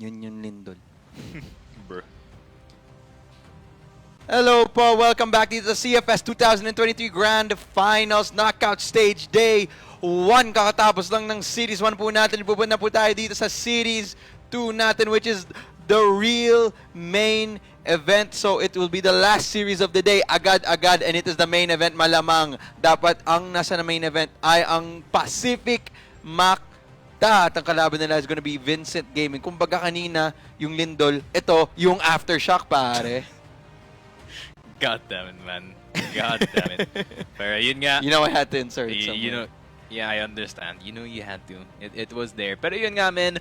Yun yung lindol. Bro. Hello po, welcome back dito sa CFS 2023 Grand Finals Knockout Stage Day 1. Kakatapos lang ng Series 1 po natin. Pupunta po tayo dito sa Series 2 natin, which is the real main event. So it will be the last series of the day, agad-agad, and it is the main event malamang. Dapat ang nasa na main event ay ang Pacific Macta. At ang kalaban nila is gonna be VINCIT Gaming. Kumbaga kanina, yung lindol, ito, yung aftershock, pare. God damn it, man. God damn it. Pero yun nga. You know I had to insert it somewhere. You know, yeah, I understand. You know you had to. It was there. Pero yun nga, man.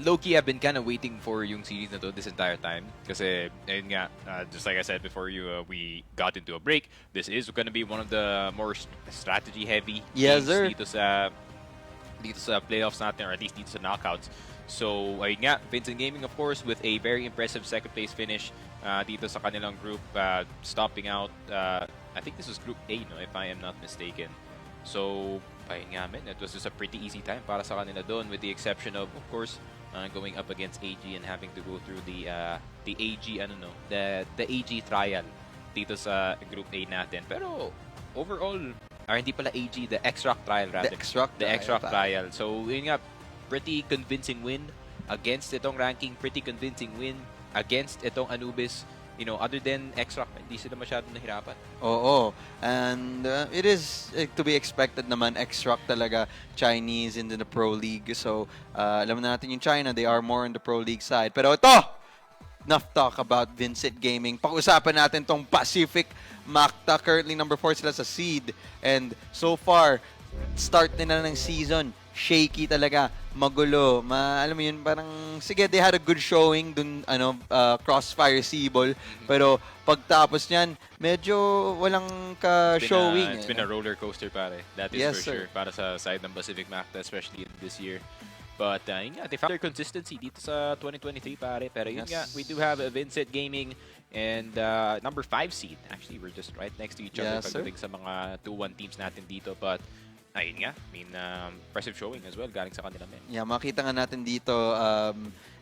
Low-key, I've been kind of waiting for yung series na to this entire time. Kasi, yun nga, just like I said before we got into a break, this is gonna be one of the more strategy-heavy Yes, games sir. dito sa playoffs natin, or at least dito sa knockouts. So, ayun nga, VINCIT Gaming, of course, with a very impressive second-place finish dito sa kanilang group, stopping out, I think this was Group A, no, if I am not mistaken. So, ayun nga, man, it was just a pretty easy time para sa kanila doon, with the exception of course, going up against AG and having to go through the AG, the AG trial dito sa Group A natin. Pero, overall, hindi pala AG, the X-Rock trial rather. The X-Rock trial. So, yun nga, pretty convincing win against itong ranking, pretty convincing win against itong Anubis. You know, other than X-Rock, hindi sila masyadong nahirapan. Oo. And it is to be expected naman, X-Rock talaga, Chinese in the Pro League. So, alam na natin yung China, they are more on the Pro League side. Pero ito, enough talk about VINCIT Gaming. Pag-usapan natin tong Pacific Macta. Currently, number 4 sila sa seed. And so far, start nila ng season, shaky talaga, magulo. Alam mo yun, parang, sige, they had a good showing dun, Crossfire Seaball. Pero pagtapos niyan, medyo walang ka-showing. It's been a roller coaster, pare. That is Yes, for sir. sure. Para sa side ng Pacific Macta, especially this year. But yun nga, they found their consistency dito sa 2023, pare. Pero yun nga, we do have a VINCIT Gaming and number 5 seed. Actually, we're just right next to each other pagdating sa mga 2-1 teams natin dito. But ayun nga, I mean, impressive showing as well galing sa kanila, men. Yeah, makita nga natin dito,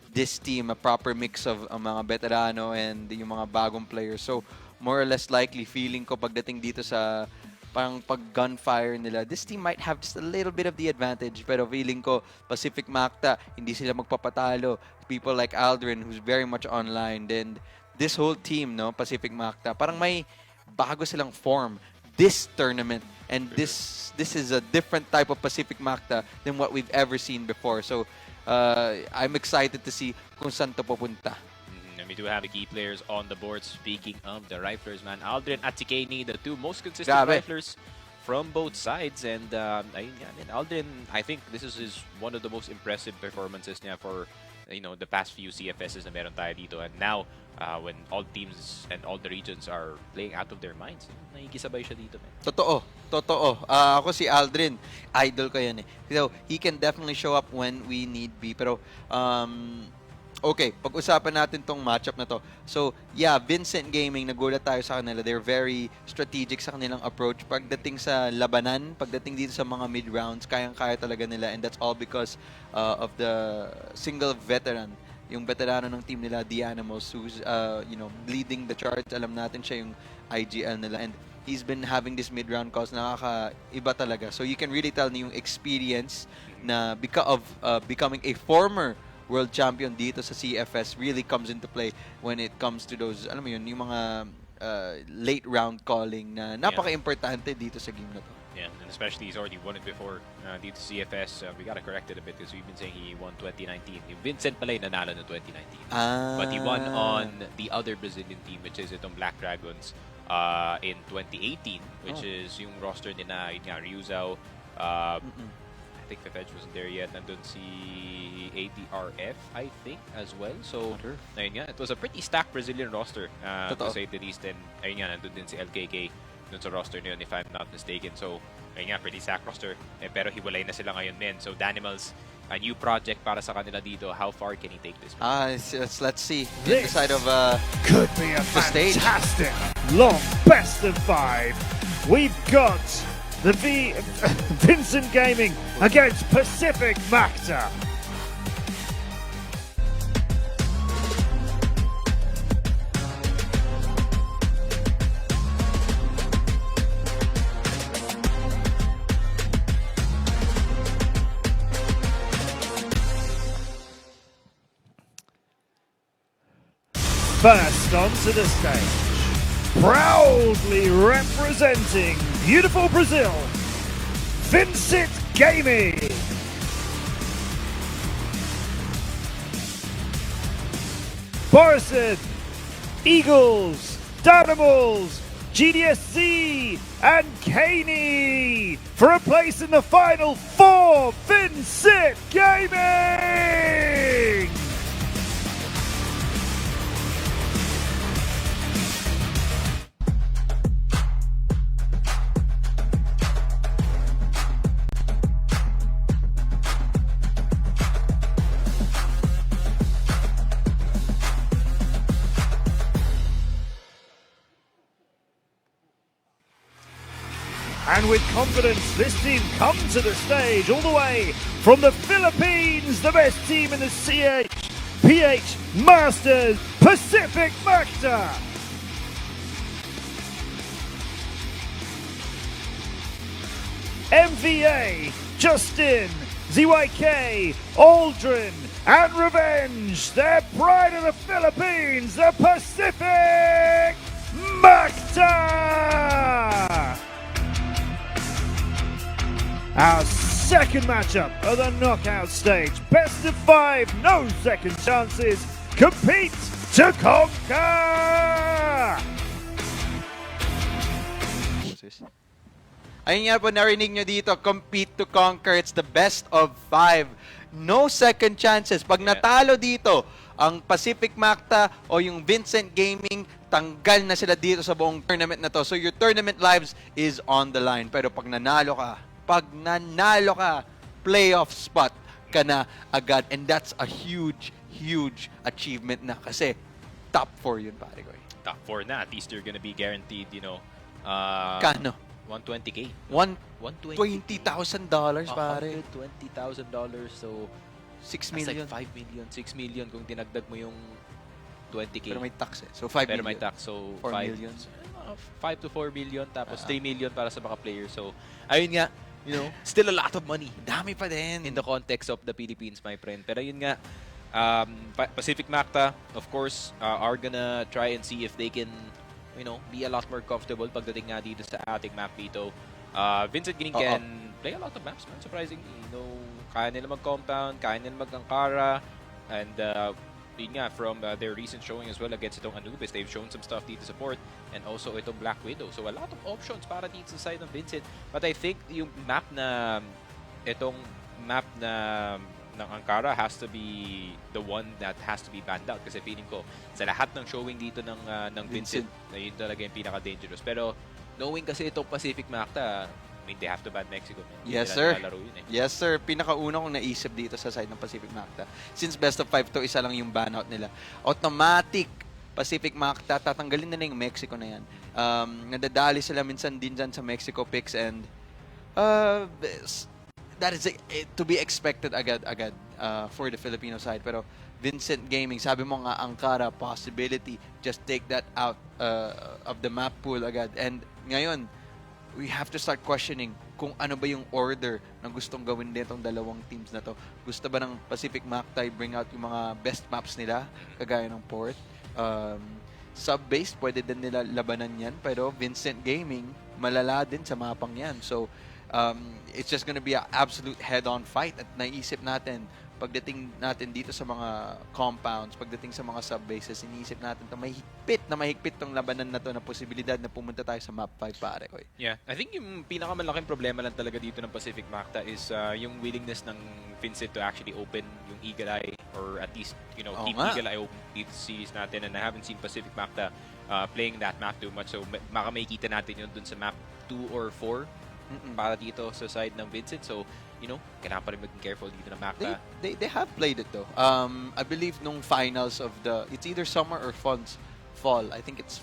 this team, a proper mix of mga veterano and yung mga bagong players. So, more or less likely, feeling ko pagdating dito sa parang pag-gunfire nila, this team might have just a little bit of the advantage. Pero feeling ko, Pacific Macta, hindi sila magpapatalo. People like Aldrin, who's very much online. Then, this whole team, no, Pacific Macta, parang may bago silang form this tournament. And this is a different type of Pacific Macta than what we've ever seen before. So, I'm excited to see kung saan to pupunta. And we do have the key players on the board. Speaking of the riflers, man, Aldrin at Tikeni, the two most consistent riflers from both sides. And ayun nga, man, Aldrin, I think this is one of the most impressive performances niya for the past few CFSs na meron tayo dito. And now, when all teams and all the regions are playing out of their minds, nakikisabay siya dito, man. Totoo. Ako si Aldrin, idol ko yan eh. So, he can definitely show up when we need be. Pero, okay, pag-usapan natin tong matchup na to. So, yeah, VINCIT Gaming, nagulat tayo sa kanila. They're very strategic sa kanilang approach. Pagdating sa labanan, pagdating dito sa mga mid-rounds, kayang-kaya talaga nila. And that's all because of the single veteran. Yung veterano ng team nila, The Animals, who's leading the charge. Alam natin siya yung IGL nila. And he's been having this mid-round calls, nakaka-iba talaga. So, you can really tell na yung experience na because of becoming a former world champion dito sa CFS really comes into play when it comes to those, alam mo yun, yung mga late round calling na napaka-importante dito sa game na to. Yeah, and especially he's already won it before dito sa CFS. We gotta correct it a bit because we've been saying he won 2019. Yung VINCIT pala yung nanalo no 2019. But he won on the other Brazilian team, which is itong Black Dragons in 2018, which is yung roster nila, yun nga, Ryuzao, I think the Fedge wasn't there yet. Nandun si ADRF, I think, as well. So, ayun nga, it was a pretty stacked Brazilian roster, to say the least. And ayun nga, nandun din si LKK dun sa roster na yun, if I'm not mistaken. So, ayun nga, pretty stacked roster. Pero hiwalay na sila ngayon, men. So, Danimals, a new project para sa kanila dito. How far can he take this? Let's see. This side of could be a stage. fantastic long best of 5. We've got the VINCIT Gaming against Pacific Macta. first onto the stage. Proudly representing beautiful Brazil, VINCIT Gaming. Borisov, Eagles, Dynamos, GDSC, and Caney for a place in the final four, VINCIT Gaming! And with confidence, this team come to the stage all the way from the Philippines, the best team in the PH Masters, Pacific Macta. MVA, Justin, ZYK, Aldrin, and Revenge, their pride of the Philippines, the Pacific Macta! Our second matchup of the knockout stage. Best of 5, no second chances. Compete to conquer! Ayun nga po, narinig nyo dito, compete to conquer. It's the best of 5. No second chances. Pag natalo dito, ang Pacific Macta o yung VINCIT Gaming, tanggal na sila dito sa buong tournament na to. So your tournament lives is on the line. Pero pag nanalo ka, playoff spot ka na agad. And that's a huge, huge achievement na kasi top 4 yun, pare ko. Top 4 na. At least you're gonna be guaranteed, you know, Kano? 120K. $120,000, pare. $120,000. So, 6 that's million. like 5 million, 6 million kung dinagdag mo yung 20K. Pero may tax eh. So 5 Pero million. may tax. So, 4 million. 5 to 4 million. Tapos 3 million para sa mga players. So, ayun nga, you know, still a lot of money. Dami pa din. In the context of the Philippines, my friend. Pero yun nga, Pacific Macta, of course, are gonna try and see if they can, you know, be a lot more comfortable pagdating nga dito sa ating map dito. VINCIT Gaming can play a lot of maps, man, surprisingly. You know, kaya nila mag-compound, kaya nila mag-Ankara, and yun nga, from their recent showing as well against itong Anubis, they've shown some stuff dito sa port, and also itong Black Widow. So a lot of options para dito sa side ng VINCIT. But I think yung map na, itong map na ng Ankara has to be the one that has to be banned out. Kasi feeling ko, sa lahat ng showing dito ng VINCIT, na yun talaga yung pinaka-dangerous. Pero knowing kasi itong Pacific Macta, I mean, they have to ban Mexico. Man. Yes, sir. Yes, sir. Pinakauna kong naisip dito sa side ng Pacific Macta. Since best of 5 to, isa lang yung ban out nila. Automatic Pacific Macta, tatanggalin na yung Mexico na yan. Nadadali sila minsan din dyan sa Mexico picks, and that is to be expected agad for the Filipino side. Pero VINCIT Gaming, sabi mo nga, Ankara possibility, just take that out of the map pool agad. And ngayon, we have to start questioning kung ano ba yung order na gustong gawin nitong dalawang teams na to. Gusto ba ng Pacific Macta bring out yung mga best maps nila, kagaya ng Port? Sub-based, pwede din nila labanan yan, pero VINCIT Gaming, malala din sa mapang yan. So, it's just gonna be an absolute head-on fight. At naisip natin, pagdating natin dito sa mga compounds, pagdating sa mga sub-bases, iniisip natin ito, mahigpit tong labanan na to na posibilidad na pumunta tayo sa map 5, pare ko. Yeah, I think yung pinakamalaking problema lang talaga dito ng Pacific Macta is yung willingness ng VINCIT to actually open yung Eagle Eye, or at least, you know, keep Eagle Eye open dito sa series natin. And I haven't seen Pacific Macta playing that map too much. So baka makikita natin yun dun sa map 2 or 4 para dito sa side ng VINCIT. So, you know, kailangan pa rin maging careful dito ng Macta. They have played it though. I believe nung finals of it's either summer or fall. I think it's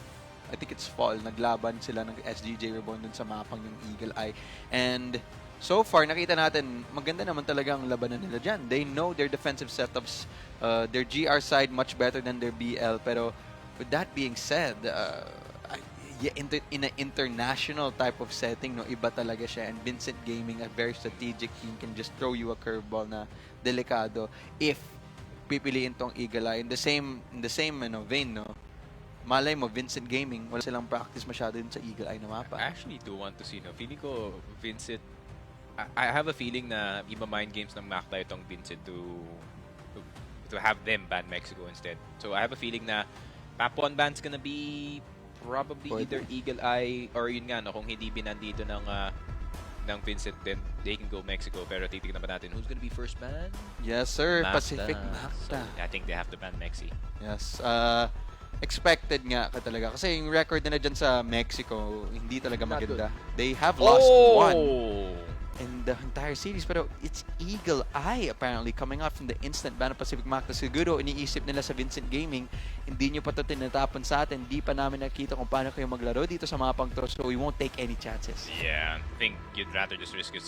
fall. Naglaban sila ng SGJ Reborn dun sa mapang yung Eagle Eye. And so far, nakita natin, maganda naman talaga ang labanan nila dyan. They know their defensive setups, their GR side much better than their BL. Pero with that being said, in an international type of setting, no, iba talaga siya. And VINCIT Gaming, a very strategic team, can just throw you a curveball na delikado if pipiliin tong Eagle Eye. In the same vein, no, malay mo, Vincent Gaming, wala silang practice masyado dun sa Eagle Eye na I mapa. actually do want to see, no? Feeling ko, Vincit, I have a feeling na iba mind games ng Macta itong Vincit to have them ban Mexico instead. So I have a feeling na Map 1 ban's gonna be probably Pwede. either Eagle Eye or yun nga, no, kung hindi binan dito ng Vincit, then they can go Mexico. Pero titignan pa natin who's gonna be first ban? Yes, sir. Macta. Pacific So, Macta. I think they have to ban Mexi. Yes. Expected nga ka talaga. Kasi yung record nila dyan sa Mexico, hindi talaga Not maganda. They have lost one Oh! in the entire series. Pero it's Eagle Eye apparently coming out from the instant ban of Pacific Macta. Siguro iniisip nila sa Vincent Gaming, hindi nyo pa ito tinatapon sa atin. Hindi pa namin nakita kung paano kayo maglaro dito sa mapang to. So we won't take any chances. Yeah, I think you'd rather just risk it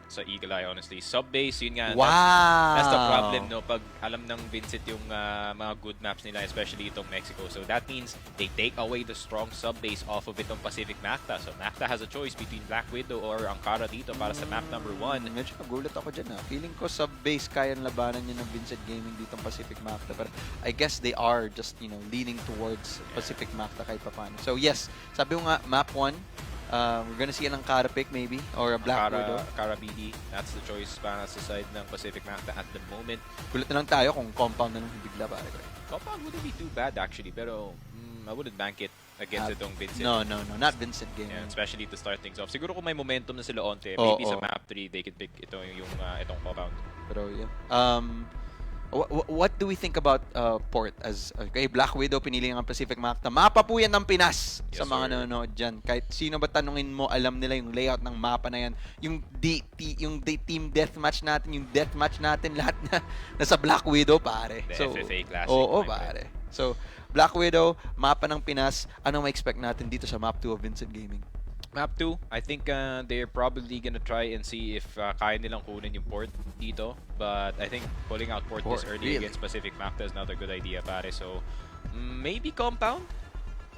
sa Eagle Eye, honestly. Sub-base, yun nga. Wow! That's the problem, no? Pag alam ng Vincit yung mga good maps nila, especially itong Mexico. So that means they take away the strong sub-base off of itong Pacific Macta. So Macta has a choice between Black Widow or Ankara dito para sa map number 1. Medyo nagulat ako dyan ha. Feeling ko sub-base kaya labanan niya ng Vincent Gaming dito ng Pacific Macta. Pero I guess they are just, leaning towards Pacific Macta kahit paano. So yes, sabi ko nga, map 1, we're gonna see an Ankara pick maybe, or a Black Widow. Ankara BD, that's the choice para sa side ng Pacific Macta at the moment. Gulat na lang tayo kung compound na nung bigla pare ko. Compound wouldn't be too bad actually, pero I wouldn't bank it against itong Vincit. No, not Vincent Gaming. Yeah, especially to start things off. Siguro kung may momentum na sila onte, Oo, maybe sa oo. map 3 they could pick itong compound. Pero yeah. What do we think about Port as okay, Black Widow pinili ng Pacific Macta. Mapa po yan ng Pinas Yes, sa mga sir. nanonood dyan. Kahit sino ba tanungin mo, alam nila yung layout ng mapa na yan. Yung team deathmatch natin, yung deathmatch natin, lahat na nasa Black Widow, pare. The FFA Classic, Oo, my pare. So, Black Widow, mapa ng Pinas. Anong ma-expect natin dito sa map 2 of Vincent Gaming? Map 2, I think they're probably gonna try and see if kaya nilang kunin yung port dito. But I think pulling out port this Port, early really? against Pacific Macta is not a good idea, pare. So, maybe compound?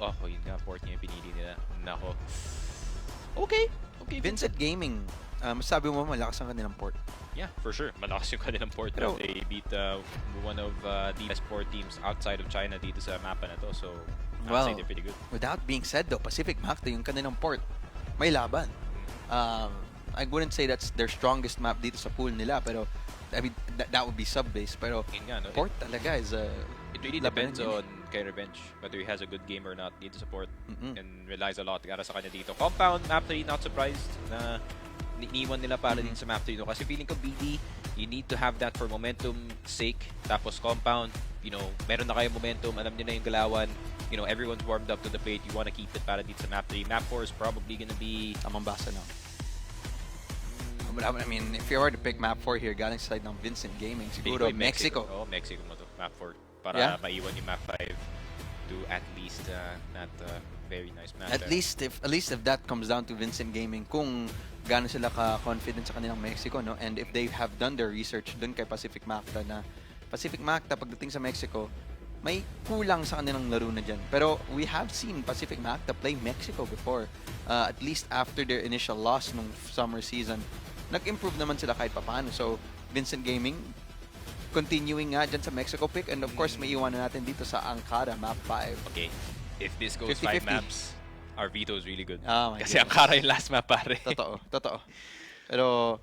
Oh, yun nga, port niya yung pinili nila. Nako. Okay. Vincent Gaming, sabi mo malakas ang kanilang port. Yeah, for sure. Malakas yung kanilang port. Pero- They beat one of the best port teams outside of China dito sa mapa na to. So, I'd Well, say they're pretty good. Without being said though, Pacific Macta yung kanilang port, may laban. I wouldn't say that's their strongest map dito sa pool nila, pero I mean that would be sub-base, pero Yun nga, no? port talaga is It really labanan depends yun on kay Revenge whether he has a good game or not dito sa port Mm-mm. and relies a lot para sa kanya dito. Compound, map 3, not surprised na iniwan nila para din sa map 3 no? Kasi feeling ko BD, you need to have that for momentum sake. Tapos compound, meron na kayo momentum, alam niyo na yung galawan, everyone's warmed up to the plate, you want to keep it para dito sa map 3. Map 4 is probably gonna be tamang basa lang. I mean, if you were to pick map 4 here, galing sa side ng Vincent Gaming, feeling siguro ko yung Mexico. Oh, Mexico mo to, map 4. Para Yeah? maiwan yung map 5 to at least not very nice map. At least if that comes down to Vincent Gaming, kung gaano sila ka-confident sa kanilang Mexico, no? And if they have done their research dun kay Pacific Macta na Pacific Macta pagdating sa Mexico, may kulang sa kanilang laro na dyan. Pero we have seen Pacific Macta play Mexico before. At least after their initial loss nung summer season, nag-improve naman sila kahit papaano. So, Vincent Gaming, continuing nga dyan sa Mexico pick. And of course, may iwanan natin dito sa Ankara, map 5. Okay, if this goes 50-50. 5 maps, our veto is really good. Oh my Kasi goodness. Ankara yung last map, pare. Totoo. Pero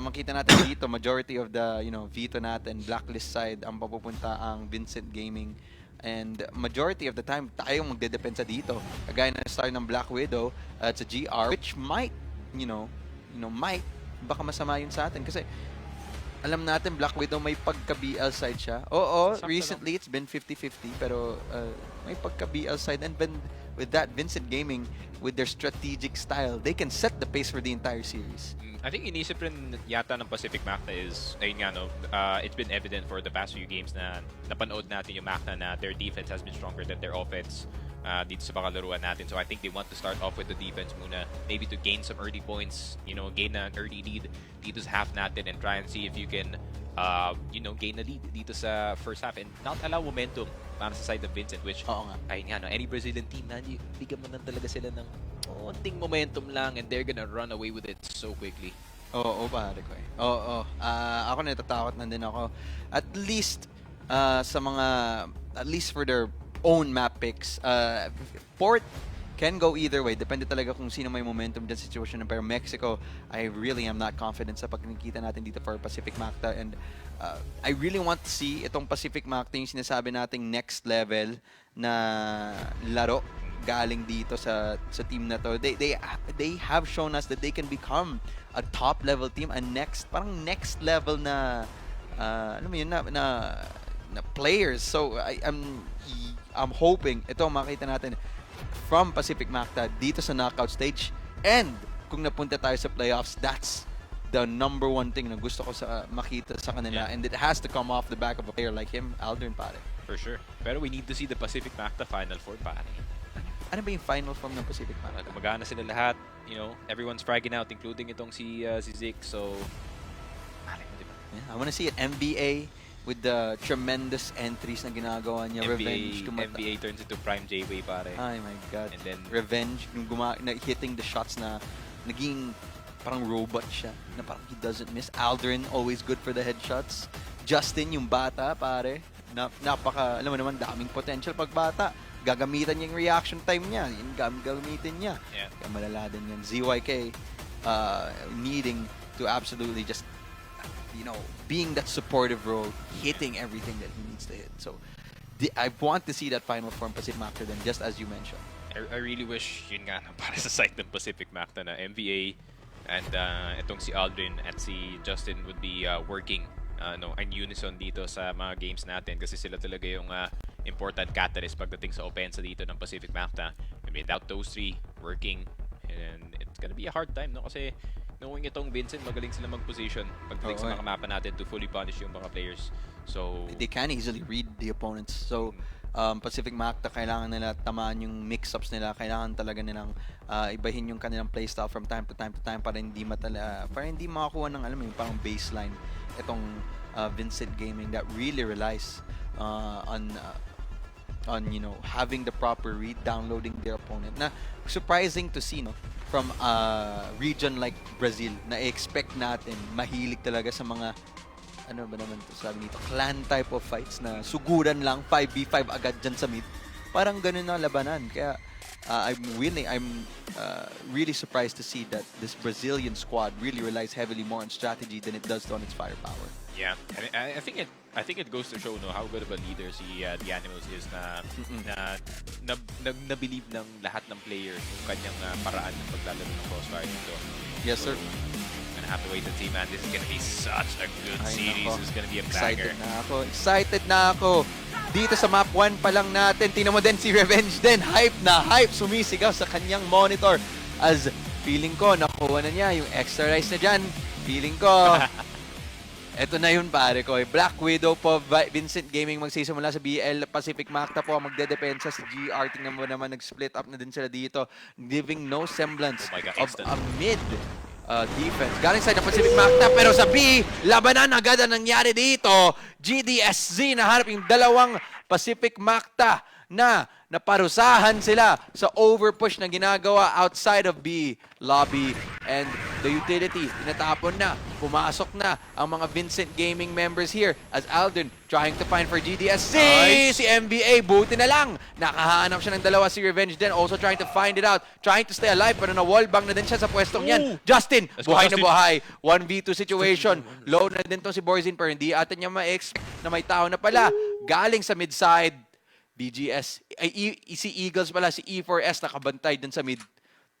makita natin dito, majority of the veto natin, blacklist side, ang papupunta ang Vincent Gaming. And majority of the time, tayong magdedepensa dito. Kagaya na start ng Black Widow at sa GR, which might, baka masama yun sa atin. Kasi alam natin, Black Widow may pagka-BL side siya. Oo, Sakto recently it's been 50-50, pero may pagka-BL side. And then, with that, Vincent Gaming, with their strategic style, they can set the pace for the entire series. I think inisip rin yata ng Pacific Macta is, ayun nga, no, it's been evident for the past few games na napanood natin yung Macta na their defense has been stronger than their offense dito sa pakalaruan natin. So I think they want to start off with the defense muna, maybe to gain some early points, gain an early lead dito sa half natin and try and see if you can, gain a lead dito sa first half and not allow momentum para sa side of Vincent, which, Oo nga. ayun nga, no, any Brazilian team na bigyan mo lang talaga sila ng konting momentum lang and they're gonna run away with it so quickly. Oo, pare ko eh. Oo. Ako natatakot na din ako. At least, at least for their own map picks. Port can go either way. Depende talaga kung sino may momentum dyan sa situation. Pero Mexico, I really am not confident sa pag nakikita natin dito for Pacific Macta. And I really want to see itong Pacific Macta, yung sinasabi nating next level na laro galing dito sa team na to. They have shown us that they can become a top level team, a parang next level na alam mo yun, na players. So I'm hoping ito makita natin from Pacific Macta dito sa knockout stage, and kung napunta tayo sa playoffs, that's the number one thing na gusto ko sa makita sa kanila, and it has to come off the back of a player like him, Aldrin, pare. For sure. Pero we need to see the Pacific Macta Final Four, pare. Ano ba yung final form ng Pacific Macta? Gumagana sila lahat. You know, everyone's fragging out, including itong si Zik. So, pare, di ba? Yeah, I wanna see it. MBA with the tremendous entries na ginagawa niya. Revenge. NBA turns into Prime J-Way, pare. Oh my God. And then Revenge, yung hitting the shots na naging parang robot siya, na parang he doesn't miss. Aldrin, always good for the headshots. Justin, yung bata, pare, alam mo naman, daming potential pag bata. Gagamitan niya yung reaction time niya. Yung gagamitin niya. Yeah. Kaya malala din yan. ZYK, needing to absolutely just, being that supportive role, hitting everything that he needs to hit. So, I want to see that final form Pacific Macta then, just as you mentioned. I really wish, yun nga, para sa side ng Pacific Macta na MVA and itong si Aldrin at si Justin would be working in unison dito sa mga games natin, kasi sila talaga yung important catalyst pagdating sa opensa dito ng Pacific Macta. And without those three working, and it's gonna be a hard time, no? Kasi knowing itong Vincent, magaling sila mag-position pagdating sa mga mapa natin to fully punish yung mga players. So they can easily read the opponents. So Pacific Macta, kailangan nila tamaan yung mix-ups nila. Kailangan talaga nilang ibahin yung kanilang playstyle from time to time para hindi makakuha ng yung parang baseline itong Vincit Gaming that really relies on having the proper read, downloading their opponent. Na surprising to see, no, from a region like Brazil na expect natin mahilig talaga sa mga sabi nito, clan type of fights na suguran lang 5v5 agad dyan sa mid. Parang ganun na labanan. Kaya I'm really surprised to see that this Brazilian squad really relies heavily more on strategy than it does on its firepower. Yeah, and I think it goes to show, no, how good of a leader si the Animals is, na believe ng lahat ng players yung kanyang paraan ng paglalaro ng Crossfire dito. Yes, sir. Gonna have to wait and see, man. This is gonna be such a good series. This is gonna be a banger. Excited na ako. Dito sa map 1 pa lang natin, tingnan mo din si Revenge din. Hype na hype. Sumisigaw sa kanyang monitor. As feeling ko, nakuha na niya yung extra rice na dyan. Feeling ko, eto na yun, pare ko. Black Widow po, Vincit Gaming magsisimula sa BL. Pacific Macta po magdedepensa sa GR. Tingnan mo naman, nag-split up na din sila dito. Giving no semblance of a mid defense. Galing side ng Pacific Macta, pero sa B, labanan agad ang nangyari dito. GDSZ naharap yung dalawang Pacific Macta na naparusahan sila sa overpush na ginagawa outside of B lobby, and the utility tinatapon na, pumasok na ang mga Vincit Gaming members here as Aldrin trying to find for GDSC. Nice. Si MBA, buti na lang nakahanap siya ng dalawa. Si Revenge din also trying to find it out, trying to stay alive, pero na wallbang na din siya sa pwestong yan. Justin, buhay na buhay, 1v2 situation, low na din to si Borzin, pero hindi ata niya ma-expect na may tao na pala galing sa mid-side. BGS, si Eagles pala, si E4S nakabantay dun sa mid.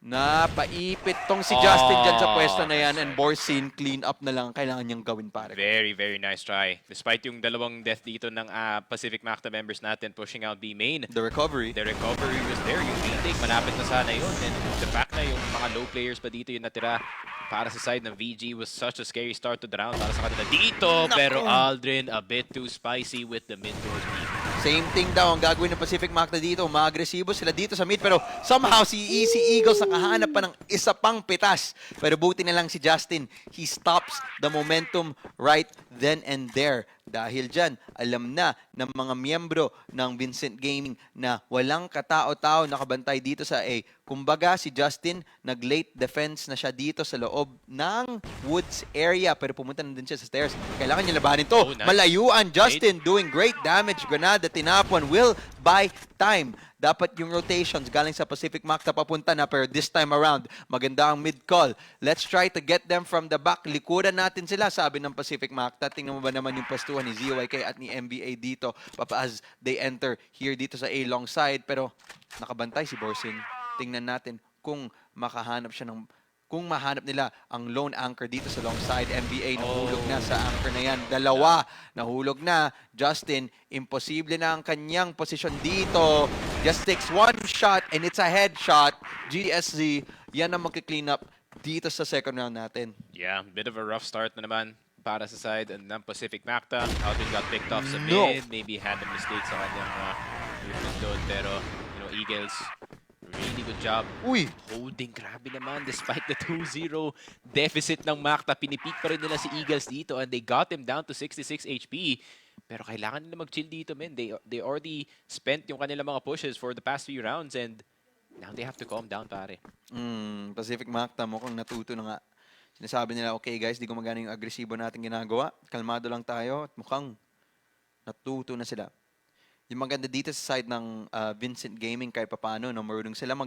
Napaipit tong si Justin dyan sa pwesto na yan, and Borsin clean up na lang kailangan niyang gawin, pare. Very, very nice try. Despite yung dalawang death dito ng Pacific Macta members natin pushing out B main. The recovery was there. Yung retake, malapit na sana yun. And the fact na yung mga low players pa dito yung natira para sa side ng VG was such a scary start to the round para sa kanila dito. Pero Aldrin, a bit too spicy with the mid doors beat. Same thing daw ang gagawin ng Pacific Macta dito. Maagresibo sila dito sa mid, pero somehow si Eagles nakahanap pa ng isa pang pitas. Pero buti na lang si Justin. He stops the momentum right then and there. Dahil dyan, alam na ng mga miyembro ng Vincit Gaming na walang katao-tao nakabantay dito sa A. Kumbaga, si Justin, nag-late defense na siya dito sa loob loob ng woods area pero pumunta na din siya sa stairs. Kailangan niya labanin to. Oh, nice. Malayuan. Justin doing great damage. Granada tinapon. Will buy time. Dapat yung rotations galing sa Pacific Macta papunta na pero this time around, maganda ang mid-call. Let's try to get them from the back. Likuran natin sila, sabi ng Pacific Macta. Tingnan mo ba naman yung pastuhan ni ZYK at ni NBA dito as they enter here dito sa A long side. Pero nakabantay si Borsin. Tingnan natin kung makahanap siya ng kung mahanap nila ang lone anchor dito sa long side. NBA nahulog na sa anchor na yan. Dalawa nahulog na. Justin, imposible na ang kanyang posisyon dito. Just takes one shot and it's a headshot. GSZ, yan ang magki-clean up dito sa second round natin. Yeah, bit of a rough start na naman para sa side ng Pacific Macta. Aldrin got picked off sa mid. Maybe had a mistake sa kanyang movement doon. Pero, you know, Eagles, really good job. Uy! Holding, grabe naman. Despite the 2-0 deficit ng Macta, pinipeak pa rin nila si Eagles dito and they got him down to 66 HP. Pero kailangan nila mag-chill dito, men. They already spent yung kanilang mga pushes for the past few rounds and now they have to calm down, pare. Pacific Macta, mukhang natuto na nga. Sinasabi nila, okay guys, di gumagana yung agresibo natin ginagawa. Kalmado lang tayo at mukhang natuto na sila. Yung maganda dito sa side ng Vincent Gaming kahit papano, no, marunong sila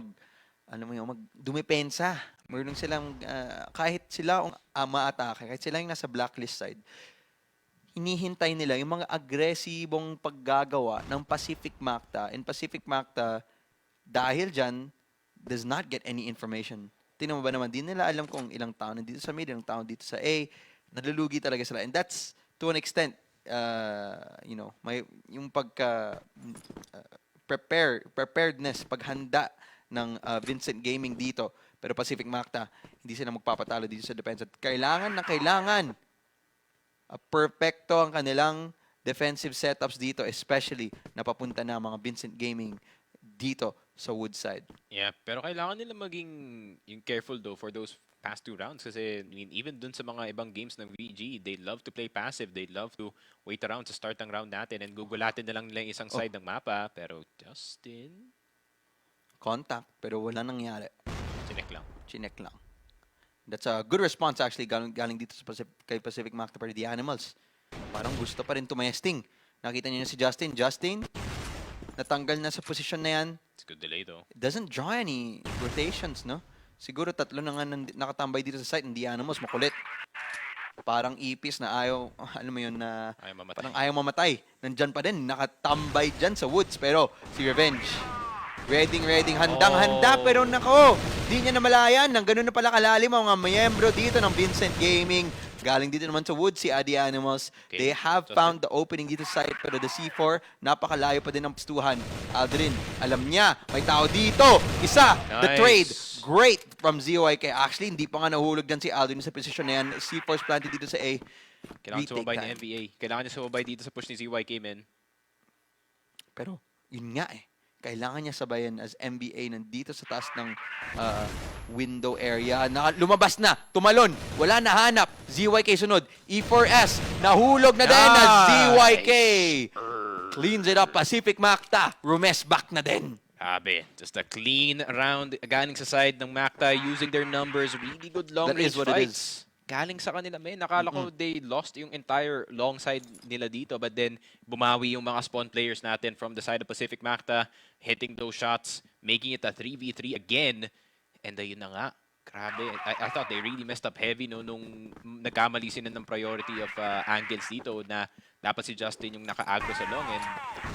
dumipensa. Marunong silang, kahit sila ang maatake, kahit sila yung nasa blacklist side, hinihintay nila yung mga agresibong paggagawa ng Pacific Macta. And Pacific Macta, dahil dyan, does not get any information. Tingnan mo ba naman, di nila alam kung ilang tao nandito sa mid, ilang tao dito sa A. Nalulugi talaga sila. And that's, to an extent, you know, yung preparedness, paghanda ng Vincent Gaming dito. Pero Pacific Macta, hindi sila magpapatalo dito sa defense. At kailangan perfecto ang kanilang defensive setups dito, especially napapunta na mga Vincent Gaming dito sa Woodside. Yeah, pero kailangan nila maging yung careful though for those past two rounds kasi I mean, even dun sa mga ibang games ng VG, they love to play passive. They love to wait around sa start ng round natin and gugulatin na lang nila yung isang side ng mapa. Pero Justin... Contact, pero wala nangyari. Chinek lang. That's a good response actually galing dito sa kay Pacific Macta para the Animals. Parang gusto pa rin tumayasting. Nakita niyo na si Justin. Justin, natanggal na sa posisyon na yan. It's a good delay though. It doesn't draw any rotations, no? Siguro tatlo na nga nakatambay dito sa site. Hindi Animals, makulit. Parang ipis na ayaw, alam mo yun, na parang ayaw mamatay. Nandyan pa din, nakatambay dyan sa woods. Pero si Revenge, ready, handang-handa. Pero nako, di niya namalayan. Nang ganun na pala kalalim ang mga miyembro dito ng Vincent Gaming. Galing dito naman sa woods si Adi Animals. Okay. They have found the opening dito sa site. Pero the C4, napakalayo pa din ng pistuhan. Aldrin, alam niya, may tao dito. Isa, nice. The trade. Great from ZYK. Actually, hindi pa nga nahulog dyan si Aldrin sa posisyon na yan. C4's planted dito sa A. Kailangan sumabay ni NBA. Kailangan niya sumabay dito sa push ni ZYK, men. Pero, yun nga eh. Kailangan niya sabayan as NBA nandito sa taas ng window area. Lumabas na, tumalon, wala na hanap. ZYK sunod. E4S, nahulog na din as ZYK. Cleans it up. Pacific Macta, Rumes back na din. Grabe. Just a clean round galing sa side ng Macta using their numbers. Really good long-range fights. Galing sa kanila, men. Nakala ko they lost yung entire long side nila dito. But then, bumawi yung mga spawn players natin from the side of Pacific Macta, hitting those shots, making it a 3v3 again. And yun na nga. Grabe. I thought they really messed up heavy no, nung nagkamali sila ng priority of angles dito na dapat si Justin yung naka-aggro sa long and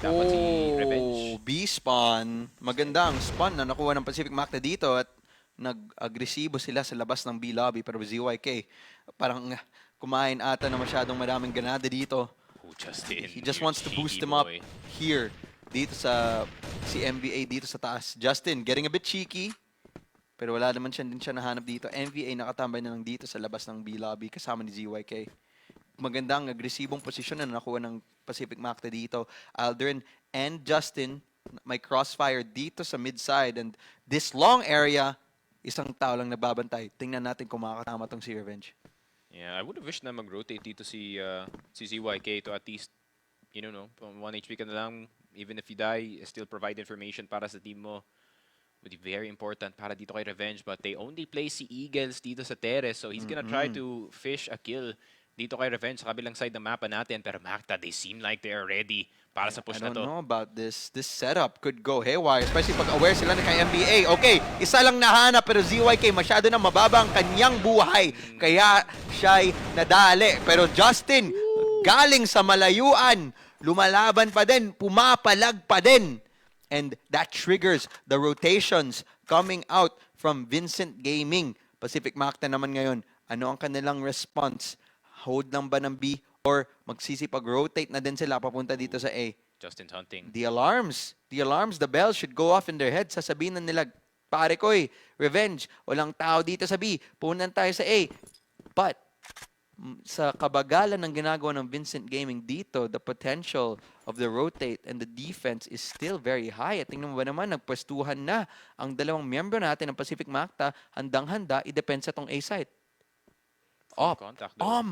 dapat si Revenge. B-spawn. Maganda ang spawn na nakuha ng Pacific Macta dito at nag-agresibo sila sa labas ng B lobby pero ZYK parang kumain ata na masyadong maraming ganada dito. Oh, Justin. He just wants to boost them up here dito sa si NBA dito sa taas. Justin getting a bit cheeky pero wala naman siya nahanap dito. NBA nakatambay na lang dito sa labas ng B lobby kasama ni ZYK. Magandang agresibong posisyon na nakuha ng Pacific Macta dito. Aldrin and Justin may crossfire dito sa mid side and this long area isang tao lang nagbabantay. Tingnan natin kung makakatama tong si Revenge. Yeah, I would have wished na mag-rotate dito si ZYK to at least, you know, 1 HP ka na lang. Even if you die, still provide information para sa team mo. Very important para dito kay Revenge, but they only play si Eagles dito sa Terrace, so he's gonna try to fish a kill dito kay Revenge sa kabilang side ng mapa natin. Pero Macta, they seem like they are ready para sa push I na don't to. know about this. This setup could go haywire, especially pag aware sila na kay NBA. Okay, isa lang nahanap pero ZYK masyado na mababa ang kanyang buhay. Kaya siya'y nadali. Pero Justin, galing sa malayuan, lumalaban pa din, pumapalag pa din. And that triggers the rotations coming out from Vincent Gaming. Pacific Macta naman ngayon, ano ang kanilang response? Hold lang ba ng B or magsisipag-rotate na din sila papunta dito sa A? Justin's hunting. The alarms, the bells should go off in their heads. Sasabihin na nila, pare ko Revenge, walang tao dito sa B, punan tayo sa A. But, sa kabagalan ng ginagawa ng Vincent Gaming dito, the potential of the rotate and the defense is still very high. At tingnan mo ba naman, nagpwestuhan na ang dalawang miyembro natin ng Pacific Macta, handang-handa, i-depensa tong A site. Contact though.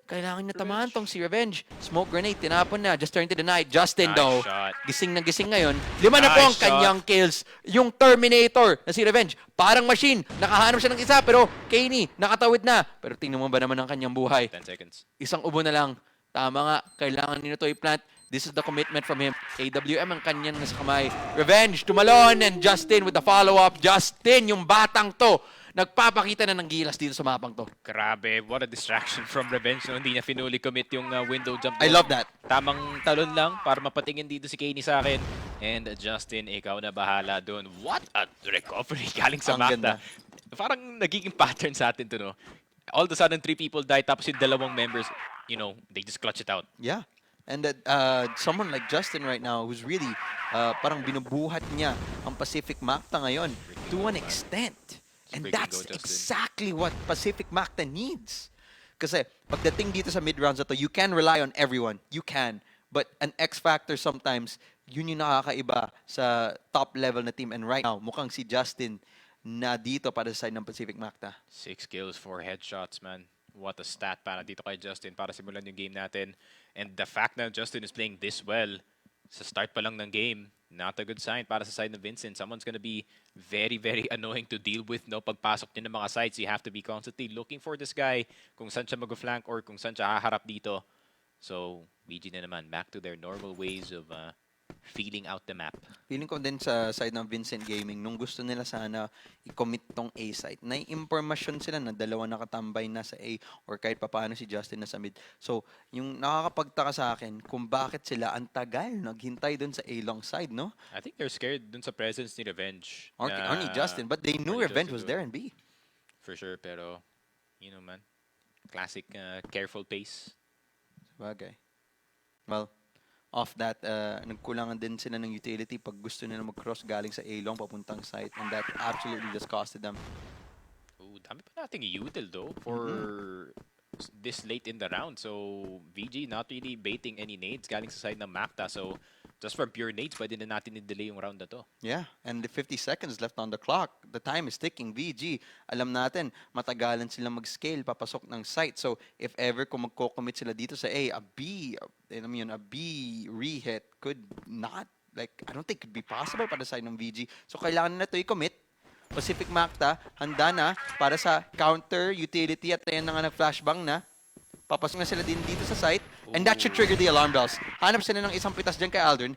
Kailangan niya tamaan tong si Revenge. Smoke grenade, tinapon na. Just turn to the night. Justin Nice though, shot. gising na gising ngayon. 5 na po ang Nice shot. kanyang kills. Yung Terminator na si Revenge, parang machine. Nakahanap siya ng isa, pero Kaney, nakatawid na. Pero tingnan mo ba naman ang kanyang buhay? 10 seconds. Isang ubo na lang. Tama nga, kailangan nito i-plant. This is the commitment from him. AWM ang kanyang nasa kamay. Revenge, tumalon, and Justin with the follow-up. Justin, yung batang to, nagpapakita na ng gilas dito sa mapang to. Grabe, what a distraction from Revenge. No, hindi niya finuli commit yung window jump. I love that. Tamang talon lang para mapatingin dito si Kaney sa akin. And Justin, ikaw na bahala doon. What a recovery galing sa Ang ganda. Macta. Parang nagiging pattern sa atin to, no? All of a sudden, 3 people die, tapos yung dalawang members, they just clutch it out. Yeah. And that someone like Justin right now who's really parang binubuhat niya ang Pacific Macta ngayon to an extent. And Freaking that's go, Justin. exactly what Pacific Macta needs. Kasi pagdating dito sa mid-rounds na to, you can rely on everyone. You can. But an X factor sometimes, yun yung nakakaiba sa top level na team. And right now, mukhang si Justin na dito para sa side ng Pacific Macta. 6 kills, 4 headshots, man. What a stat para dito kay Justin para simulan yung game natin. And the fact na Justin is playing this well sa start pa lang ng game, not a good sign para sa side ng Vincent. Someone's gonna be very, very annoying to deal with, no? Pagpasok niya ng mga sites, you have to be constantly looking for this guy kung saan siya mag-flank or kung saan siya haharap dito. So, VG na naman, back to their normal ways of feeling out the map. Feeling ko din sa side ng Vincent Gaming, nung gusto nila sana i-commit tong A site, na impormasyon sila na dalawa nakatambay na sa A or kahit papaano si Justin na sa mid. So, yung nakakapagtaka sa akin kung bakit sila ang tagal naghintay dun sa A long side, no? I think they're scared dun sa presence ni Revenge. Or ni Justin, but they knew or ni Revenge Justin was too. there in B. For sure, pero, man, classic careful pace. Bagay. Well, off that, nagkulangan din sila ng utility pag gusto nila mag-cross galing sa A-long papuntang site, and that absolutely just costed them. Ooh, dami pa nating i-util though for this late in the round. So, VG not really baiting any nades galing sa side ng Macta. So, just for pure nades, pwede na natin i-delay yung round na to. Yeah, and the 50 seconds left on the clock. The time is ticking. VG, alam natin, matagalan sila mag-scale, papasok ng site. So, if ever kung magko-commit sila dito sa A B re-hit could not, I don't think could be possible para sa side ng VG. So, kailangan na ito i-commit. Pacific Macta, handa na para sa counter utility at ayan na nga nag-flashbang na. Papasok na sila din dito sa site. And that should trigger the alarm bells. Hanap sila ng isang pitas dyan kay Aldrin.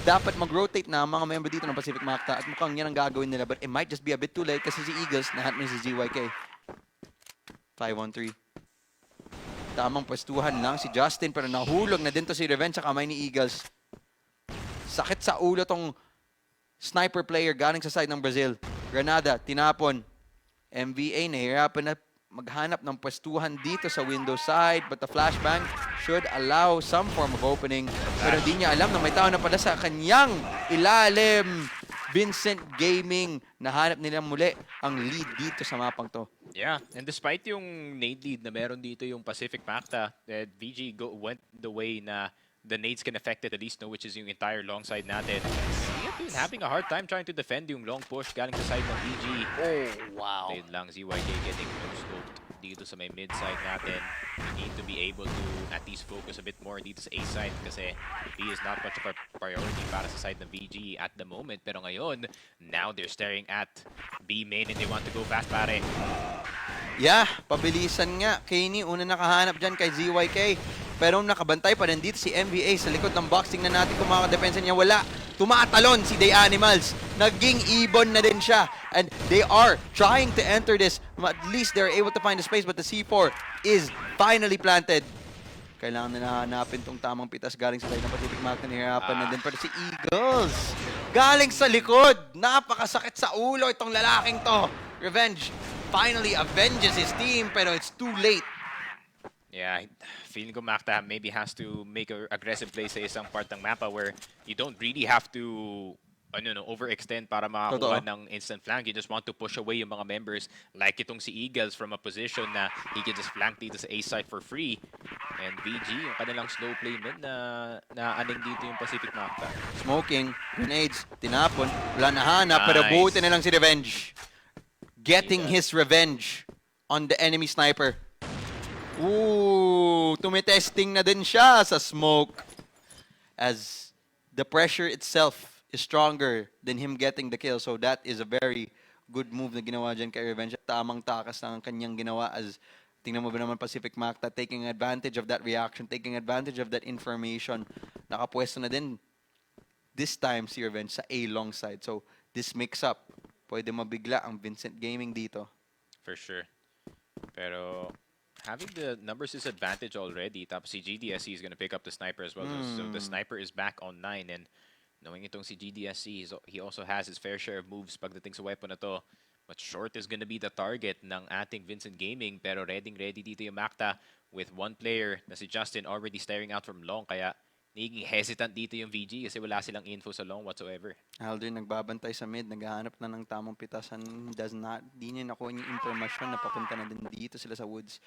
Dapat mag-rotate na ang mga member dito ng Pacific Macta at mukhang yan ang gagawin nila. But it might just be a bit too late kasi si Eagles nahanap niya si ZYK. 5-1-3. Tamang pwestuhan lang si Justin pero nahulog na din to si Revenge sa kamay ni Eagles. Sakit sa ulo tong sniper player galing sa side ng Brazil. Granada, tinapon. MVA, nahihirapan na maghanap ng pwestuhan dito sa window side, but the flashbang should allow some form of opening. Pero di niya alam na may tao na pala sa kanyang ilalim. Vincent Gaming, nahanap nila muli ang lead dito sa mapang to. Yeah, and despite yung nade lead na meron dito yung Pacific Macta, VG went the way na the nades can affect it at least, no, which is yung entire long side natin. CF is having a hard time trying to defend yung long push galing sa side ng VG. Oh, wow. Played lang ZYK getting no scoped. dito sa may mid side natin. We need to be able to at least focus a bit more dito sa A side kasi B is not much of a priority para sa side ng VG at the moment. Pero ngayon, now they're staring at B main and they want to go fast, pare. Yeah, pabilisan nga. Kenny, una nakahanap dyan kay ZYK. Pero nakabantay pa rin dito si MVA sa likod ng boxing na natin kung makakadepensa niya. Wala. Tumatalon si Day Animals. Naging ibon na din siya. And they are trying to enter this. At least they're able to find a space, but the C4 is finally planted. Kailangan na nahanapin tong tamang pitas galing sa side ng Pacific Macta. Nahirapan na din pero si Eagles. Galing sa likod. Napakasakit sa ulo itong lalaking to. Revenge finally avenges his team pero it's too late. Yeah, feeling ko Macta maybe has to make an aggressive play sa isang part ng mapa where you don't really have to overextend para makakuha ng instant flank. You just want to push away yung mga members like itong si Eagles from a position na he can just flank dito sa A side for free. And VG, yung kanilang slow play mid na naaning dito yung Pacific Macta. Smoking, grenades, tinapon, wala nahanap pero buti na lang si Revenge. Getting his revenge on the enemy sniper. Ooh, tumitesting na din siya sa smoke. As the pressure itself is stronger than him getting the kill. So that is a very good move na ginawa dyan kay Revenge. Tamang takas ng kanyang ginawa as tingnan mo ba naman Pacific Macta taking advantage of that reaction, taking advantage of that information. Nakapwesto na din this time si Revenge sa A long side. So this mix-up, pwede mabigla ang Vincent Gaming dito. For sure. Pero having the numbers disadvantage already, tapos si GDSC is gonna pick up the sniper as well. So the sniper is back on 9 and knowing itong si GDSC, he also has his fair share of moves pagdating sa weapon na to. But short is gonna be the target ng ating Vincent Gaming pero ready dito yung Macta with one player na si Justin already staring out from long kaya naging hesitant dito yung VG kasi wala silang info sa long whatsoever. Aldrin nagbabantay sa mid, naghahanap na ng tamang pitasan, di niya nakuha yung impormasyon na papunta na din dito sila sa woods.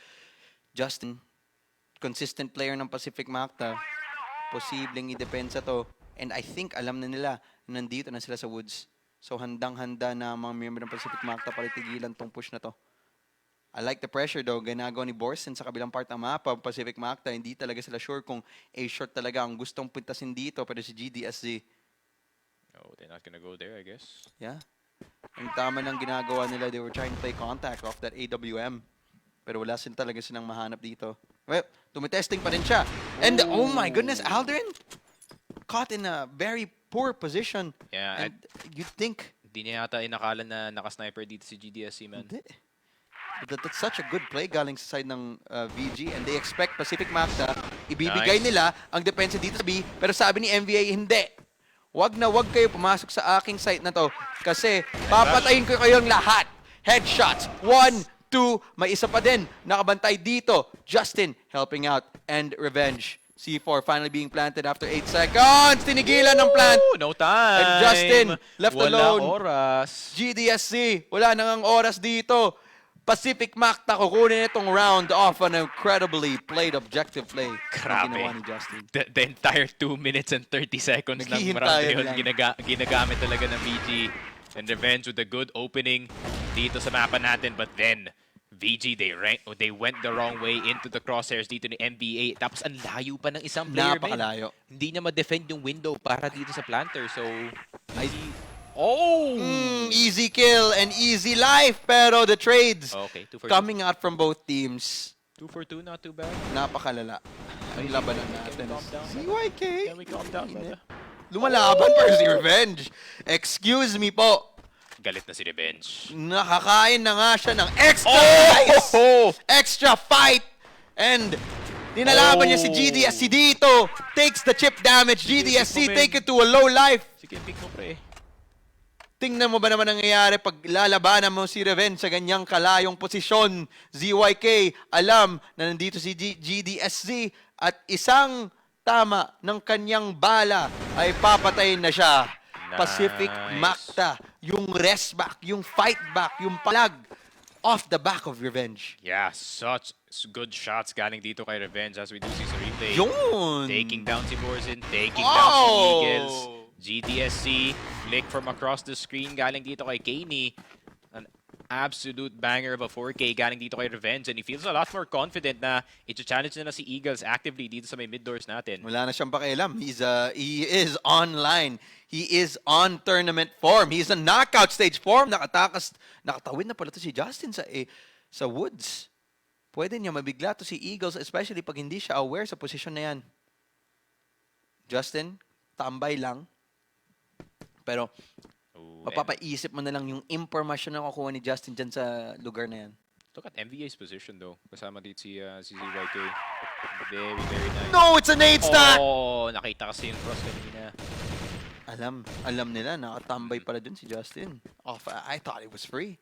Justin, consistent player ng Pacific Macta, posibleng i-depensa to, and I think alam na nila na nandito na sila sa woods. So handang-handa na mga member ng Pacific Macta para tigilan tong push na to. I like the pressure though, ginagawa ni Borsen sa kabilang part ng mapa, Pacific Macta, hindi talaga sila sure kung A-short talaga ang gustong pintasin dito, pero si GDSZ. Oh, they're not gonna go there, I guess. Yeah. Ang tama ng ginagawa nila, they were trying to play contact off that AWM. Pero wala sin talaga silang mahanap dito. Well, tumitesting pa rin siya. And oh my goodness, Aldrin caught in a very poor position. Yeah, and you'd think hindi niya yata inakala na naka-sniper dito si GDSC, man. hindi. That's such a good play galing sa side ng VG and they expect Pacific Macta ibibigay nila ang depensa dito sa B pero sabi ni MVA hindi. Wag na wag kayo pumasok sa aking site na to kasi papatayin ko kayong lahat. Headshots. 1, 2, may isa pa din nakabantay dito. Justin helping out and Revenge. C4 finally being planted after 8 seconds. Tinigilan ng plant. No time. And Justin left alone. Wala oras. GDSC, wala nang oras dito. Pacific Macta kukunin itong round off an incredibly played objective play. Grabe. Ginawa ni Justin. The entire 2 minutes and 30 seconds ng round yun, ginagamit talaga ng VG. And Revenge with a good opening dito sa mapa natin. But then, VG, they went the wrong way into the crosshairs dito ni NBA. Tapos ang layo pa ng isang player. Napakalayo. Hindi niya ma-defend yung window para dito sa planter. So, easy kill and easy life. Pero the trades okay, 2 for 2. coming out from both teams. 2 for 2, not too bad. Napakalala. Ang labanan natin. CYK. Can we calm down, brother? Lumalaban para si Revenge. Excuse me po. Galit na si Revenge. Nakakain na nga siya ng extra ice! Extra fight! And ninalaban niya si GDSC dito. Takes the chip damage. GDSC take it to a low life. Sige, pick mo, pre. Tingnan mo ba naman nangyayari pag lalabanan mo si Revenge sa ganyang kalayong posisyon? ZYK, alam na nandito si GDSC at isang tama ng kanyang bala ay papatayin na siya. Nice. Pacific Macta, yung rest back, yung fight back, yung palag off the back of Revenge. Yeah, such good shots galing dito kay Revenge as we do see sa replay. Yun! Taking down si Borzen, taking down si Eagles. GDSC, flick from across the screen galing dito kay Kaney. absolute banger of a 4K galing dito kay Revenge, and he feels a lot more confident na i-challenge na si Eagles actively dito sa may mid doors natin. Wala na siyang pakialam. He is online. He is on tournament form. He's on knockout stage form. Nakatawid na pala to si Justin sa Woods. Pwede niya mabigla to si Eagles, especially pag hindi siya aware sa posisyon na yan. Justin, tambay lang. Pero mapapaisip mo na lang yung impormasyon na kukuha ni Justin dyan sa lugar na yan. Look at MVA's position though. Kasama dito si ZYK. Very, very nice. No, it's a nade stack! Oh, nakita kasi yung cross kanina. Alam nila, nakatambay pala dun si Justin. I thought it was free.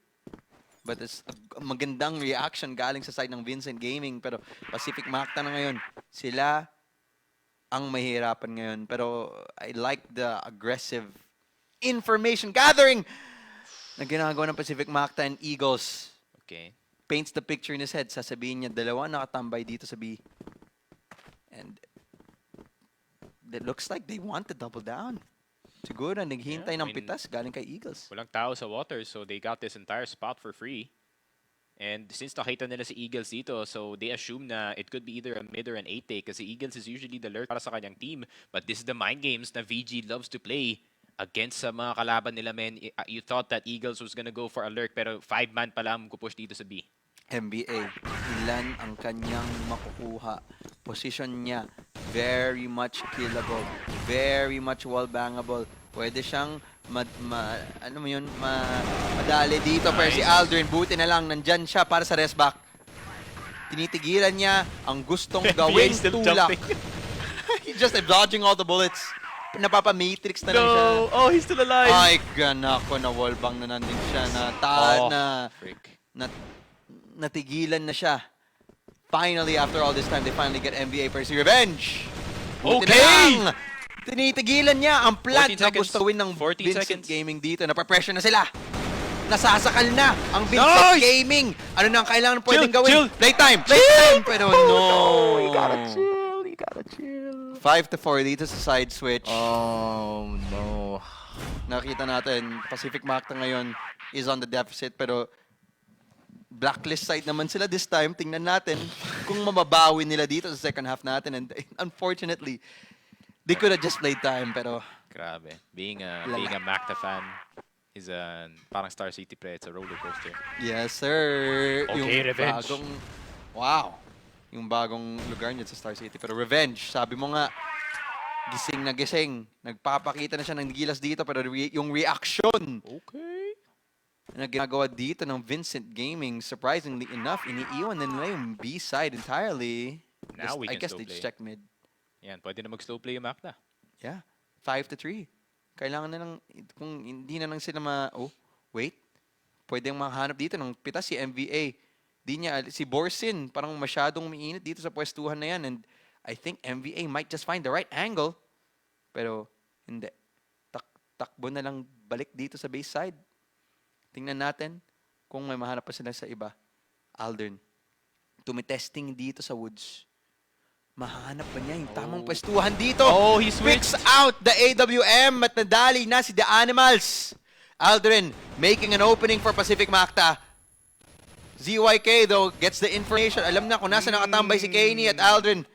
But it's a magandang reaction galing sa side ng Vincent Gaming. Pero Pacific Macta na ngayon. Sila ang mahihirapan ngayon. Pero I like the aggressive information gathering na ginagawa ng Pacific Macta and Eagles. Okay. Paints the picture in his head. Sasabihin niya, dalawa nakatambay dito sa B. And it looks like they want to double down. Siguro, naghihintay ng pitas galing kay Eagles. Walang tao sa water, so they got this entire spot for free. And since nakita nila si Eagles dito, so they assume na it could be either a mid or an 8 take kasi Eagles is usually the lurk para sa kanyang team. But this is the mind games na VG loves to play against sa mga kalaban nila, men. You thought that Eagles was gonna go for a lurk, pero 5-man pala ang kupush dito sa B. NBA, ilan ang kanyang makukuha? Position niya, very much killable, very much wall-bangable. Pwede siyang madali dito. Pero si Aldrin, buti na lang, nandyan siya para sa rest back. Tinitigilan niya ang gustong gawing tulak. He's just dodging all the bullets. Napapa-matrix na lang siya. Oh, he's still alive! Ay, ganako, na wallbang na nandun siya. Natigilan na siya. Finally, after all this time, they finally get NBA per si Revenge. Buti na lang. Tinitigilan niya ang plan na gusto win ng Vincent Gaming dito. Napapressure na sila. Nasasakal na ang Vincent Gaming. Ano na ang kailangan pwedeng gawin? Playtime! Playtime! Pero no! You gotta chill. 5-4 dito sa side switch. Oh, no. Nakita natin, Pacific Macta ngayon is on the deficit. Pero blacklist side naman sila this time. Tingnan natin kung mababawi nila dito sa second half natin. And unfortunately, they could have just played time, pero grabe. Being a Macta fan is parang Star City play. It's a roller coaster. yes, sir. Okay, Revenge. Yung bagong lugar niya sa Star City. Pero Revenge, sabi mo nga, gising na gising. Nagpapakita na siya ng gilas dito, pero yung reaction na ginagawa dito ng Vincent Gaming, surprisingly enough, iniiwan na nila yung B-side entirely. Now we I can guess slow they play. check mid. Yan, pwede na mag-slow play yung Macta. Yeah, 5-3. Kailangan na lang, kung hindi na lang sila wait. Pwedeng makahanap dito ng pitas si MVA. Si Borsin, parang masyadong umiinit dito sa pwestuhan na yan. And I think MVA might just find the right angle. Pero, hindi. Takbo na lang balik dito sa base side. Tingnan natin kung may mahanap pa sila sa iba. Aldrin, tumitesting dito sa Woods. Mahanap pa niya yung tamang pwestuhan dito. Oh, he switched. Picks out the AWM at nadali na si The Animals. Aldrin making an opening for Pacific Macta. ZYK though gets the information. Alam na kung nasa nakatambay si Kaney at Aldrin.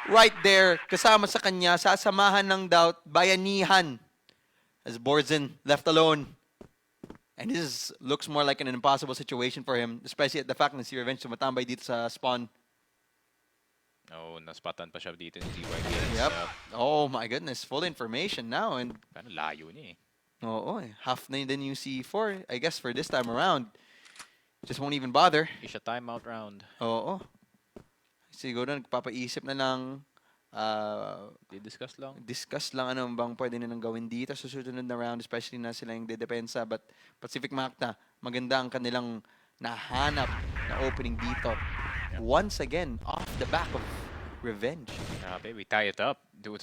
Right there, kasama sa kanya, sasamahan ng doubt, bayanihan. As Borzen left alone. And this looks more like an impossible situation for him, especially at the fact na si Revenge tumatambay dito sa spawn. Oh, naspatan pa siya dito ni ZYK. Yep. Oh my goodness, full information now. And Paano layo niya eh. oo, half na din yung C4, I guess, for this time around. Just won't even bother. Is a timeout round. Oo. Siguro nagpapaisip na lang, discuss lang ano bang pwede nilang gawin dito sa susunod na round, especially na sila yung dedepensa. But Pacific Macta, maganda ang kanilang nahanap na opening dito. Once again, off the back of Revenge. Grabe, we tie it up. The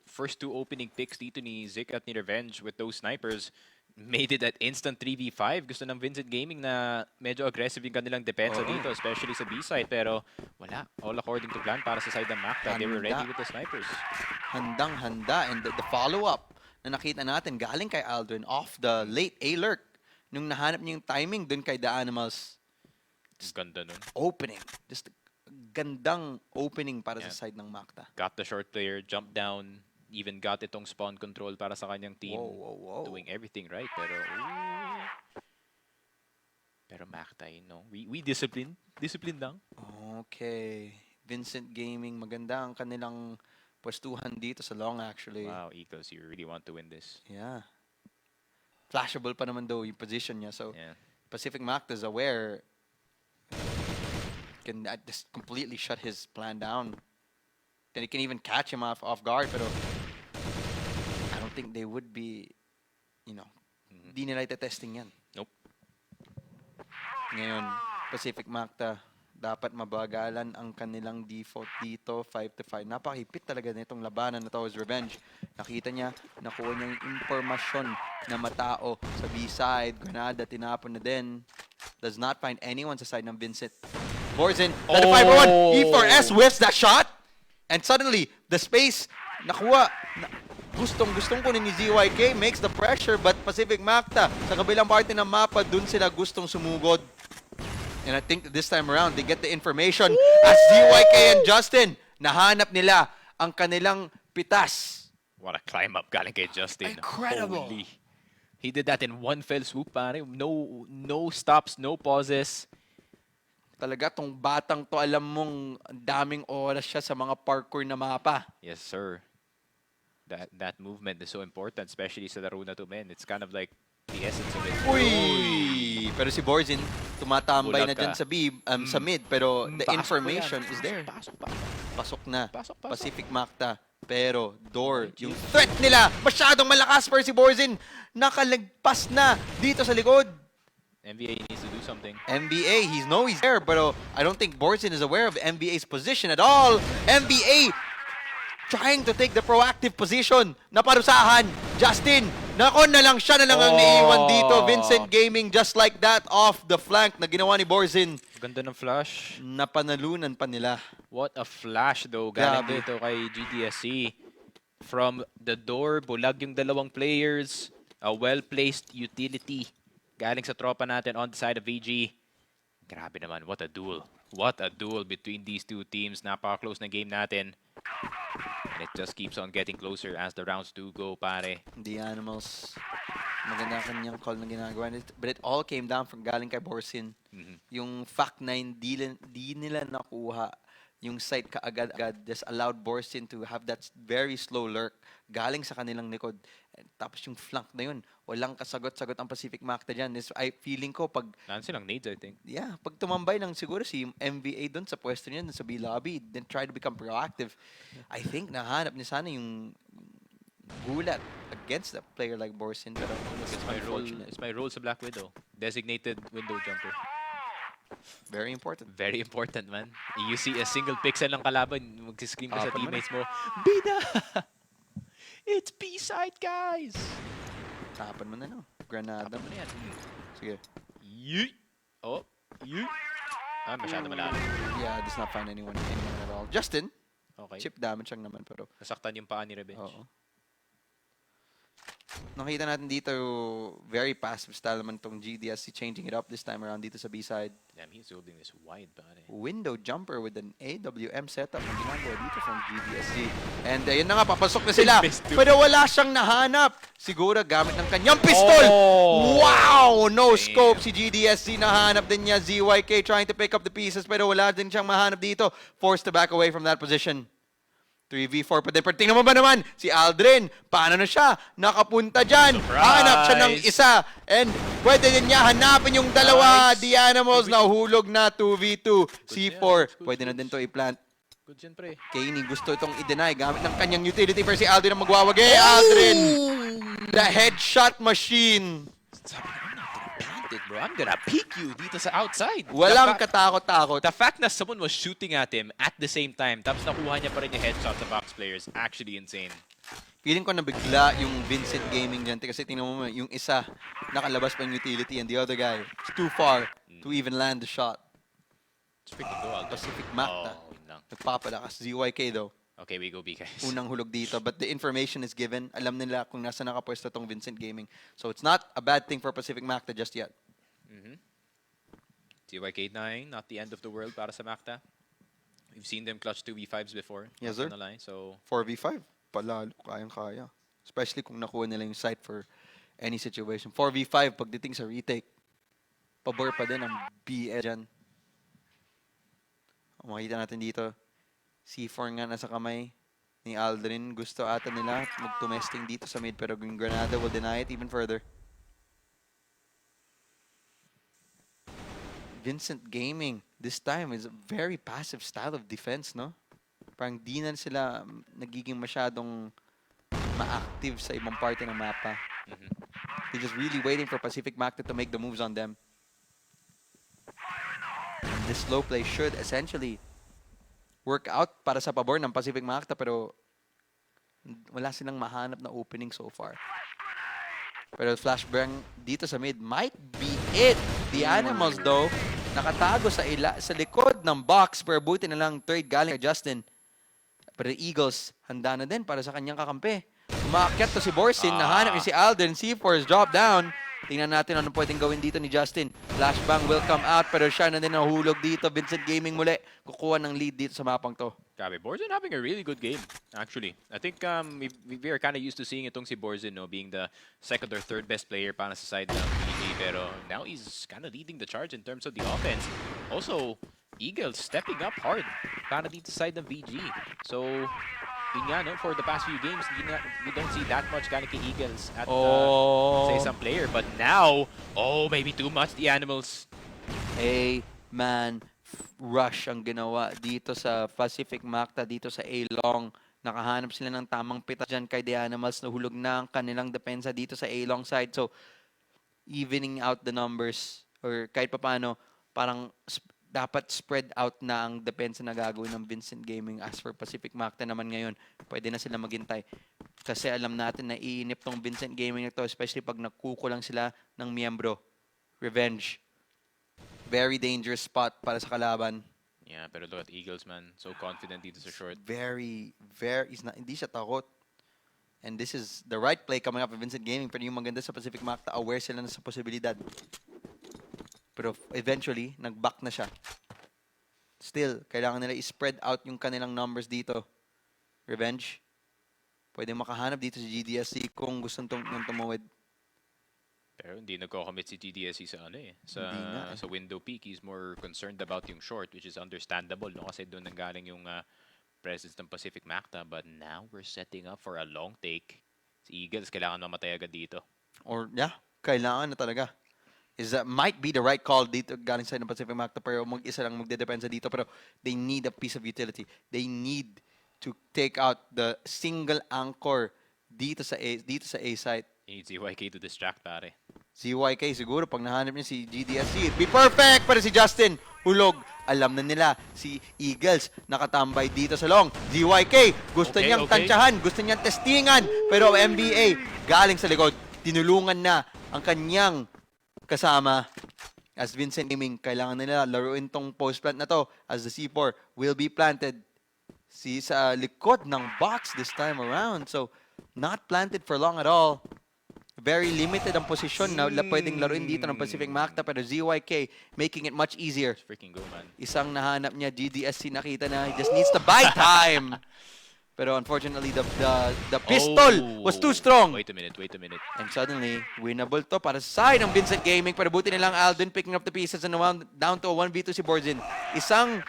first two opening picks dito ni Zik at ni Revenge with those snipers made it at instant 3v5. Gusto ng Vincent Gaming na medyo aggressive yung kanilang depensa dito, especially sa B-side. Pero wala. All according to plan para sa side ng Macta. They were ready with the snipers. Handang-handa. And the follow-up na nakita natin galing kay Aldrin off the late A-lurk nung nahanap niya yung timing dun kay The Animals, Ganda nun. opening. Just gandang opening para Yeah. sa side ng Macta. Got the short player, jumped down, even got itong spawn control para sa kanyang team. Whoa. Doing everything right, pero Macta, we discipline lang. Okay. Vincent Gaming, maganda ang kanilang pwestuhan dito sa long actually. Wow, Ecos, you really want to win this. Yeah. Flashable pa naman daw yung position niya. So, Yeah. Pacific Macta is aware. Can just completely shut his plan down. Then he can even catch him off guard. Pero I don't think they would be, di nila ite-testing yan. Nope. Ngayon, Pacific Macta, dapat mabagalan ang kanilang default dito, 5-5. Napakahipit talaga nitong labanan na to is revenge. Nakita niya, nakuha niya yung impormasyon na matao sa B-side. Granada, tinapon na din. Does not find anyone sa side ng Vincit. Borzen, the 5-1. E4S whiffs that shot. And suddenly, the space, nakuha. Gustong kunin ni ZYK, makes the pressure, but Pacific Macta, sa kabilang parte ng mapa, dun sila gustong sumugod. And I think this time around, they get the information as ZYK and Justin, nahanap nila ang kanilang pitas. What a climb up galing kay Justin. Incredible. Holy. He did that in one fell swoop, pare. No stops, no pauses. Talaga, tong batang to, alam mong daming oras siya sa mga parkour na mapa. Yes, sir. That movement is so important, especially sa laro na to, man. It's kind of like the essence of it. Uy! Pero si Borzin, tumatambay Bulag na dyan ka. sa mid, pero the Pasok information pa yan. is there. Pasok na. Pasok. Pacific Macta. Pero, door, yung threat nila, masyadong malakas para si Borzin. Nakalagpas na dito sa likod. NBA needs to do something. NBA, he's there, but I don't think Borzin is aware of NBA's position at all. NBA trying to take the proactive position. Naparusahan. Justin, nako na lang siya na lang ang naiiwan dito. Vincent Gaming just like that off the flank na ginawa ni Borzin. Ganda ng flash. Napanalunan pa nila. What a flash though, galing Grabe. dito kay GDSC. From the door, bulag yung dalawang players. A well-placed utility. Galing sa tropa natin on the side of VG. Grabe naman, what a duel. What a duel between these two teams. Napaka-close na game natin. And it just keeps on getting closer as the rounds do go, pare. The Animals, maganda kanyang call na ginagawa. But it all came down from galing kay Borzin. Yung fact na hindi nila nakuha yung site kaagad-agad, just allowed Borzin to have that very slow lurk galing sa kanilang likod. Tapos yung flank na yun, walang kasagot-sagot ang Pacific Macta dyan. Feeling ko pag... Naan silang nades, I think. Yeah, pag tumambay lang siguro si MVA doon sa pwesto niya, sa B-lobby, then try to become proactive. I think nahanap niya sana yung gulat against a player like Borzin. Pero It's my role sa Black Widow. Designated window jumper. Very important. Very important, man. You see a single pixel ng kalaban, magsiscream ka sa Tapan mo na. teammates mo, Bida! It's B-side, guys! Tapan mo na, no? Granada. Tapan mo na yan. Sige. Yeet! Oh, yeet! Ah, masyado malalim. Yeah, does not find anyone at all. Justin, Okay. chip damage lang naman, pero... Nasaktan yung paa ni Revenge. Oo. Nakita natin dito, very passive style naman tong GDSC, changing it up this time around dito sa B-side. Damn, he's holding this wide, pare. Window jumper with an AWM setup ang ginagawa dito from GDSC. And ayun na nga, papasok na sila. Pero wala siyang nahanap. Siguro gamit ng kanyang pistol. Oh! Wow! No Damn. scope si GDSC. Nahanap din niya ZYK trying to pick up the pieces pero wala din siyang mahanap dito. Forced to back away from that position. 3v4 pa din. Pero tingnan mo ba naman, si Aldrin, paano na siya? Nakapunta dyan. Surprise! Hanap siya ng isa. And pwede din niya hanapin yung dalawa. Nice. The Animals nahulog na 2v2. C4, yan. pwede na din to i-plant. Good yan, pre. Kaney gusto itong i-deny gamit ng kanyang utility pero si Aldrin ang magwawagi. Aldrin! The headshot machine. Sabi ko, I'm not gonna plant it, bro. I'm gonna peek you dito sa outside. Walang The katakot-takot. The fact that someone was shooting at him at the same time, tapos nakuha niya pa rin yung headshot sa box players, actually insane. Feeling ko nabigla yung Vincent Gaming dyan kasi tingnan mo yung isa nakalabas pa yung utility and the other guy is too far to even land the shot. It's freaking go, Aldo. Pacific Macta. Oh, yun lang. Nagpapalakas. ZYK though. Okay, we go B, guys. Unang hulog dito. But the information is given. Alam nila kung nasa nakapwesto tong Vincent Gaming. So it's not a bad thing for Pacific Macta just yet. TYK9, not the end of the world para sa Macta. We've seen them clutch 2v5s before. Yes, not sir. gonna lie, so 4v5. Palalo. Kayang-kaya. Especially kung nakuha nila yung site for any situation. 4v5 pagdating sa retake. Pabor pa din ang BS dyan. Makita natin dito. C4 nga nasa kamay ni Aldrin. Gusto ata nila mag-tumesting dito sa mid pero yung Granada will deny it even further. Vincent Gaming this time is a very passive style of defense, no? Parang di na sila nagiging masyadong ma-active sa ibang parte ng mapa. They're just really waiting for Pacific Macta to make the moves on them. And this slow play should essentially work out para sa pabor ng Pacific Macta pero wala silang mahanap na opening so far. Pero flashbang dito sa mid might be it. The Animals though, nakatago sa likod ng box pero buti na lang third galing kay Justin. Pero the Eagles, handa na din para sa kanyang kakampi. Umaakyat to si Borsin, nahanap niya si Alden, C4's drop down. Tingnan natin ano pwedeng gawin dito ni Justin. Flashbang will come out pero siya na din nahulog dito. Vincent Gaming muli, kukuha ng lead dito sa mapang to. Grabe, Borzin having a really good game, actually. I think we are kind of used to seeing itong si Borzin, no, being the second or third best player para sa side ng PG. Pero now he's kind of leading the charge in terms of the offense. Also, Eagles stepping up hard para dito sa side ng VG. So, yun nga, no, for the past few games, we don't see that much galing kay Eagles at say some player. But now, maybe too much the Animals. Man rush ang ginawa dito sa Pacific Macta, dito sa A-Long. Nakahanap sila ng tamang pitas dyan kay The Animals. Nahulog na ang kanilang depensa dito sa A-Long side. So, evening out the numbers or kahit pa paano, parang dapat spread out na ang depensa na gagawin ng Vincent Gaming. As for Pacific Macta naman ngayon, pwede na sila maghintay. Kasi alam natin na iinip tong Vincent Gaming na to, especially pag nagkukulang sila ng miyembro. Revenge. Very dangerous spot para sa kalaban. Yeah, pero look at Eagles, man. So confident dito sa short. Very, hindi siya takot. And this is the right play coming up with Vincent Gaming. Pero yung maganda sa Pacific Macta, aware sila na sa posibilidad. Pero eventually, nag-back na siya. Still, kailangan nila i-spread out yung kanilang numbers dito. Revenge. Pwede makahanap dito si GDSC kung gusto niyang tumawid. Pero hindi nagko-commit si GDSC sa sa window peak. He's more concerned about yung short, which is understandable, no? Kasi doon nanggaling yung presence ng Pacific Macta. But now we're setting up for a long take. Si Eagles, kailangan mamatay agad dito. Or, yeah, kailangan na talaga. Might be the right call dito galing sa Pacific Macta pero mag-isa lang magdedepensa dito pero they need a piece of utility. They need to take out the single anchor dito sa A site. He needs ZYK to distract, pare. ZYK siguro pag nahanap niya si GDSC, it'd be perfect para si Justin. Hulog. Alam na nila si Eagles nakatambay dito sa long. ZYK gusto niyang tansyahan, gusto niyang testingan pero MBA galing sa likod. Tinulungan na ang kanyang kasama as Vincent Gaming. Kailangan nila laruin tong post plant na to as the C4 will be planted sa likod ng box this time around. So, not planted for long at all. Very limited ang posisyon na pwedeng laruin dito ng Pacific Macta pero ZYK making it much easier. It's freaking go, man. Isang nahanap niya, GDSC nakita na he just needs to buy time. Pero unfortunately, the pistol was too strong. Wait a minute. And suddenly, winnable to para sa side ng Vincent Gaming. Pero buti nilang Alden picking up the pieces and down to a 1v2 si Borzin. Isang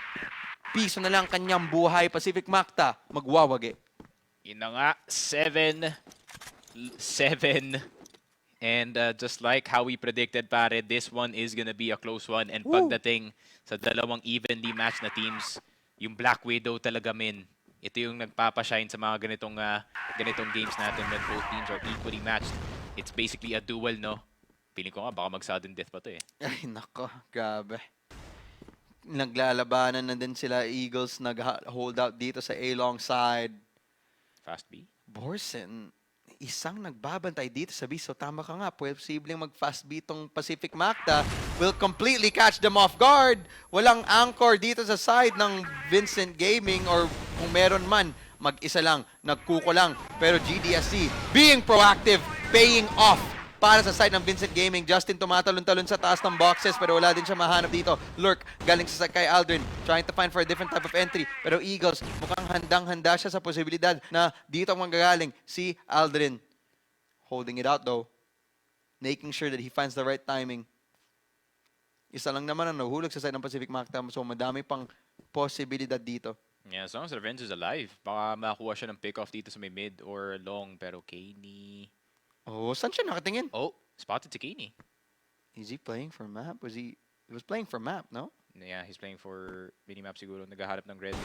piso na lang kanyang buhay. Pacific Macta, magwawagi. Yun na nga, 7. And just like how we predicted, pare, this one is gonna be a close one. And pagdating sa dalawang evenly matched na teams, yung Black Widow talaga, ito yung nagpapashine sa mga ganitong games natin when both teams are equally matched. It's basically a duel, no? Feeling ko nga, baka mag-sudden death pa to eh. Ay, nako, grabe. Naglalabanan na din sila Eagles, nag-hold out dito sa A-long side. Fast B? Borsin, isang nagbabantay dito sa B. So tama ka nga, posibleng mag-fast B tong Pacific Macta. Will completely catch them off guard. Walang anchor dito sa side ng Vincent Gaming or kung meron man, mag-isa lang, nagkukulang. Pero GDSC being proactive, paying off para sa side ng Vincent Gaming. Justin tumatalon-talon sa taas ng boxes pero wala din siya mahanap dito. Lurk galing sa kay Aldrin, trying to find for a different type of entry. Pero Eagles, mukhang handang-handa siya sa posibilidad na dito ang manggagaling si Aldrin. Holding it out though. Making sure that he finds the right timing. Isa lang naman ang nahuhulog sa side ng Pacific Macta. So madami pang posibilidad dito. Yeah, as long as Revenge is alive, baka makakuha siya ng pick-off dito sa may mid or long. Pero Kaney... Oh, saan siya nakatingin? Oh, spotted si Kaney. Is he playing for map? He was playing for map, no? Yeah, he's playing for minimap siguro. Naghahanap ng red.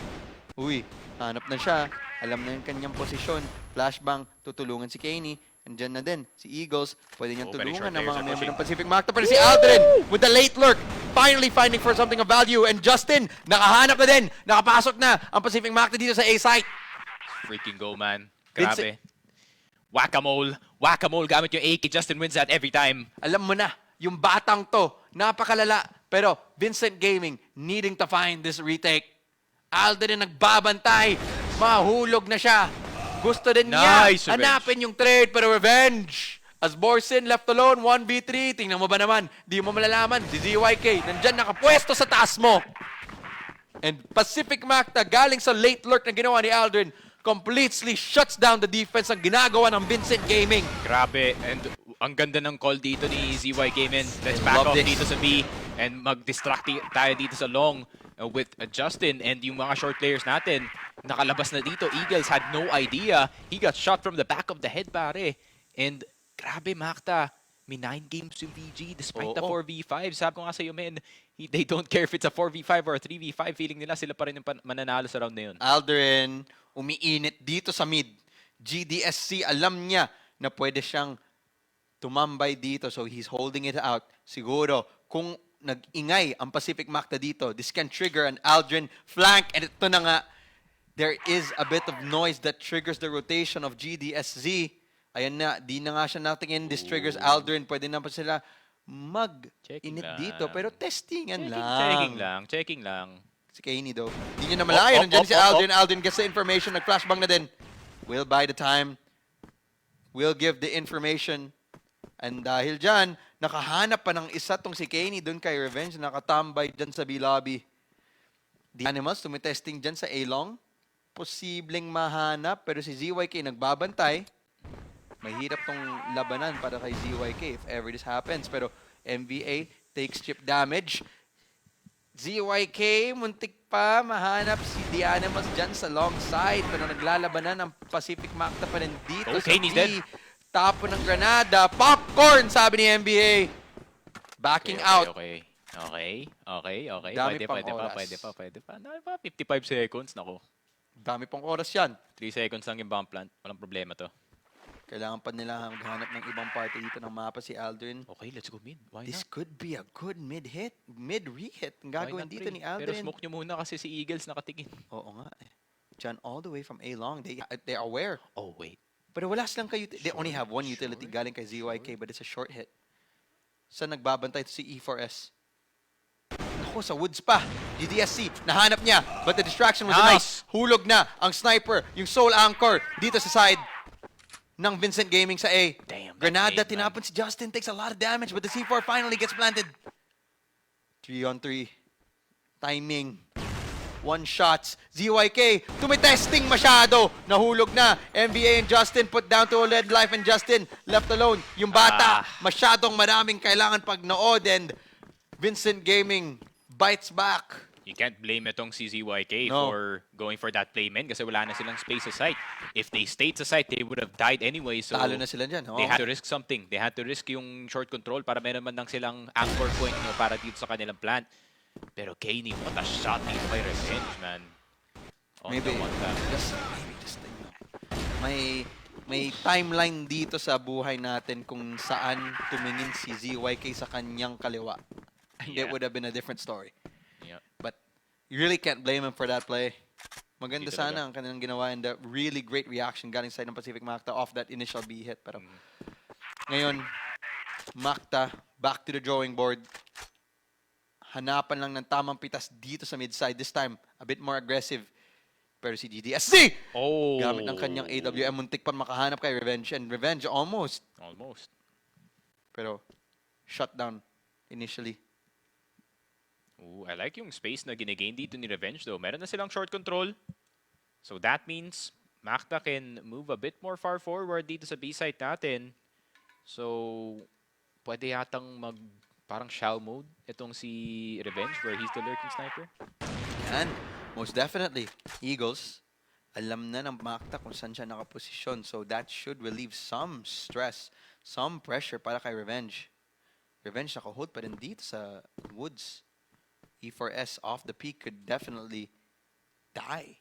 Uy, hanap na siya. Alam na yung kanyang posisyon. Flashbang, tutulungan si Kaney. Andyan na din si Eagles. Pwede niyang very tulungan short ng players mga are member pushing. ng Pacific Macta. Pero si Aldrin with the late lurk. Finally finding for something of value. And Justin, nakahanap na din. Nakapasok na ang Pacific Macta dito sa A site. Freaking go, man. Vincent- Grabe. Whack-a-mole. Whack-a-mole gamit yung AK. Justin wins that every time. Alam mo na, yung batang to, napakalala. Pero Vincent Gaming needing to find this retake. Aldrin nagbabantay. Mahulog na siya. Gusto din niya Nice, Revenge. hanapin yung trade, pero Revenge. As Borsin left alone, 1v3. Tingnan mo ba naman? Di mo malalaman. Si ZYK, nandyan nakapwesto sa taas mo. And Pacific Macta, galing sa late lurk na ginawa ni Aldrin, completely shuts down the defense ang ginagawa ng Vincent Gaming. Grabe. And ang ganda ng call dito ni ZYK, man. Let's back Love off this. dito sa B and mag-distract tayo dito sa long with Justin and yung mga short players natin. Nakalabas na dito. Eagles had no idea. He got shot from the back of the head, pare. And grabe, Macta. May 9 games yung VG despite the 4v5. Sabi ko nga sa'yo, man, they don't care if it's a 4v5 or a 3v5. Feeling nila sila pa rin yung mananalo sa round na yun. Aldrin, umiinit dito sa mid. GDSC, alam niya na pwede siyang tumambay dito. So he's holding it out. Siguro, kung nag-ingay ang Pacific Macta dito, this can trigger an Aldrin flank. And ito na nga, there is a bit of noise that triggers the rotation of GDSZ. Ayan na, di na nga siya natingin. This triggers Aldrin. Pwede na pa sila mag-init lang. dito. Pero testingan Checking lang. Si Kaney though. Hindi nyo na malayo. Nandiyan si Aldrin. Aldrin gets the information. Nag-flashbang na din. We'll buy the time. We'll give the information. And dahil dyan, nakahanap pa ng isa tong si Kaney doon kay Revenge. Nakatambay dyan sa B-lobby. The Animals, tumitesting dyan sa A-Long. Posibleng mahanap. Pero si ZYK nagbabantay. Mahirap tong labanan para kay ZYK if ever this happens. Pero MVA takes chip damage. ZYK, muntik pa mahanap si The Animals dyan sa long side. Pero naglalabanan ng Pacific Macta pa rin dito Okay, sa he's D. dead. Tapo ng granada. Popcorn, sabi ni MVA. Backing out. Okay. Dami Pwede pang pa. oras. Dami pa. 55 seconds. Nako. Dami pang oras yan. 3 seconds lang yung bomb plant. Walang problema to. Kailangan pa nila maghanap ng ibang party dito ng mapa si Aldrin. Okay, let's go mid. Why This not? could be a good mid-hit. Mid-re-hit. Ang Why gagawin not, dito pre? ni Aldrin. Pero smoke nyo muna kasi si Eagles nakatingin. Oo nga eh. Diyan all the way from A-Long. They're aware. Oh, wait. Pero wala silang kayo. They only have one utility galing kay ZYK but it's a short hit. Saan nagbabantay to si E4S? Ako, sa woods pa. GDSC, nahanap niya. But the distraction was enough. Nice. Hulog na ang sniper, yung soul anchor dito sa side ng Vincent Gaming sa A. Damn, that Granada, nade, man. tinapon si Justin. Takes a lot of damage but the C4 finally gets planted. 3-on-3. Timing. One shots. ZYK, tumitesting masyado. Nahulog na. NBA and Justin put down to lead life and Justin left alone. Yung bata, masyadong maraming kailangan pagnood and Vincent Gaming bites back. You can't blame itong CZYK No. for going for that play, man, kasi wala na silang space sa site. If they stayed sa site, they would have died anyway. So Talo na sila dyan. they had to risk something. They had to risk yung short control para meron man lang silang anchor point no, para dito sa kanilang plant. Pero Kaney, what a shot dito by Revenge, man. On Maybe the one tap. maybe just may timeline dito sa buhay natin kung saan tumingin si ZYK sa kanyang kaliwa. It would have been a different story. Yeah. But you really can't blame him for that play. Maganda Hindi sana talaga. ang kanilang ginawa and the really great reaction galing side ng Pacific Macta off that initial B hit. Pero ngayon, Macta, back to the drawing board. Hanapan lang ng tamang pitas dito sa mid side. This time, a bit more aggressive. Pero si GDSC, Oh! gamit ng kanyang AWM, muntik pa makahanap kay Revenge. And Revenge, almost. Almost. Pero, shutdown initially. Ooh, I like yung space na gine-gain dito ni Revenge though. Meron na silang short control. So that means Macta can move a bit more far forward dito sa B-site natin. So, pwede yatang parang shell mode itong si Revenge where he's the lurking sniper. Yan, most definitely. Eagles, alam na ng Macta kung saan siya nakaposisyon. So that should relieve some stress, some pressure para kay Revenge. Revenge naka-hold pa rin dito sa woods. E4S off the peak could definitely die.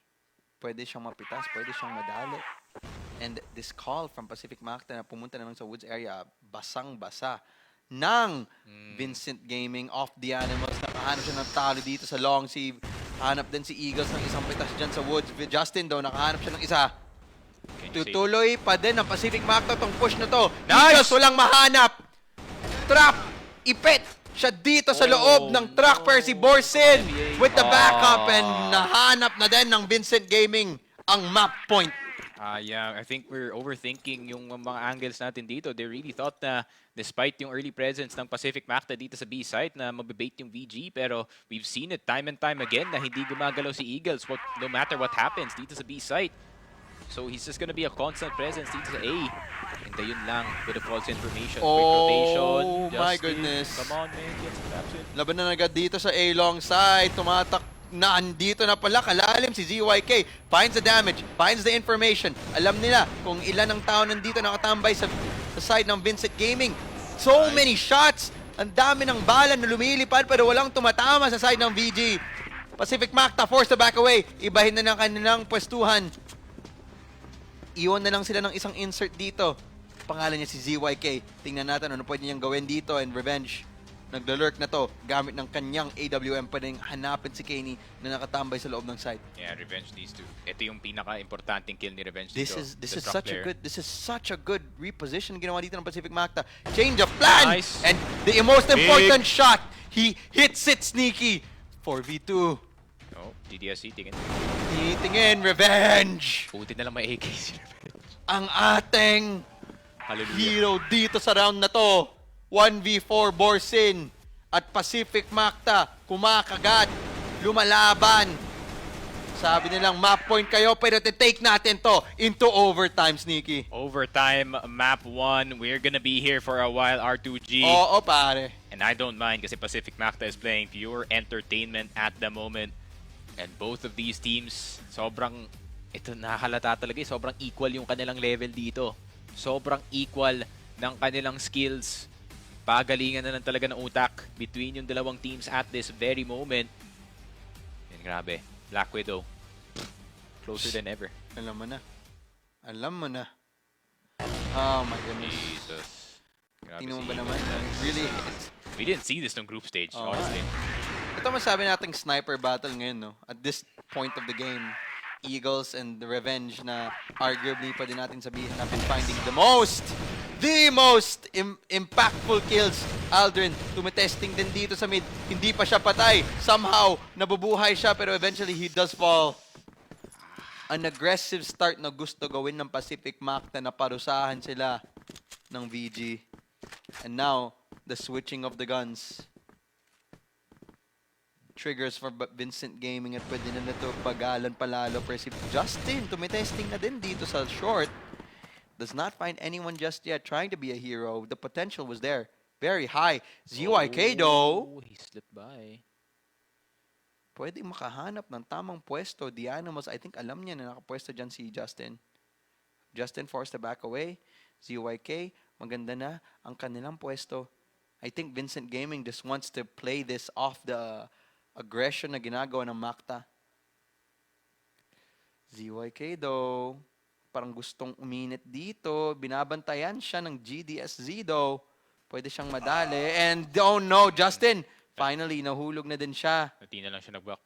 Pwede siyang mapitas, pwede siyang madali. And this call from Pacific Macta na pumunta naman sa woods area, basang-basa ng Vincent Gaming off the Animals. Nakahanap siya ng talo dito sa long sieve. Hanap din si Eagles ng isang pitas dyan sa woods. Justin daw, nakahanap siya ng isa. Tutuloy pa din ang Pacific Macta tong push na to. Nice! Eagles walang mahanap. Trap! Ipit! Siya dito sa loob ng truck per si Borsin with the backup and nahanap na din ng Vincent Gaming ang map point. Yeah, I think we're overthinking yung mga angles natin dito. They really thought na despite yung early presence ng Pacific Macta dito sa B-site na mabibait yung VG, pero we've seen it time and time again na hindi gumagalaw si Eagles no matter what happens dito sa B-site. So he's just gonna be a constant presence dito sa A. And yun lang, bit of false information. Quick rotation. My Justin, goodness. Come on, man. Get some traps in. Laban na agad dito sa A long side. Tumatak na andito na pala. Kalalim si ZYK. Finds the damage. Finds the information. Alam nila kung ilan ang tao nandito nakatambay sa side ng Vincent Gaming. So many shots. Ang dami ng bala na lumilipad pero walang tumatama sa side ng VG. Pacific Macta forced to back away. Ibahin na ng kanilang pwestuhan. Iwan na lang sila ng isang insert dito. Pangalan niya si ZYK. Tingnan natin ano pwede niyang gawin dito. And Revenge, naglalurk na to. Gamit ng kanyang AWM, pwedeng hanapin si Kenny na nakatambay sa loob ng site. Yeah, Revenge needs to. Ito yung pinaka-importanting kill ni Revenge This dito. is such a good reposition ginawa dito ng Pacific Macta. Change of plan! Nice. And the most important shot, he hits it sneaky. 4v2. Oh, DDSC, tingin. Titingin, Revenge! Buti na lang may AK si Revenge. Ang ating Hallelujah. hero dito sa round na to. 1v4 Borsin at Pacific Macta kumakagat, lumalaban. Sabi nilang map point kayo pero take natin to into overtime, Sneaky. Overtime, map 1. We're gonna be here for a while, R2G. Oo, pare. And I don't mind kasi Pacific Macta is playing pure entertainment at the moment. And both of these teams, ito nakahalata talaga, sobrang equal yung kanilang level dito. Sobrang equal ng kanilang skills. Pagalingan na lang talaga ng utak between yung dalawang teams at this very moment. And grabe, Black Widow, closer than ever. Alam mo na. Alam mo na. Oh my goodness. Jesus. Grabe Tingnan mo si ba Eagles, naman? guys. Really? We didn't see this ng group stage, Oh, honestly. Ito masabi nating sniper battle ngayon, no? At this point of the game, Eagles and the Revenge na arguably pa din natin sabihin na been finding the most impactful kills. Aldrin, tumitesting din dito sa mid. Hindi pa siya patay. Somehow, nabubuhay siya pero eventually he does fall. An aggressive start na gusto gawin ng Pacific Macta na parusahan sila ng VG. And now, the switching of the guns. Triggers for Vincent Gaming at pwede na ito pagalan palalo. Per si Justin, tumitesting na din dito sa short. Does not find anyone just yet trying to be a hero. The potential was there. Very high. ZYK though. He slipped by. Pwede makahanap ng tamang pwesto. The Animals, I think alam niya na nakapwesto dyan si Justin. Justin forced to back away. ZYK, maganda na ang kanilang pwesto. I think Vincent Gaming just wants to play this off the aggression na ginagawa ng Macta. ZYK though, parang gustong uminit dito. Binabantayan siya ng GDSZ though. Pwede siyang madali. And oh no, Justin, finally, nahulog na din siya. Nati na lang siya nag-back.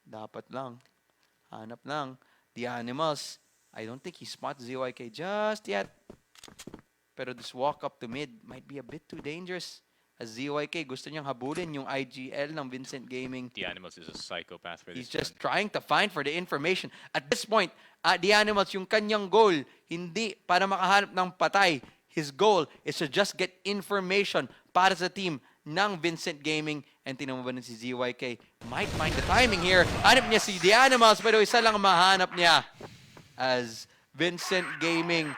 Dapat lang. Hanap lang. The Animals, I don't think he spots ZYK just yet. Pero this walk up to mid might be a bit too dangerous. As ZYK, gusto niyang habulin yung IGL ng Vincent Gaming. The Animals is a psychopath for He's this just trying to find for the information. At this point, The Animals, yung kanyang goal, hindi para makahanap ng patay. His goal is to just get information para sa team ng Vincent Gaming. And tinan mo ba si ZYK? Might find the timing here. Hanap niya si The Animals, pero isa lang ang mahanap niya. As Vincent Gaming,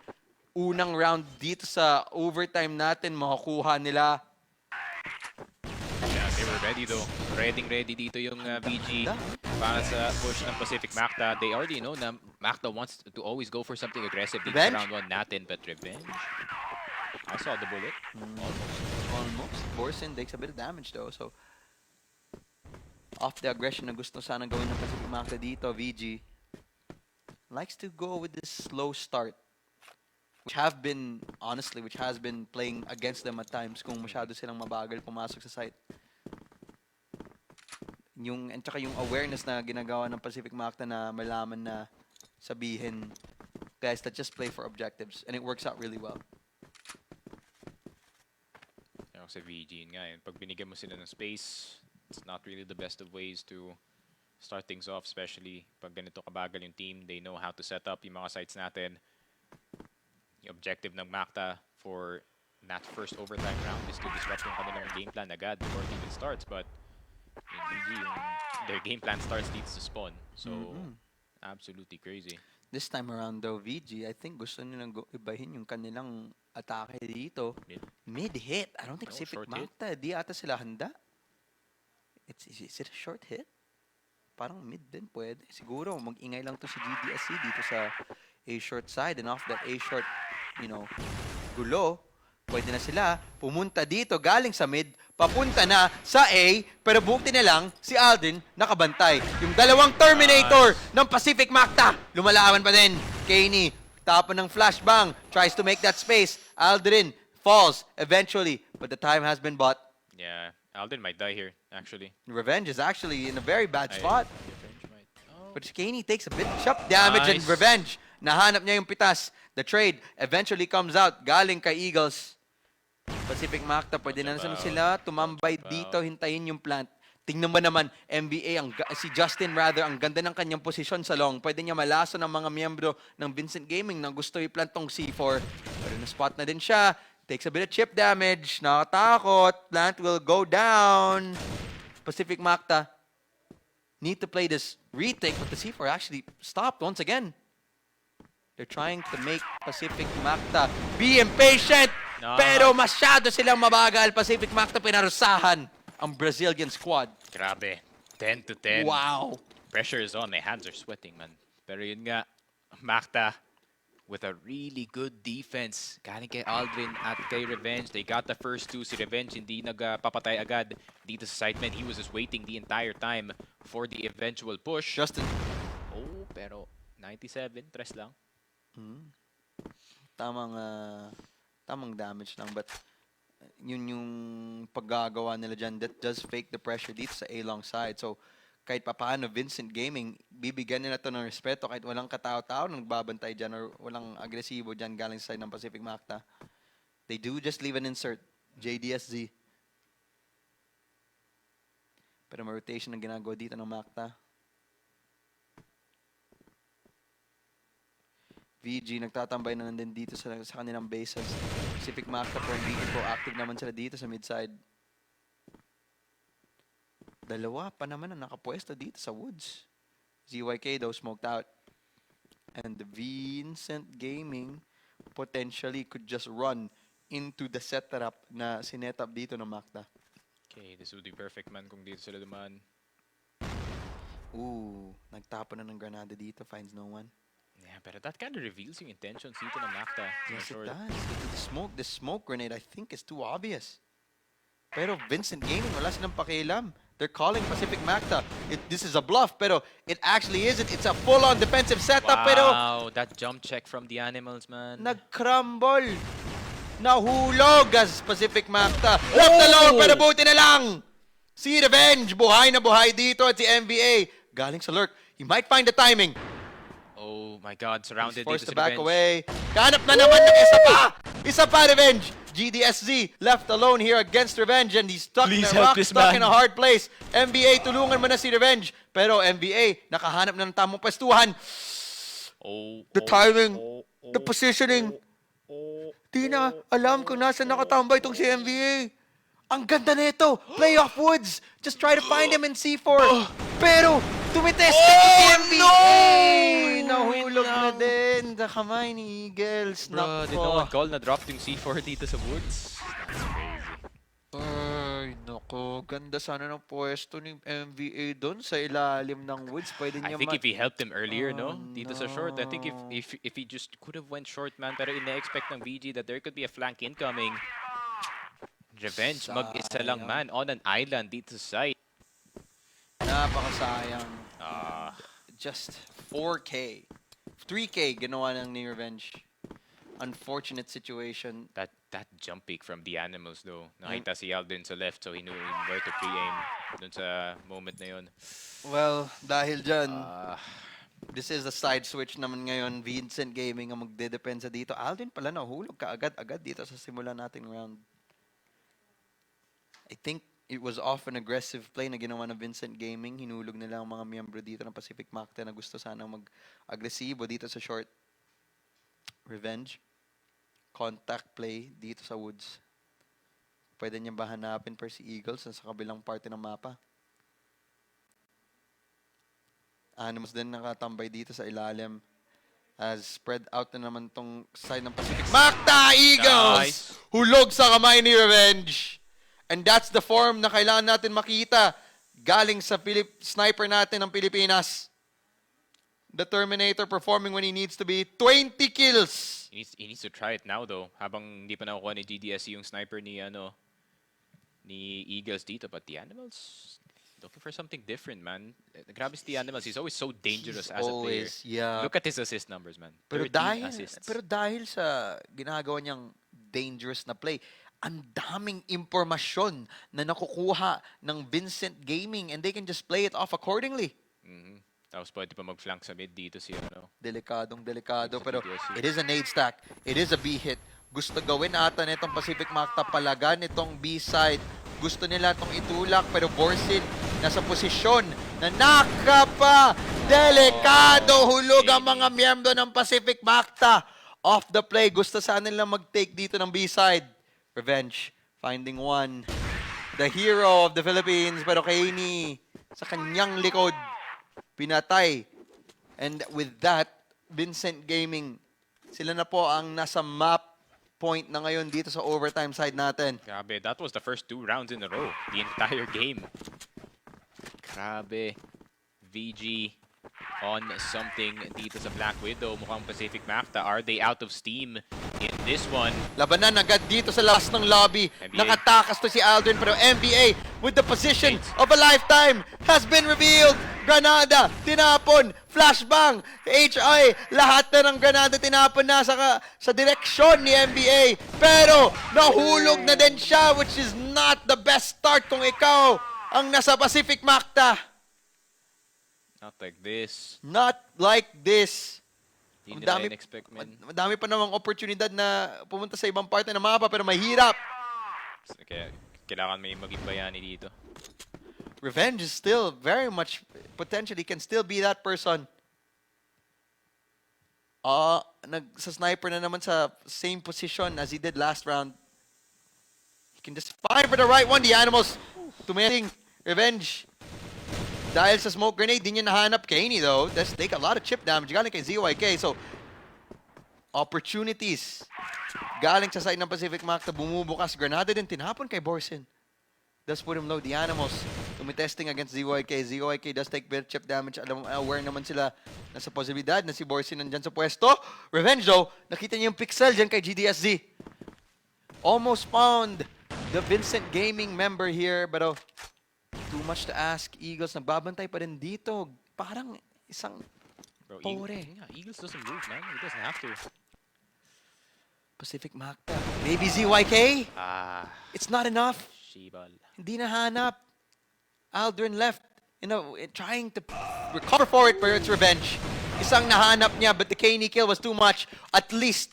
unang round dito sa overtime natin, makukuha nila. Yeah, they were ready though. Ready dito yung VG para sa push ng Pacific Macta. They already know na Macta wants to always go for something aggressive dito sa round 1 natin, but Revenge. I saw the bullet. Almost. Borsen takes a bit of damage though, so off the aggression na gusto sana gawin ng Pacific Macta dito, VG likes to go with this slow start. Which have been, honestly, which has been playing against them at times kung masyado silang mabagal pumasok sa site. And saka yung awareness na ginagawa ng Pacific Macta na malaman na sabihin, guys, let's just play for objectives. And it works out really well. Yung sa VG nga yun. Pag binigyan mo sila ng space, it's not really the best of ways to start things off, especially pag ganito kabagal yung team. They know how to set up yung mga sites natin. Yung objective ng Macta for that first overtime round is to disrupt yung kanilang game plan agad before it even starts. But in VG, their game plan starts dito sa spawn. So, absolutely crazy. This time around though, VG, I think gusto nilang ibahin yung kanilang atake dito. Mid-hit. I don't think Pacific Macta. Di ata sila handa. Is it a short hit? Parang mid din pwede. Siguro mag-ingay lang to si GDSC dito sa A-short side, and off that A-short, gulo, pwede na sila pumunta dito galing sa mid, papunta na sa A, pero buti na lang si Aldrin nakabantay. Yung dalawang Terminator ng Pacific Macta, lumalaban pa din. Kaney, tapon ng flashbang, tries to make that space. Aldrin falls eventually, but the time has been bought. Yeah, Aldrin might die here, actually. Revenge is actually in a very bad spot. Revenge might. Oh. But Kaney takes a bit of shock damage, and Revenge, nahanap niya yung pitas. The trade eventually comes out galing kay Eagles. Pacific Macta, pwede na sila tumambay dito, hintayin yung plant. Tingnan mo naman, NBA, si Justin rather, ang ganda ng kanyang posisyon sa long. Pwede niya malaso ng mga miyembro ng Vincent Gaming na gusto i-plant tong C4. Pero na-spot na din siya. Takes a bit of chip damage. Nakatakot. Plant will go down. Pacific Macta need to play this retake, but the C4 actually stopped once again. They're trying to make Pacific Macta be impatient, pero masyado silang mabagal. Pacific Macta pinarusahan ang Brazilian squad. Grabe. 10 to 10. Wow. Pressure is on. My hands are sweating, man. Pero yun nga, Macta with a really good defense. Galing kay Aldrin at kay Revenge. They got the first two. Si Revenge hindi nagpapatay agad dito sa sideman. He was just waiting the entire time for the eventual push. Justin. Oh, pero 97. Tres lang. Tamang damage lang, but yun yung paggagawa nila dyan, that does fake the pressure dito sa A-long side. So kahit papaano, Vincent Gaming, bibigyan nila to ng respeto kahit walang katao-tao nang nagbabantay dyan or walang agresibo dyan galing sa side ng Pacific Macta. They do just leave an insert, JDSZ. Pero may rotation na ginagawa dito ng Macta. VG, nagtatambay na din dito sa kanilang bases. Pacific Macta po, hindi proactive naman sila dito sa mid-side. Dalawa pa naman ang nakapwesto dito sa woods. ZYK though smoked out. And the Vincent Gaming potentially could just run into the setup na sinetup dito ng Macta. Okay, this would be perfect, man, kung dito sila dumaan. Ooh, nagtapon na ng granada dito, finds no one. Yeah, but that kind of reveals yung intentions dito ng Macta. Yes, it does. The smoke grenade, I think, is too obvious. Pero Vincent Gaming, wala silang pakialam. They're calling Pacific Macta. This is a bluff, pero it actually isn't. It's a full-on defensive setup, pero wow, that jump check from the Animals, man. nag-crumble. Nahulog as Pacific Macta. Left alone, pero buti na lang. Si Revenge, buhay na buhay dito at si NBA. Galing sa lurk. He might find the timing. Oh my God, surrounded He's forced dito to si back Revenge. away. Kahanap na naman ng isa pa! Isa pa, Revenge! GDSZ left alone here against Revenge and he's stuck Please in a help rock, this stuck man. in a hard place. NBA, tulungan mo na si Revenge. Pero NBA, nakahanap na ng tamang pwestuhan. The timing, the positioning. Di na alam kung nasa nakatambay itong si NBA. Ang ganda nito. Playoff Woods. Just try to find him in C4. Pero, tumitest si NBA. Nahulog na din sa kamay ni Eagles. Bro, did no one call na dropped yung C4 dito sa woods? That's crazy. Ay, nako. Ganda sana ng pwesto ni NBA doon sa ilalim ng Woods. Pwede I niya think if he helped him earlier, no? Oh, Dito sa short, I think no. if he just could have went short, man. Pero ina-expect ng VG that there could be a flank incoming. Revenge, mag-isa lang, man. On an island dito sa site. Napakasayang. Ah, Just 4K. 3K ginawa ng ni Revenge. Unfortunate situation. that jump peek from the animals, though. Nakita si Aldrin sa left, so he knew where to pre-aim dun sa moment na yun. Well, dahil dyan, Ah, this is a side switch naman ngayon. Vincent Gaming ang magdedepensa dito. Aldrin pala nahulog ka agad-agad dito sa simula nating round. I think it was off an aggressive play na ginawa ng Vincent Gaming. Hinulog nila ang mga miyembro dito ng Pacific Macta na gusto sana mag-agresibo dito sa short. Revenge. Contact play dito sa Woods. Pwede niya ba hanapin per si Eagles sa kabilang parte ng mapa? Animals din nakatambay dito sa ilalim. As spread out na naman tong side ng Pacific. Macta Eagles! Nice. Hulog sa kamay ni Revenge. And that's the form na kailangan natin makita galing sa sniper natin ng Pilipinas. The Terminator performing when he needs to be. 20 kills! he needs to try it now, though. Habang hindi pa nakukuha ni GDSC yung sniper ni Eagles dito. But the Animals, looking for something different, man. Grabe si the Animals. He's always so dangerous as a player. Yeah. Look at his assist numbers, man. Pero 13 assists. dahil sa ginagawa niyang dangerous na play, ang daming impormasyon na nakukuha ng Vincent Gaming and they can just play it off accordingly. Tapos pwede pa mag-flank sa mid dito si Delikado. Sa Pero PDSC. it is a nade stack. It is a B hit. Gusto gawin ata nitong Pacific Macta palagan itong B side. Gusto nila itong itulak pero Borsin nasa posisyon na nakapa. Delikado. Hulog ang mga miyembro ng Pacific Macta. Off the play. Gusto sana nila mag-take dito ng B side. Revenge. Finding one. The hero of the Philippines. Pero Kaini sa kanyang likod. Pinatay. And with that, Vincent Gaming, sila na po ang nasa map point na ngayon dito sa overtime side natin. Grabe, that was the first 2 rounds in a row. The entire game. Grabe. VG on something dito sa Black Widow. Mukhang Pacific Macta. Are they out of steam in this one? Labanan agad dito sa last ng lobby. NBA. Nakatakas to si Aldrin pero NBA with the position of a lifetime has been revealed. Granada, tinapon, flashbang, HI, lahat na ng Granada tinapon na sa direksyon ni NBA. Pero nahulog na din siya which is not the best start kung ikaw ang nasa Pacific Macta. Not like this. Not like this. Hindi nila in-expect, man. Madami pa namang oportunidad na pumunta sa ibang parte ng mapa pero mahirap. Kaya kailangan may maging bayani dito. Revenge is still very much potentially can still be that person. Sa sniper na naman sa same position as he did last round. He can just fire for the right one. The Animals tumiting. Revenge. Dahil sa smoke grenade, di niya nahanap Kaney though. That's take a lot of chip damage. Galing kay ZYK. So, opportunities. Galing sa side ng Pacific Macta, bumubukas. Granada din tinapon kay Borsin. Does put him low. The Animals tumitesting against ZYK. ZYK does take bit chip damage. Aware naman sila na sa posibilidad na si Borsin nandyan sa pwesto. Revenge though, nakita niyo yung pixel dyan kay GDSZ. Almost found the Vincent Gaming member here. But too much to ask. Eagles nagbabantay pa rin dito. Parang isang Bro, tore. Eagles doesn't move, man. He doesn't have to. Pacific Macta. Maybe ZYK? It's not enough. Shibal. Hindi nahanap. Aldrin left, trying to recover for it, but it's Revenge. Isang nahanap niya, but the Kaney kill was too much. At least,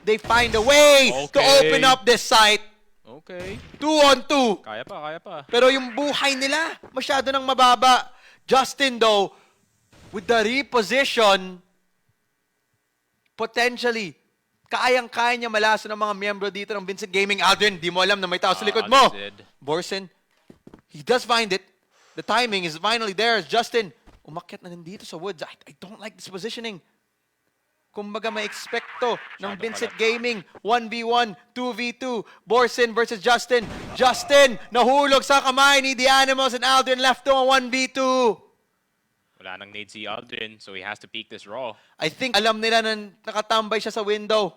they find a way to open up this site. Okay. 2-on-2. Kaya pa, kaya pa. Pero yung buhay nila, masyado nang mababa. Justin, though, with the reposition, potentially, kayang-kaya niya malaso ng mga miyembro dito ng Vincent Gaming. Aldrin, di mo alam na may tao sa likod mo. Borsen, he does find it. The timing is finally there. Justin, umakyat na din dito sa woods. I don't like this positioning. Kumbaga ma-expect to ng Vincent Gaming. 1v1, 2v2. Borsen versus Justin. Justin, nahulog sa kamay ni The Animals and Aldrin left to a 1v2. Wala nang need si Aldrin, so he has to peek this raw. I think alam nila na nakatambay siya sa window.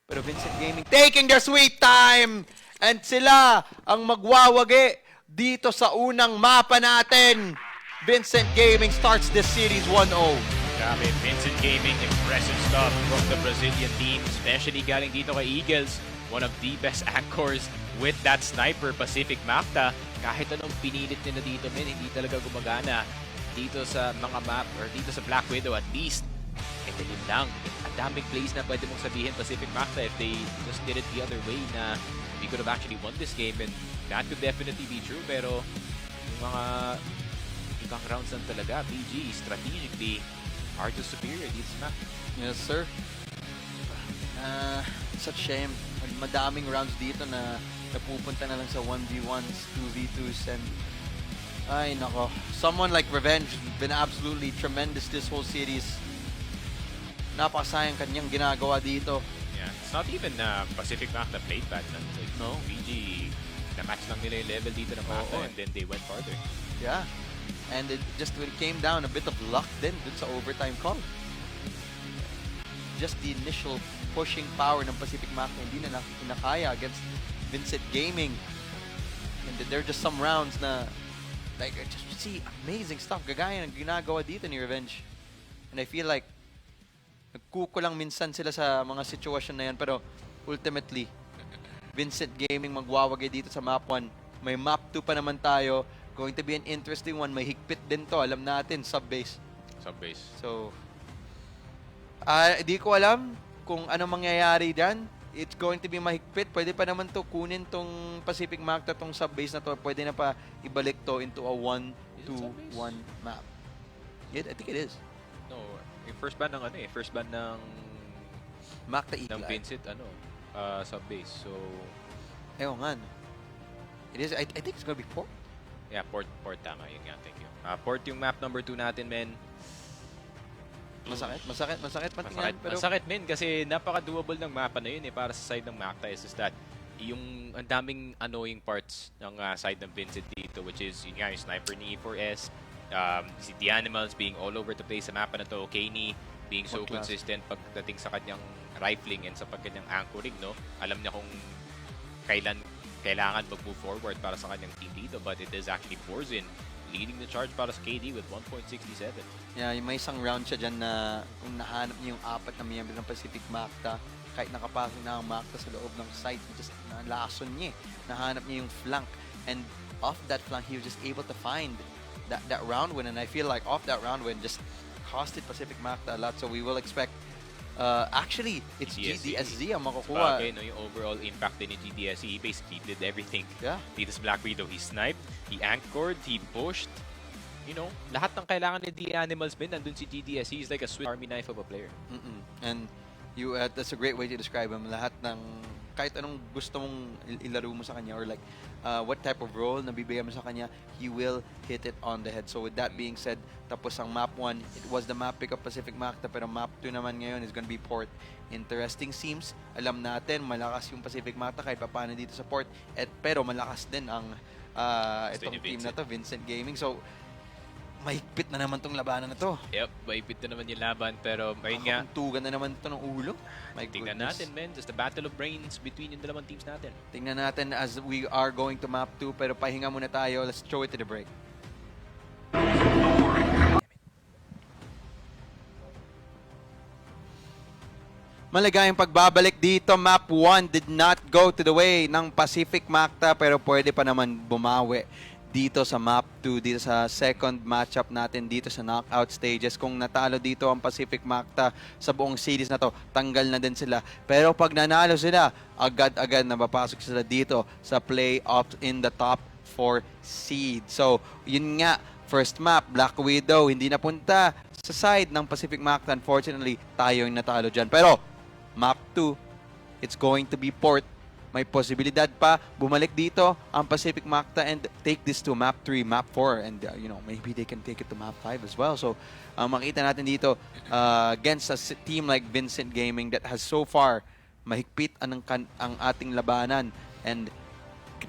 Pero Vincent Gaming taking their sweet time. And sila ang magwawagi dito sa unang mapa natin. Vincent Gaming starts this series 1-0. Grabe, Vincent Gaming, impressive stuff from the Brazilian team, especially galing dito kay Eagles, one of the best anchors with that sniper, Pacific Macta. Kahit anong pinilit nila dito, men, hindi talaga gumagana dito sa mga map or dito sa Black Widow at least. Dilim lang. Ang daming plays na pwede mong sabihin Pacific Macta if they just did it the other way na we could have actually won this game, and that could definitely be true. Pero yung mga ibang rounds lang talaga, PG, strategically, hard to superior dito sa map. Yes, sir. Such shame. Madaming rounds dito na napupunta na lang sa 1v1s, 2v2s, and ay nako. Someone like Revenge been absolutely tremendous this whole series. Napakasayang kanyang ginagawa dito. Yeah, it's not even Pacific Macta played bad. Like, no, PG, na-match lang nila yung level dito ng Macta, and then they went farther. Yeah. And it just came down a bit of luck then dun sa overtime call. Just the initial pushing power ng Pacific Macta hindi na kinakaya against Vincent Gaming. And there are just some rounds na like I just see amazing stuff gagaya ng ginagawa dito ni Revenge. And I feel like nagkukulang minsan sila sa mga sitwasyon na yan, pero ultimately Vincent Gaming magwawagay dito sa map 1. May map 2 pa naman tayo. Going to be an interesting one. May higpit din to. Alam natin, sub-base. Sub-base. So, di ko alam kung ano mangyayari dyan. It's going to be mahigpit. Pwede pa naman to kunin tong Pacific Macta, tong sub-base na to. Pwede na pa ibalik to into a 1-2-1 map. I think it is. No, yung first ban ng first ban ng Macta Eagle ng Vincit, sub-base. So, ewan nga. It is, I think it's gonna be 4. yeah, port tama, yun nga, thank you. Port yung map number 2 natin, men. Masakit patingnan. Pero Masakit, men, kasi napaka-doable ng mapa na yun para sa side ng Macta. Is that yung ang daming annoying parts ng side ng Vincent dito, which is yun nga, yung sniper ni E4S, si The Animals being all over the place sa mapa na to, Kaney being so consistent pagdating sa kanyang rifling and sa kanyang anchoring, no? Alam niya kung kailan kailangan mag-move forward para sa kanyang team dito, but it is actually Borzen leading the charge para sa KD with 1.67. yeah, may isang round siya dyan na kung nahanap niya yung 4 na miyembro ng Pacific Macta, kahit nakapasok na ang Macta sa loob ng site, just nalason niya. Nahanap niya yung flank, and off that flank, he was just able to find that round win, and I feel like off that round win just costed Pacific Macta a lot, so we will expect actually, it's GDSZ ang makukuha. Okay, no, yung overall impact din ni GDSZ, he basically did everything. Yeah. Dito sa Black Widow, he sniped, he anchored, he pushed. You know, lahat ng kailangan ni The Animals, men, nandun si GDSZ. He's like a Swiss Army knife of a player. And you, that's a great way to describe him. Lahat ng, kahit anong gusto mong ilaro mo sa kanya, or like what type of role na bibigyan mo sa kanya, he will hit it on the head. So with that being said, tapos ang map 1, it was the map pick of Pacific Macta, pero map 2 naman ngayon is gonna be port. Interesting seems, alam natin, malakas yung Pacific Macta kahit paano dito sa port, pero malakas din ang itong team na to, Vincent Gaming. So, mahigpit na naman tong labanan na to. Yep, mahigpit na naman yung laban, pero ayun nga. Tugan na naman ito ng ulo. Tingnan natin, man. Just a battle of brains between yung dalawang teams natin. Tingnan natin as we are going to map 2, pero pahinga muna tayo. Let's throw it to the break. Maligayang pagbabalik dito. Map 1 did not go to the way ng Pacific Macta, pero pwede pa naman bumawi dito sa map 2, dito sa second matchup natin dito sa knockout stages. Kung natalo dito ang Pacific Macta sa buong series na to, tanggal na din sila. Pero pag nanalo sila, agad-agad na mapasok sila dito sa playoff in the top 4 seed. So, yun nga, first map, Black Widow, hindi napunta sa side ng Pacific Macta. Unfortunately, tayo yung natalo dyan. Pero, map 2, it's going to be port. May posibilidad pa bumalik dito ang Pacific Macta and take this to map 3, map 4, and maybe they can take it to map 5 as well. So makita natin dito against a team like Vincent Gaming that has so far mahigpit ang ating labanan, and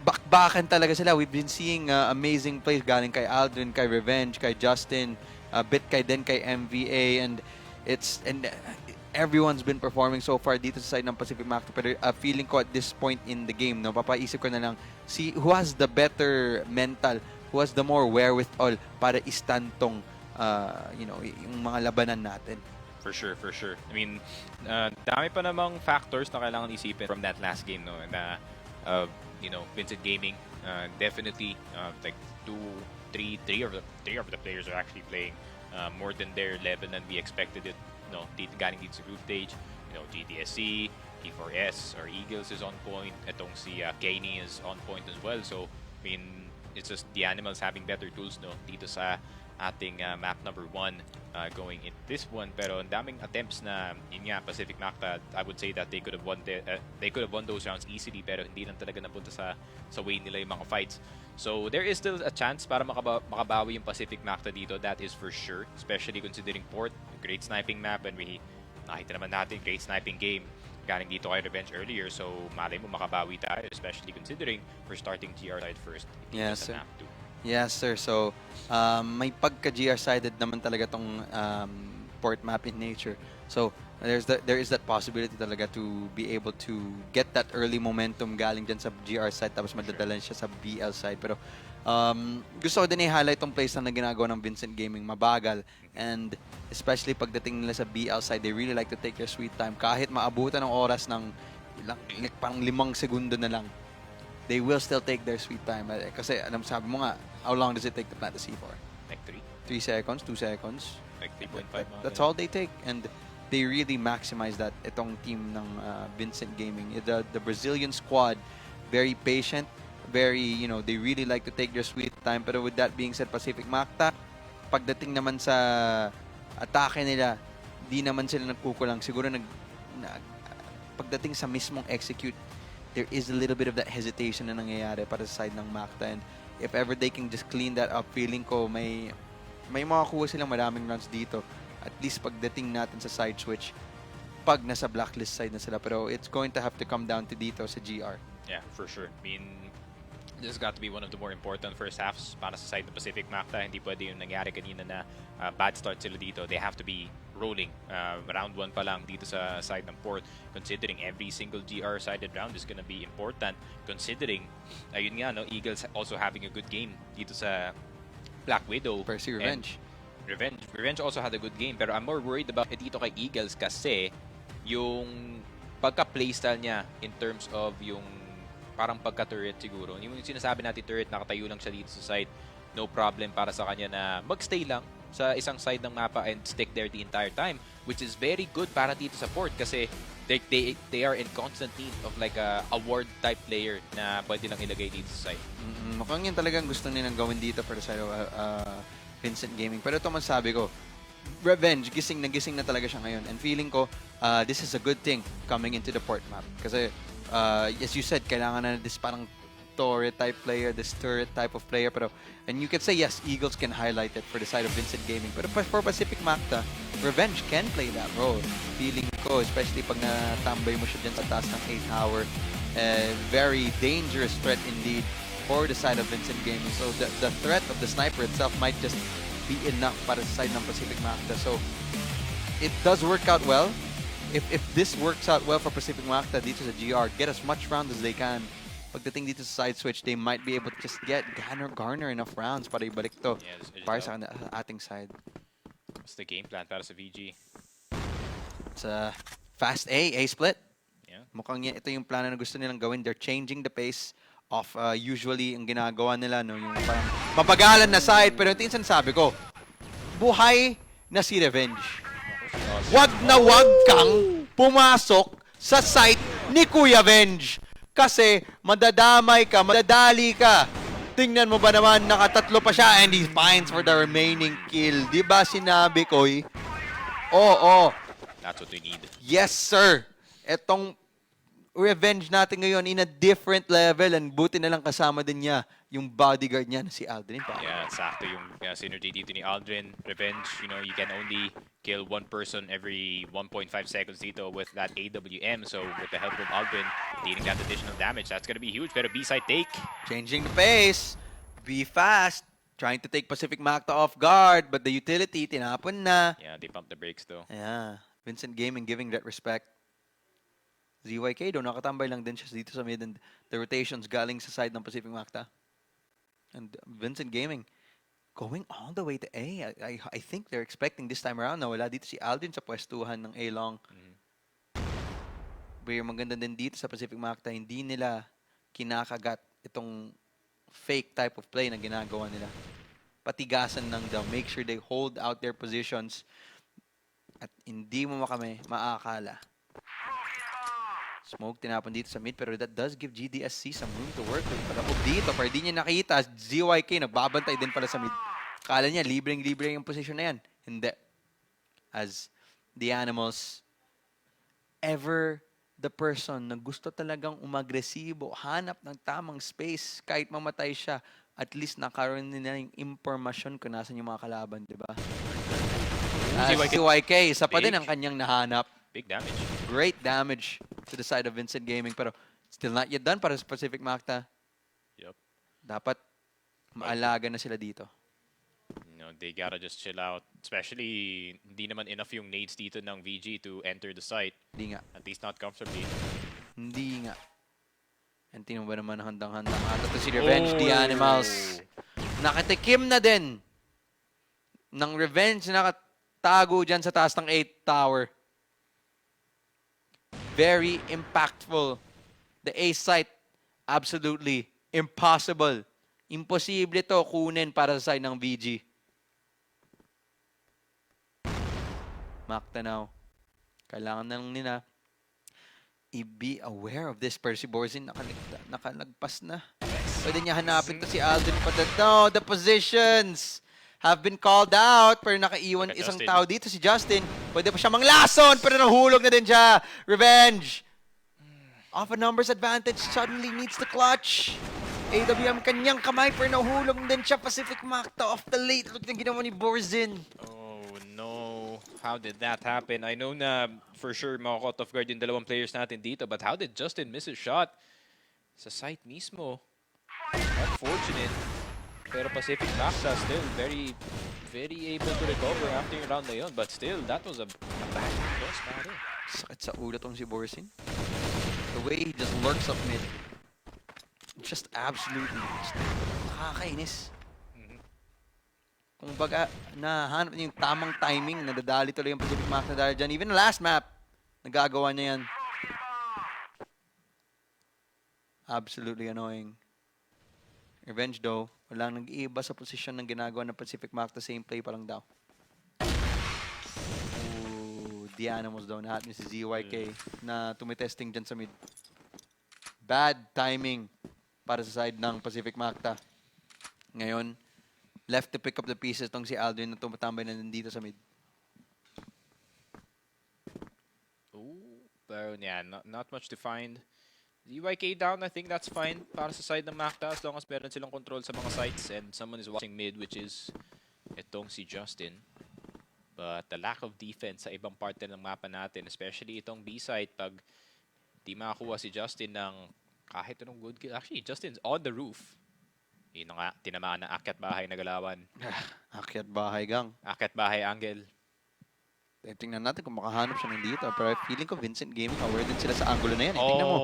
bakbakan talaga sila. We've been seeing amazing plays galing kay Aldrin, kay Revenge, kay Justin, bit kay MVA, and everyone's been performing so far dito sa side ng Pacific Macta. Pero feeling ko at this point in the game, papaisip ko na lang, see who has the better mental, who has the more wherewithal para stand tong, yung mga labanan natin. For sure, for sure. I mean, dami pa namang factors na kailangan isipin from that last game, no? Na, Vincent Gaming, definitely, like three of the players are actually playing more than their level than we expected it. Galing dito sa group stage, GTSC, T4S, or Eagles is on point. Itong si Kaney is on point as well. So, I mean, it's just the animals having better tools, dito sa ating map number 1 going in this one. Pero ang daming attempts na, yun nga, Pacific Macta, I would say that they could have won those rounds easily, pero hindi lang talaga napunta sa way nila yung mga fights. So there is still a chance para makabawi yung Pacific Macta dito, that is for sure, especially considering port, great sniping map, and nakita naman natin, great sniping game galing dito kay Revenge earlier. So malay mo makabawi tayo, especially considering we're starting GR side first dito Yes, sa sir. map 2. Yes, sir. So, may pagka-GR-sided naman talaga tong port map in nature. So, there is that possibility talaga to be able to get that early momentum galing dyan sa GR side, tapos madadalan siya sa BL side. Pero, gusto ko din i-highlight tong plays na ginagawa ng Vincent Gaming. Mabagal. And especially pagdating nila sa BL side, they really like to take their sweet time. Kahit maabutan ng oras ng parang 5 segundo na lang, they will still take their sweet time. Kasi, sabi mo nga, how long does it take to plant the C4? Like 3? 3 seconds, 2 seconds. Like 3.5. That's all they take. And they really maximize that. Itong team ng Vincent Gaming. The Brazilian squad, very patient, very, they really like to take their sweet time. Pero with that being said, Pacific Macta, pagdating naman sa atake nila, di naman sila nagkukulang. Siguro pagdating sa mismong execute, there is a little bit of that hesitation na nangyayari para sa side ng Macta, and if ever they can just clean that up, feeling ko may makakuha silang maraming runs dito, at least pagdating natin sa side switch pag nasa blacklist side na sila. Pero it's going to have to come down to dito sa GR. Yeah, for sure. I mean, this has got to be one of the more important first halves para sa side ng Pacific Macta. Hindi pwede yung nangyari kanina na bad start sila dito. They have to be rolling. Round 1 pa lang dito sa side ng port, considering every single GR-sided round is gonna be important, considering, ayun nga, Eagles also having a good game dito sa Black Widow. Percy Revenge. Revenge also had a good game, pero I'm more worried about dito kay Eagles kasi yung pagka-playstyle niya in terms of yung parang pagka-turret siguro. Yung sinasabi natin turret, nakatayo lang siya dito sa side, no problem para sa kanya na magstay lang sa isang side ng mapa and stick there the entire time, which is very good para dito sa port kasi they are in constant need of like a award type player na pwede lang ilagay dito sa side. Mukhang yun talagang gusto nilang gawin dito para sa Vincent Gaming. Pero ito man sabi ko, Revenge, gising na talaga siya ngayon, and feeling ko this is a good thing coming into the port map kasi as you said, kailangan na this parang turret type player, this turret type of player. Pero, and you could say, yes, Eagles can highlight it for the side of Vincent Gaming. Pero for Pacific Macta, Revenge can play that role. Feeling ko, especially pag natambay mo siya dyan sa taas ng 8 tower, very dangerous threat indeed for the side of Vincent Gaming. So the threat of the sniper itself might just be enough para sa side ng Pacific Macta. So it does work out well. If this works out well for Pacific Macta dito sa GR, get as much round as they can. Pagdating dito sa side switch, they might be able to just garner enough rounds para ibalik to para sa ating side. What's the game plan para sa VG? It's a fast A split. Yeah. Mukhang ito yung plano na gusto nilang gawin. They're changing the pace off. Usually, ang ginagawa nila, no, yung parang mapagalan na side. Pero ito yung sinasabi ko, buhay na si Revenge. Wag na wag kang pumasok sa site ni Kuya Venge. Kasi madadamay ka, madadali ka. Tingnan mo ba naman, nakatatlo pa siya and he finds for the remaining kill. Di ba sinabi ko eh? Oo. That's what we need. Yes, sir. Etong Revenge natin ngayon in a different level and buti na lang kasama din niya yung bodyguard niya na si Aldrin pa. Yeah, sakto yung synergy dito ni Aldrin. Revenge, you can only kill one person every 1.5 seconds dito with that AWM. So with the help of Aldrin, dealing that additional damage, that's gonna be huge. Pero B-side take. Changing the pace. Be fast. Trying to take Pacific Macta off guard, but the utility, tinapon na. Yeah, they pumped the brakes though. Yeah. Vincent Gaming giving that respect. ZYK, do nakatambay lang din siya dito sa mid and the rotations galing sa side ng Pacific Macta. And Vincent Gaming going all the way to A. I think they're expecting this time around na wala dito si Aldrin sa pwestuhan ng A-long. Pero maganda din dito sa Pacific Macta, hindi nila kinakagat itong fake type of play na ginagawa nila. Patigasan lang daw. Make sure they hold out their positions at hindi mo maakala. Smoke tinapon dito sa mid pero that does give GDSC some room to work with. Pagkapog dito, pero di niya nakita. ZYK nagbabantay din pala sa mid. Kala niya, libreng-libre yung position na yan. Hindi. As the Animals, ever the person na gusto talagang umagresibo, hanap ng tamang space, kahit mamatay siya, at least nakaroon nila yung impormasyon kung nasan yung mga kalaban, di ba? ZYK, isa pa din ang kanyang nahanap. Big damage. Great damage to the side of Vincent Gaming, pero still not yet done para sa Pacific Macta. Yep. Dapat maalaga na sila dito. They gotta just chill out. Especially, hindi naman enough yung nades dito ng VG to enter the site. Hindi nga. At least not comfortably. Hindi nga. And tingnan mo ba naman handang-handang ata to si Revenge, the Animals. Nakatikim na din ng Revenge na nakatago dyan sa taas ng 8th tower. Very impactful. The A site, absolutely impossible. Imposible to kunin para sa side ng VG. Macta now. Kailangan na lang nila i-be aware of this. Percy Borzin, nakalagpas na. Pwede niya hanapin to si Aldrin. But no, the positions have been called out. Pero nakaiwan isang tao dito, si Justin. Pwede pa siya manglason, pero nahulog na din siya. Revenge. Off a numbers advantage, suddenly needs the clutch. AWM kanyang kamay, pero nahulog din siya. Pacific Macta off the late. Look na ginawa ni Borzin. Oh no. How did that happen? I know na for sure makakot off guard yung dalawang players natin dito, but how did Justin miss his shot? Sa site mismo. Unfortunate. Pero Pacific Macta still very able to recover after yung round na yun. But still, that was a bad cross, pare. Sakit sa ulo tong si Borzin. The way he just lurks up mid. Just absolutely nakakainis. Kung baga, nahanap niya yung tamang timing, nadadali tuloy yung Pacific Macta dahil dyan. Even the last map, nagagawa niya yan. Absolutely annoying. Revenge though, walang nag-iiba sa posisyon ng ginagawa ng Pacific Macta, same play pa lang daw. Ooh, the Animals daw, nahat niya si ZYK na tumitesting dyan sa mid. Bad timing para sa side ng Pacific Macta. Ngayon, left to pick up the pieces tong si Aldrin na tumatambay na dito sa mid. Ooh, pero yeah, not much to find. ZYK down, I think that's fine para sa side ng Macta as long as meron silang control sa mga sites and someone is watching mid, which is itong si Justin. But the lack of defense sa ibang parte ng mapa natin, especially itong B-site, pag di makakuha si Justin ng kahit anong good kill. Actually, Justin's on the roof. Yun nga, tinamaan na akyat bahay na galawan. Akyat bahay gang. Akyat bahay angle. Tingnan natin kung makahanap siya nandito. Pero feeling ko Vincent Gaming, aware din sila sa angulo na yan. Tingnan mo.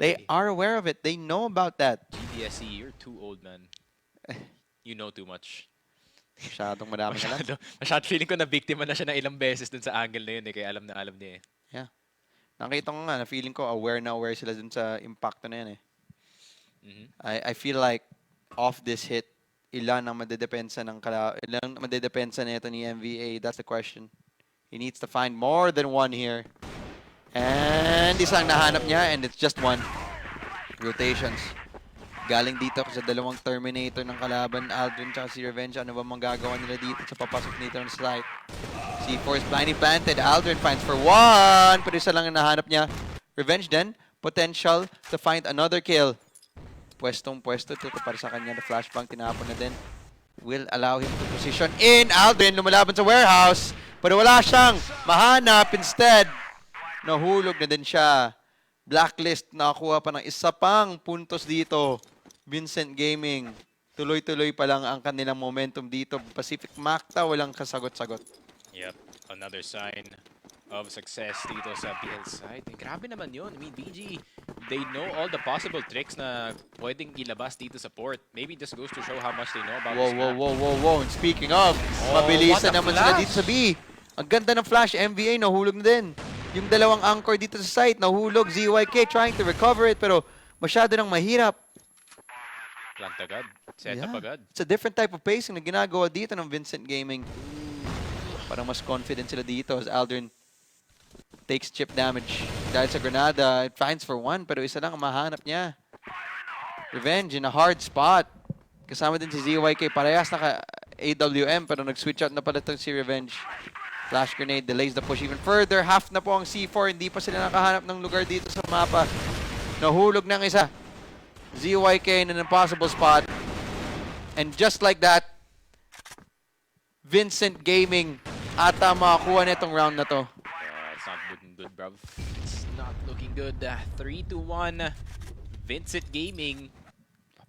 They are aware of it. They know about that. GDSC, you're too old, man. You know too much. Masyadong madami na lang. Masyado feeling ko na biktima na siya ng ilang beses dun sa angle na yun eh. Kaya alam na alam niya eh. Yeah. Nakita ko nga na feeling ko aware na aware sila dun sa impacto na yan eh. I feel like off this hit, ilan ang madedepensa ilan madedepensa nito ni MVA? That's the question. He needs to find more than one here. And isang nahanap niya, and it's just one. Rotations. Galing dito sa dalawang Terminator ng kalaban, Aldrin tsaka si Revenge. Ano ba manggagawa nila dito sa papasok nito ng site? C4 is blindly planted. Aldrin finds for one. Pero isa lang ang nahanap niya. Revenge then, potential to find another kill. Pwestong-pwesto ito para sa kanya na flashbang. Tinapon na din. Will allow him to position in. Aldrin lumalaban sa warehouse. Pero wala siyang mahanap. Instead, nahulog na din siya. Blacklist, nakakuha pa ng isa pang puntos dito. Vincent Gaming. Tuloy-tuloy pa lang ang kanilang momentum dito. Pacific Macta, walang kasagot-sagot. Yep, another sign of success dito sa PL side. And grabe naman yun. I mean, BG, they know all the possible tricks na pwedeng ilabas dito sa port. Maybe this goes to show how much they know about this map. Whoa. And speaking of, mabilisan naman sila dito sa B. Ang ganda ng flash, MVA nahulog na din. Yung dalawang anchor dito sa site, nahulog. ZYK trying to recover it, pero masyado nang mahirap. Plant agad. Set up agad. It's a different type of pacing na ginagawa dito ng Vincent Gaming. Parang mas confident sila dito as Aldrin takes chip damage. Dahil sa Granada, it finds for one, pero isa lang ang mahanap niya. Revenge in a hard spot. Kasama din si ZYK. Parehas naka-AWM, pero nag-switch out na pala itong si Revenge. Flash grenade delays the push even further. Half na po ang C4. Hindi pa sila nakahanap ng lugar dito sa mapa. Nahulog ng isa. ZYK in an impossible spot. And just like that, Vincent Gaming ata makakuha na itong round na to. It's not looking good, bro. It's not looking good. 3-1. Vincent Gaming.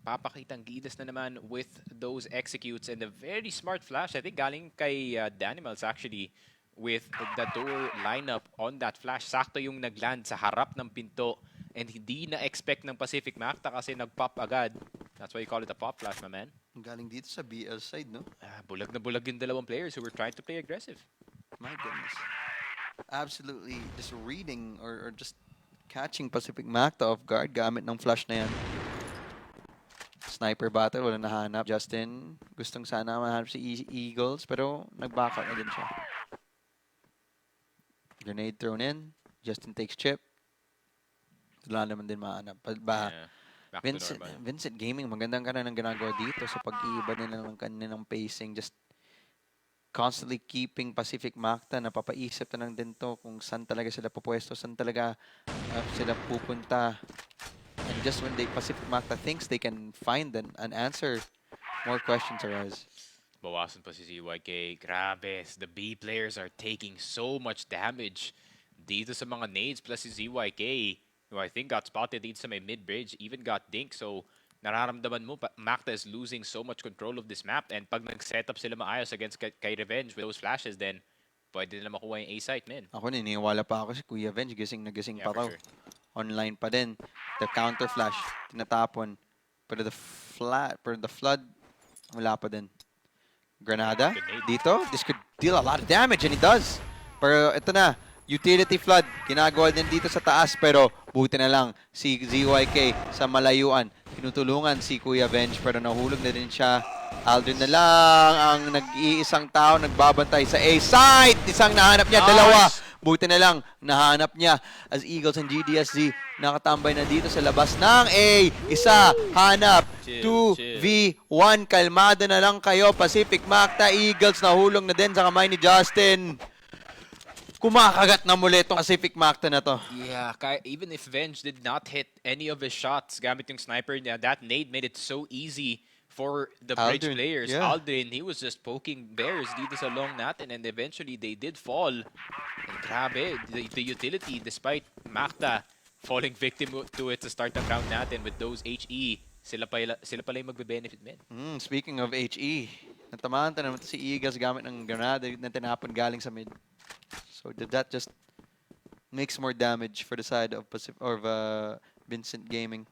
Papakitang gidas na naman with those executes and a very smart flash. I think galing kay Danimals actually with the door lineup on that flash. Sakto yung nagland sa harap ng pinto and hindi na-expect ng Pacific Macta kasi nag-pop agad. That's why you call it a pop flash, my man. Galing dito sa BL side, no? Bulag na bulag yung dalawang players who were trying to play aggressive. My goodness. Absolutely just reading or just catching Pacific Macta off guard gamit ng flash na yan. Sniper battle, wala nahanap. Justin, gustong sana mahanap si Eagles, pero nag-back out na din siya. Grenade thrown in. Justin takes chip. Wala naman din mahanap. Vincent Gaming, magandang ka na ng ginagawa dito sa pag-iiba nila ng kanilang pacing. Just constantly keeping Pacific Macta. Napapaisip na lang din to kung saan talaga sila pupwesto, saan talaga sila pupunta. And just when Pacific Macta thinks they can find an answer, more questions arise. Bawasan pa si ZYK. Grabe, the B players are taking so much damage dito sa mga nades plus si ZYK, who I think got spotted dito sa may mid-bridge, even got dinked. So, nararamdaman mo, Macta is losing so much control of this map. And pag nag-setup sila maayos against kay Revenge with those flashes, then pwede nila makuha yung A-site, man. Ako, niniwala pa ako si Kuya Venge. Gising na gising pa raw. Sure. Online pa din. The counter flash, tinatapon. Pero the flood, wala pa din. Granada, dito, this could deal a lot of damage, and it does. Pero ito na, utility flood, ginagawa din dito sa taas, pero buti na lang si ZYK sa malayuan. Tinutulungan si Kuya Venge, pero nahulog na din siya. Aldrin na lang ang nag-iisang tao nagbabantay sa A-site. Isang nahanap niya, dalawa. Buti na lang, nahanap niya as Eagles and GDSZ nakatambay na dito sa labas ng A. Isa, hanap. 2v1, kalmado na lang kayo. Pacific Macta, Eagles nahulog na din sa kamay ni Justin. Kumakagat na muli itong Pacific Macta na to. Yeah, even if Venge did not hit any of his shots gamit yung sniper niya, that nade made it so easy for the bridge Aldrin, players. yeah. Aldrin, he was just poking bears dito sa long natin and eventually they did fall. And grabe, the utility despite Macta falling victim to it sa start ng round natin with those HE, sila pala yung magbe-benefit, men. Speaking of HE, natamaan naman si Eagles gamit ng granada na tinapon galing sa mid. So did that just makes more damage for the side of Vincent Gaming.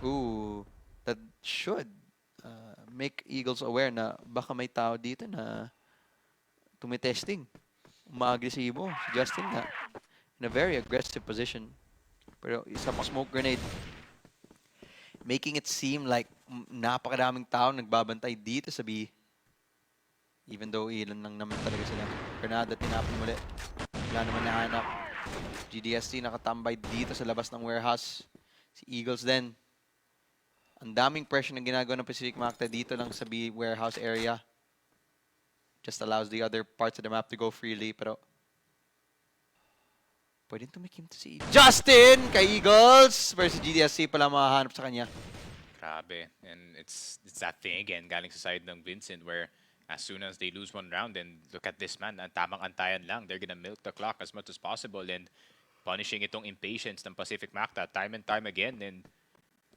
Ooh, that should make Eagles aware na baka may tao dito na tumitesting. Umaagresibo si Justin na in a very aggressive position. Pero isa pa smoke grenade. making it seem like napakadaming tao nagbabantay dito sa B. Even though ilan lang naman talaga sila. Granada tinapon muli. Wala naman nahanap. GDST nakatambay dito sa labas ng warehouse. Si Eagles din. Ang daming pressure na ginagawa ng Pacific Macta dito lang sa B warehouse area. Just allows the other parts of the map to go freely. Pero pwedeng tumikim to si Justin kay Eagles versus GDSC pala mahahanap sa kanya. Grabe. And it's that thing again, galing sa side ng Vincent, where as soon as they lose one round, and look at this man, ang tamang antayan lang. They're gonna milk the clock as much as possible and punishing itong impatience ng Pacific Macta time and time again. And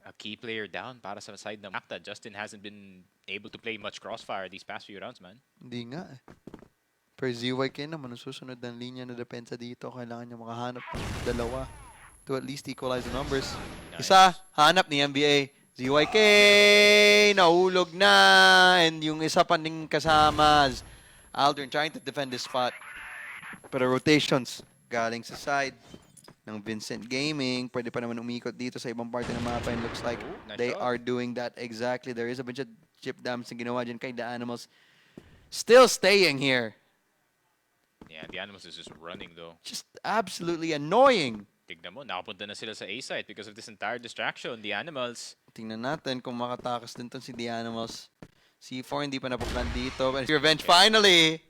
a key player down para sa side ng Macta. Justin hasn't been able to play much crossfire these past few rounds, man. Hindi nga eh. Per ZYK naman, ang susunod ng linya na depensa dito, kailangan niya makahanap ng dalawa to at least equalize the numbers. Nice. Isa, hanap ni NBA. ZYK, nahulog na. And yung isa pa ning kasama, Aldrin trying to defend this spot. Pero rotations galing sa side ng Vincent Gaming. Pwede pa naman umikot dito sa ibang parte ng mapa and looks like Nice they shot. are doing that exactly. There is a bunch of chip dams na ginawa dyan kay The Animals. Still staying here. Yeah, the Animals is just running though. Just absolutely annoying. Tignan mo, nakapunta na sila sa A site because of this entire distraction. The Animals, Tingnan natin kung makatakas din to si The Animals. C4 hindi pa napaplan dito. But Revenge finally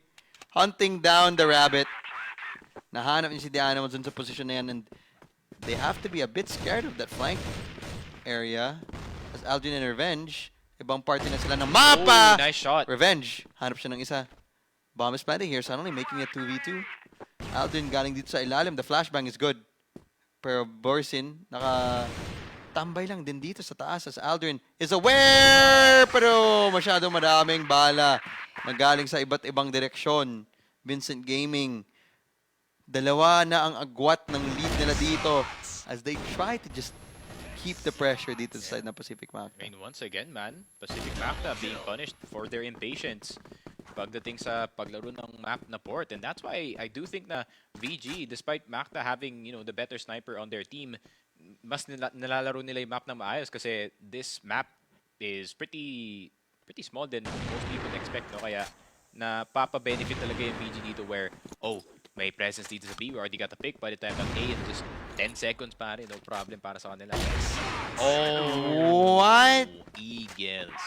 hunting down the rabbit. Nahanap niya si The Animals dun sa position na yan, and they have to be a bit scared of that flank area. As Aldrin and Revenge, ibang party na sila ng mapa! oh, nice shot. Revenge, hanap siya ng isa. Bomb is planting here, suddenly making it 2v2. Aldrin galing dito sa ilalim. The flashbang is good. Pero Borsin, tambay lang din dito sa taas as Aldrin is aware! Pero masyado maraming bala na galing sa iba't ibang direksyon. Vincent Gaming, dalawa na ang agwat ng lead nila dito as they try to just keep the pressure dito sa side ng Pacific I Macta. mean, once again, man, Pacific Macta being punished for their impatience pagdating sa paglaro ng map na port. And that's why I do think na VG, despite Macta having, you know, the better sniper on their team, mas nalalaro nila yung map na maayos kasi this map is pretty small than most people expect, no? Kaya napapa-benefit talaga yung VG dito where, oh, may presence dito sa B, we already got the pick by the time ng A in just 10 seconds, pare, no problem para sa kanila. Oh! What? Eagles.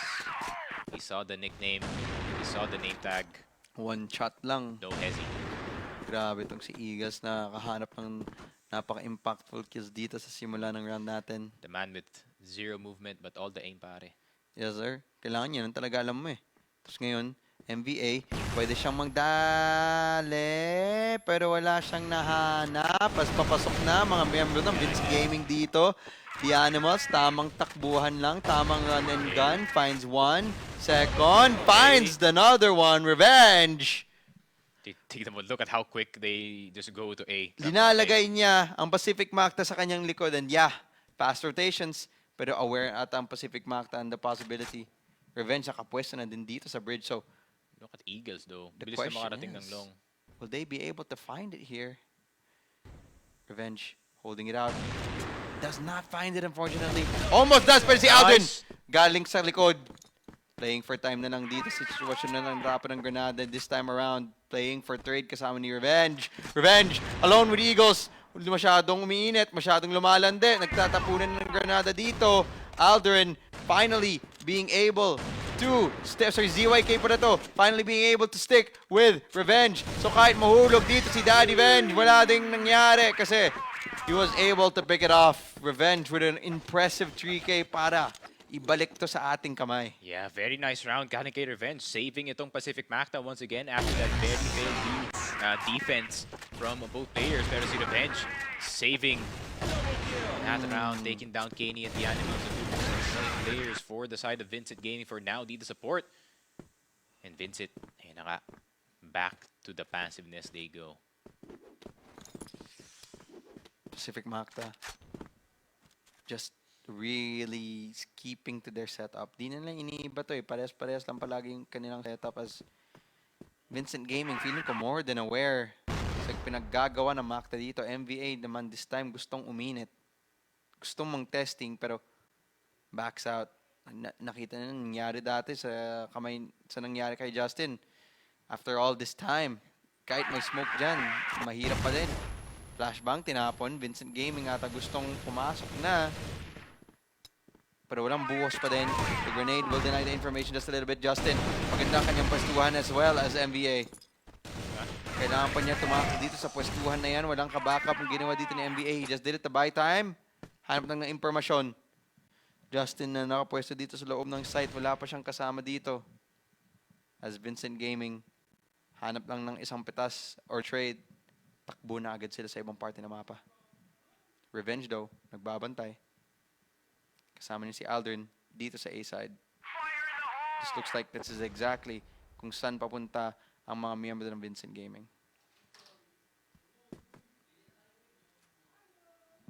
He saw the nickname, he saw the name tag, One shot lang. no hesi. Grabe itong si Eagles na kahanap ng napaka-impactful kills dito sa simula ng round natin. The man with zero movement but all the aim, pare. Yes, sir. Kailangan yan. Talaga alam mo eh. Tapos ngayon, MVA, pwede siyang magdale, pero wala siyang nahanap. As papasok na mga miyembro ng Vince Gaming dito. The Animals, tamang takbuhan lang, tamang run and gun. Finds one, second, finds another one. Revenge! Tignan mo, look at how quick they just go to A. Linalagay niya ang Pacific Macta sa kanyang likod, and yeah, fast rotations, pero aware ata ang Pacific Macta and the possibility. Revenge nakapwesto na din dito sa bridge, so Look at Eagles though. The Bilis na question makarating ng is, long. will they be able to find it here? Revenge holding it out. Does not find it, unfortunately. Almost does, pero si Aldrin Nice. galing sa likod. Playing for time na lang dito. Situation na lang rapan ng Granada this time around. Playing for trade kasama ni Revenge. Revenge alone with Eagles. Masyadong umiinit, masyadong lumalande. Nagtatapunan ng Granada dito. Aldrin finally being able to step, sorry, ZYK pa na to. Finally being able to stick with Revenge. So kahit mahulog dito si Daddy Venge, wala ding nangyari kasi he was able to pick it off. Revenge with an impressive 3K para ibalik to sa ating kamay. Yeah, very nice round. Galing kay Revenge, saving itong Pacific Macta once again after that very failed defense from both players. Pero si Revenge saving that round, taking down Kenny and the Animals. Players for the side of Vincit Gaming for now dito sa port. And Vincit, ayun na nga, back to the passiveness they go. Pacific Macta just really keeping to their setup. Di na lang iniiba to eh. Parehas-parehas lang palagi yung kanilang setup as Vincent Gaming. Feeling ko more than aware sa pinaggagawa ng Macta dito. MVA naman this time gustong uminit. Gustong mang testing pero Backs out. Nakita na nangyari dati sa nangyari kay Justin. After all this time, kahit may smoke dyan, mahirap pa din. Flashbang, tinapon. Vincent Gaming ata gustong pumasok na. Pero walang buhos pa din. The grenade will deny the information just a little bit. Justin, maganda kanyang pwestuhan as well as MVA. Kailangan pa niya tumakbo dito sa pwestuhan na yan. Walang kabackup ang ginawa dito ni MVA. He just did it to buy time. Hanap lang ng impormasyon. Justin na nakapwesto dito sa loob ng site. Wala pa siyang kasama dito. As Vincent Gaming, hanap lang ng isang pitas or trade. Takbo na agad sila sa ibang parte ng mapa. Revenge though, nagbabantay. Kasama niya si Aldrin dito sa A side. This looks like this is exactly kung saan papunta ang mga miyembro ng Vincent Gaming.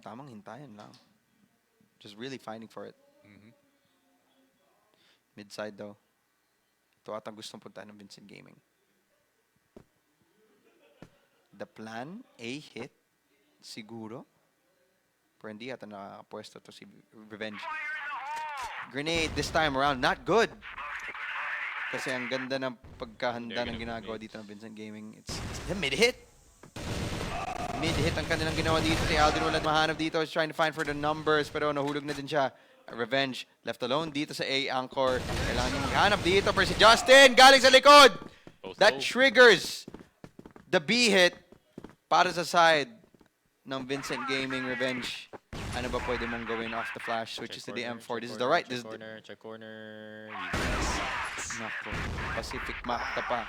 Tamang hintayan lang. Just really fighting for it. Mid-side daw. Ito atang gustong punta ng Vincent Gaming. The plan, A hit, siguro. Pero hindi ata nakapwesto to si Revenge. Grenade this time around, not good. Kasi ang ganda ng pagkahanda ng ginagawa dito ng Vincent Gaming. It's the mid-hit. Mid-hit ang kanilang ginawa dito. Si Aldrin wala mahanap dito. He's trying to find for the numbers. Pero nahulog na din siya. Revenge left alone dito sa A anchor. Kailangan niya maghanap dito. Pero si Justin galing sa likod. That triggers the B hit para sa side ng Vincent Gaming. Revenge. Ano ba pwede mong gawin off the flash? Switches to the M4. This is the right. This is the... Check corner. Nako. Pacific Macta pa.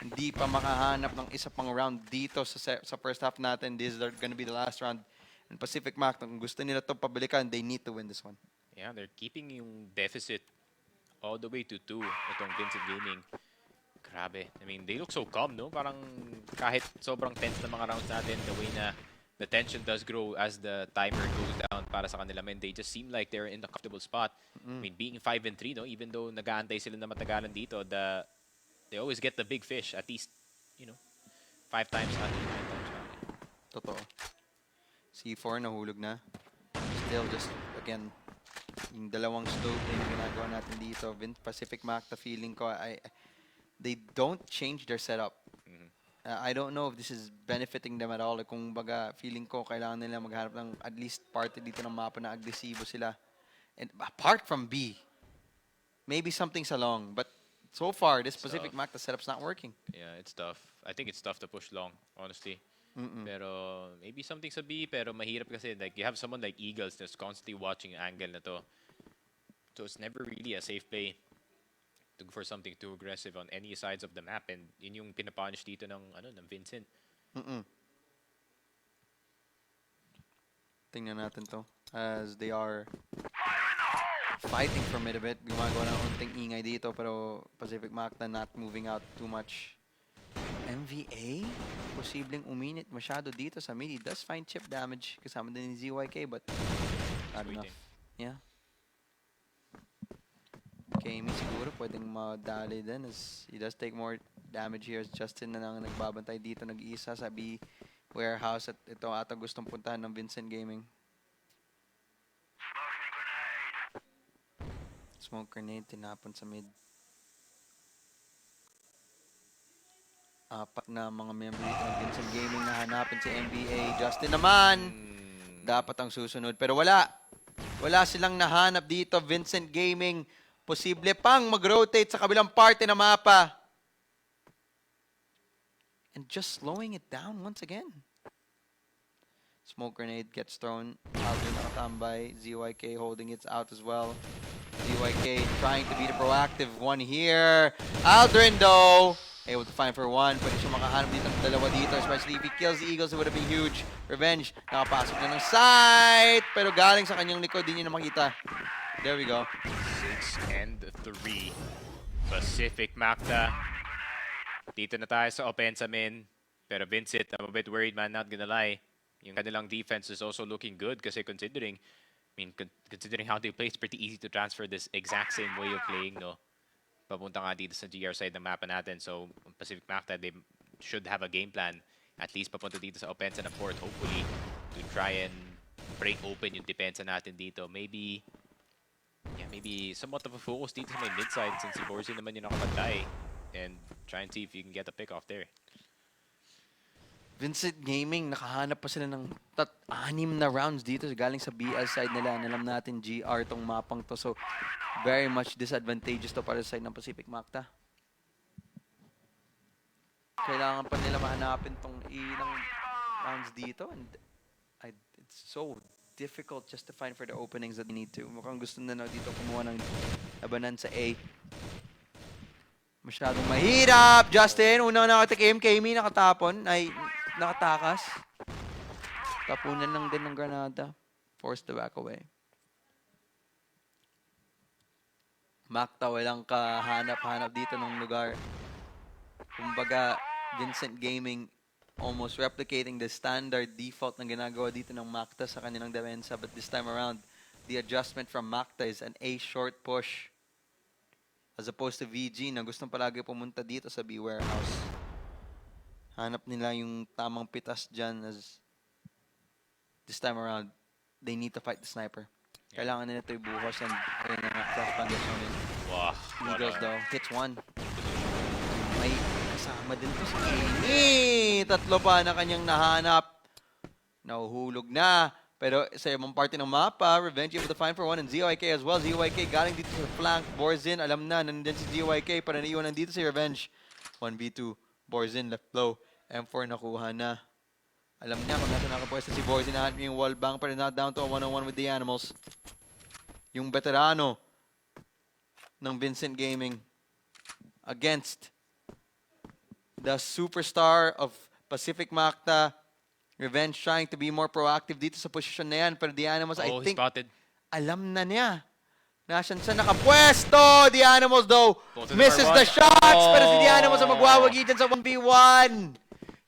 Hindi pa makahanap ng isa pang round dito sa first half natin. This is gonna be the last round. And Pacific Macta, kung gusto nila ito pabalikan, they need to win this one. Yeah, they're keeping yung deficit all the way to 2. Itong Vincent Gaming. Grabe. I mean, they look so calm, no? Parang kahit sobrang tense na mga rounds natin, the way na the tension does grow as the timer goes down para sa kanila. I mean, they just seem like they're in a comfortable spot. I mean, being 5-3, no? Even though nag-aantay sila na matagalan dito, they always get the big fish at least, 5 times out, 9 times out. Totoo. C4 nahulog na. Still just, again, yung dalawang slow play na ginagawa natin dito. Pacific Macta, feeling ko, they don't change their setup. I don't know if this is benefiting them at all. Kung baga, feeling ko, kailangan nila maghanap ng at least parte dito ng mapa na agresibo sila. And apart from B, maybe something sa long, but so far, this Pacific Macta setup's not working. Yeah, it's tough. I think it's tough to push long, honestly. Pero maybe something sa B, pero mahirap kasi like you have someone like Eagles that's constantly watching yung angle na to. So it's never really a safe play to go for something too aggressive on any sides of the map, and yun yung pinapunish dito ng Vincent. Tingnan natin to as they are fighting for mid a bit. Gumagawa ng unting ingay dito pero Pacific Macta not moving out too much. MVA? Posibleng uminit masyado dito sa mid. He does find chip damage kasama din ni ZYK but not enough. Yeah. Kami siguro pwedeng madali din as he does take more damage here as Justin na lang nagbabantay dito nag-iisa sa B warehouse at ito ata gustong puntahan ng Vincent Gaming. Smoke grenade tinapon sa mid. Apat na mga member dito ng Vincent Gaming na hanapin si NBA. Justin naman! Dapat ang susunod. Pero wala. Wala silang nahanap dito. Vincent Gaming. Posible pang mag-rotate sa kabilang parte ng mapa. And just slowing it down once again. Smoke grenade gets thrown. Aldrin nakatambay. ZYK holding it out as well. ZYK trying to be the proactive one here. Aldrin though, able to find for one. Pwede siya makahanap dito ng dalawa dito. Especially if he kills the Eagles, it would have been huge. Revenge, nakapasok na ng side. Pero galing sa kanyang likod, di niyo na makita. There we go. 6 and 3. Pacific Macta. Dito na tayo sa offense amin. Pero Vincent, I'm a bit worried, man. Not gonna lie. Yung kanilang defense is also looking good kasi considering how they play, it's pretty easy to transfer this exact same way of playing, no? Papunta nga dito sa GR side ng mapa natin. So, Pacific Macta, they should have a game plan. At least papunta dito sa offense na port, hopefully, to try and break open yung depensa natin dito. Maybe maybe somewhat of a focus dito sa may mid-side since si Borzy naman yung nakapantay. And try and see if you can get a pick off there. Vincent Gaming, nakahanap pa sila ng 6 na rounds dito galing sa BL side nila. Alam natin GR tong mapang to. So, very much disadvantageous to para sa side ng Pacific Macta. Kailangan pa nila mahanapin tong ilang rounds dito. And it's so difficult just to find for the openings that they need to. Mukhang gusto na dito kumuha ng labanan sa A. Masyadong mahirap. Justin, unang nakatikim. Kami nakatapon. Ay, nakatakas. Tapunan lang din ng granada. Forced to back away. Macta, walang kahanap-hanap dito ng lugar. Kumbaga, Vincent Gaming almost replicating the standard default na ginagawa dito ng Macta sa kanilang depensa. But this time around, the adjustment from Macta is an A short push. As opposed to VG na gustong palagi pumunta dito sa B warehouse. Hanap nila yung tamang pitas dyan as this time around, they need to fight the sniper. Kailangan nila ito ibuhos and ayun na nga, cross-condition din. Wow. Eagles daw, hits one. May kasama din to si Amy. Tatlo pa na kanyang nahanap. Nahuhulog na. Pero sa ibang parte ng mapa, Revenge able to find for one and ZYK as well. ZYK galing dito sa flank. Borzin, alam na, nandun si ZYK para naiwan dito si Revenge. 1v2. Borzin left low. M4 nakuha na. Alam niya kung nasa nakapwesto si Borzin. Nahanap niya yung wall bang pero not down to a 1-on-1 with the Animals. Yung veterano ng Vincent Gaming against the superstar of Pacific Macta. Revenge trying to be more proactive dito sa posisyon na yan. Pero the Animals, I think, spotted. alam na niya. Nasaan siya nakapwesto. The Animals, though, misses the shots. Pero si the Animals ang magwawagi dyan sa 1v1.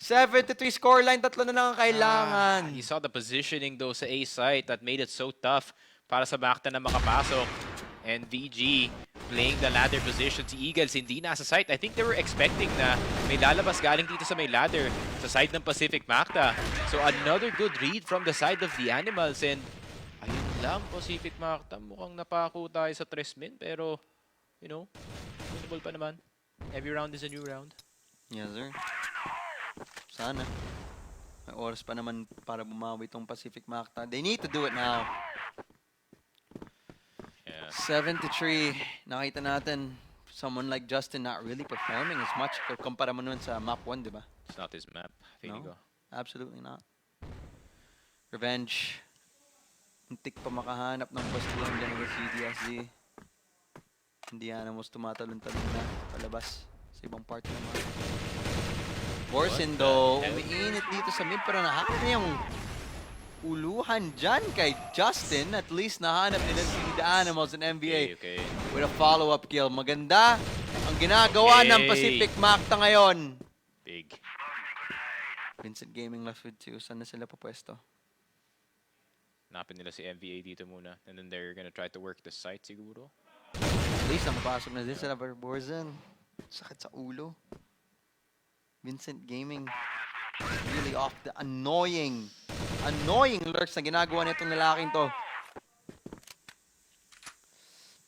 7-3 scoreline. Tatlo na lang ang kailangan. You saw the positioning though sa A site that made it so tough para sa Macta na makapasok. And VG playing the ladder position. Si Eagles hindi nasa site. I think they were expecting na may lalabas galing dito sa may ladder sa side ng Pacific Macta. So another good read from the side of the Animals. And ayun lang, Pacific Macta. Mukhang napako tayo sa 3 min. Pero, you know, winnable pa naman. Every round is a new round. Yes, sir. Sana. May oras pa naman para bumawi itong Pacific Macta. They need to do it now. 7-3. Nakita natin someone like Justin not really performing as much kumpara mo naman sa map 1, di ba? It's not his map. No, absolutely not. Revenge. Muntik pa makahanap ng bastuhan dyan ng CDSZ. Hindi Animals tumatalon-talon na palabas sa ibang part ng map. Borsin though, umiinit dito sa mid pero nahanap niya yung uluhan dyan kay Justin. At least nahanap nila si the Animals in NBA with a follow-up kill. Maganda ang ginagawa ng Pacific Macta ngayon. Big. Vincent Gaming left with 2. Saan na sila papwesto? Napin nila si MVA dito muna. And then they're gonna try to work the site siguro. At least nakapasok na din sila para Borzin. Sakit sa ulo. Vincent Gaming really off the annoying lurks na ginagawa nitong lalaking to.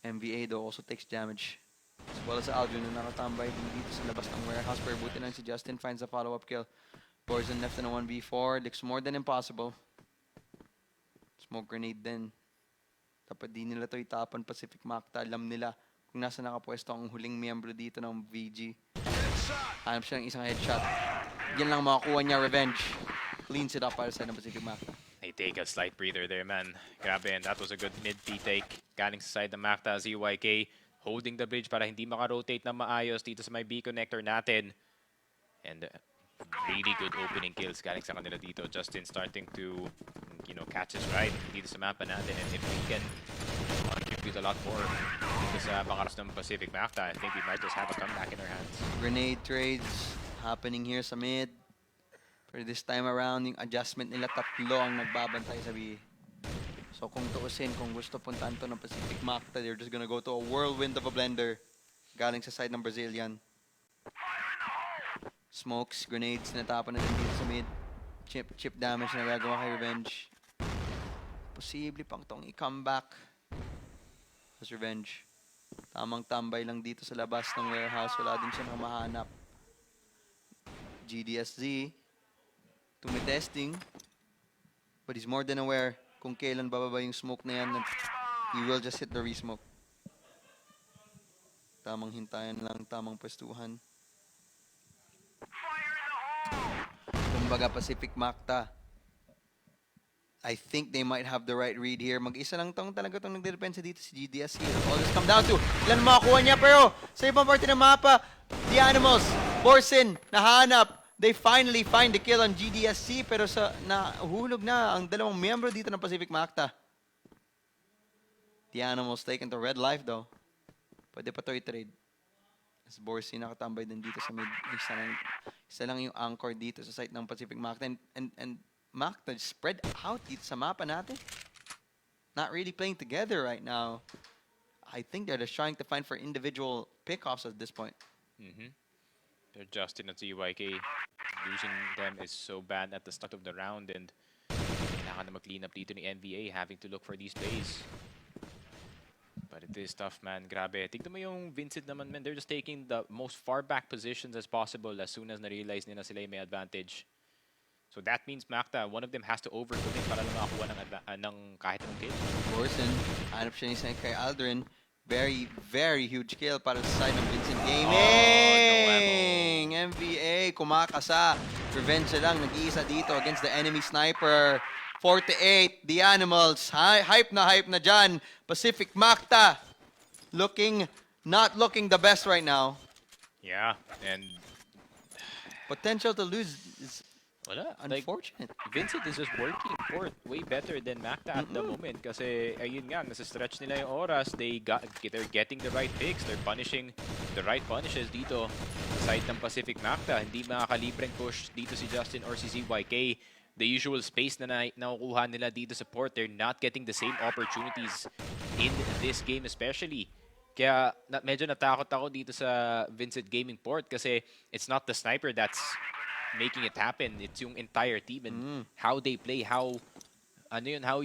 MVA though also takes damage. As well as Aldrin na nakatambay dito sa labas ng warehouse. Pero buti lang si Justin finds a follow-up kill. Borzin left in a 1v4. Looks more than impossible. Smoke grenade din. Dapat di nila to itapan Pacific Macta. Alam nila kung nasa nakapwesto ang huling miyembro dito ng VG. Hanap siya ng isang headshot. Yan lang makakuha niya, Revenge. Cleans it up para sa ng Pacific Macta. They take a slight breather there, man. Grabe, and that was a good mid-P take. Galing sa side ng Macta, ZYK holding the bridge para hindi maka-rotate na maayos dito sa may B connector natin. And really good opening kills galing sa kanila dito. Justin starting to, you know, catch his ride dito sa mapa natin. And if we can contribute a lot more dito sa pangaras ng Pacific Macta, I think we might just have a comeback in our hands. Grenade trades happening here sa mid. Pero this time around, yung adjustment nila, tatlo ang nagbabantay sa B. So kung tuusin, kung gusto puntaan to ng Pacific Macta, they're just gonna go to a whirlwind of a blender galing sa side ng Brazilian. Smokes, grenades, natapon na din dito sa mid. Chip damage na gagawa kay Revenge. Posible pang tong i-comeback. Tapos Revenge. Tamang tambay lang dito sa labas ng warehouse. Wala din siya nang mahanap. GDSZ. Tumitesting. But he's more than aware kung kailan bababa yung smoke na yan. He will just hit the re-smoke. Tamang hintayan lang, tamang pwestuhan. Kumbaga Pacific Macta. I think they might have the right read here. Mag-isa lang talaga tong nagdedepensa dito si GDS here. All this come down to ilan makakuha niya, pero sa ibang parte ng mapa, the Animals, Borsin, nahanap. They finally find the kill on GDSC, pero nahulog na ang dalawang miyembro dito ng Pacific Macta. The Animals taken to red life though. Pwede pa to i-trade. As Borsin nakatambay din dito sa mid. Isa lang yung anchor dito sa site ng Pacific Macta. And Macta spread out dito sa mapa natin. Not really playing together right now. I think they're just trying to find for individual pickoffs at this point. They're Justin at CYK. Losing them is so bad at the start of the round, and kailangan na mag-clean up dito ni NBA, having to look for these plays. But it is tough, man. Grabe. Tignan mo yung Vincit naman, man. They're just taking the most far back positions as possible as soon as na-realize nila sila may advantage. So that means Macta, one of them has to overcommit para lang makakuha ng kahit anong kill. Borsin, hanap siya ni kay Aldrin. Very, very huge kill para sa side ng Vincent Gaming. No MVA, kumakasa. Revenge lang, nag-iisa dito against the enemy sniper. 48, the Animals. Hype na dyan. Pacific Macta, not looking the best right now. Yeah, and Potential to lose is wala. unfortunate. Like, Vincit is just working port way better than Macta at the moment kasi ayun nga, nasa stretch nila yung oras. They're getting the right picks. They're punishing the right punishes dito sa side ng Pacific Macta. Hindi makakalibreng push dito si Justin or si ZYK. The usual space na nakukuha nila dito sa port, they're not getting the same opportunities in this game especially. Kaya medyo natakot ako dito sa Vincit Gaming port kasi it's not the sniper that's making it happen. It's yung entire team and how they play, how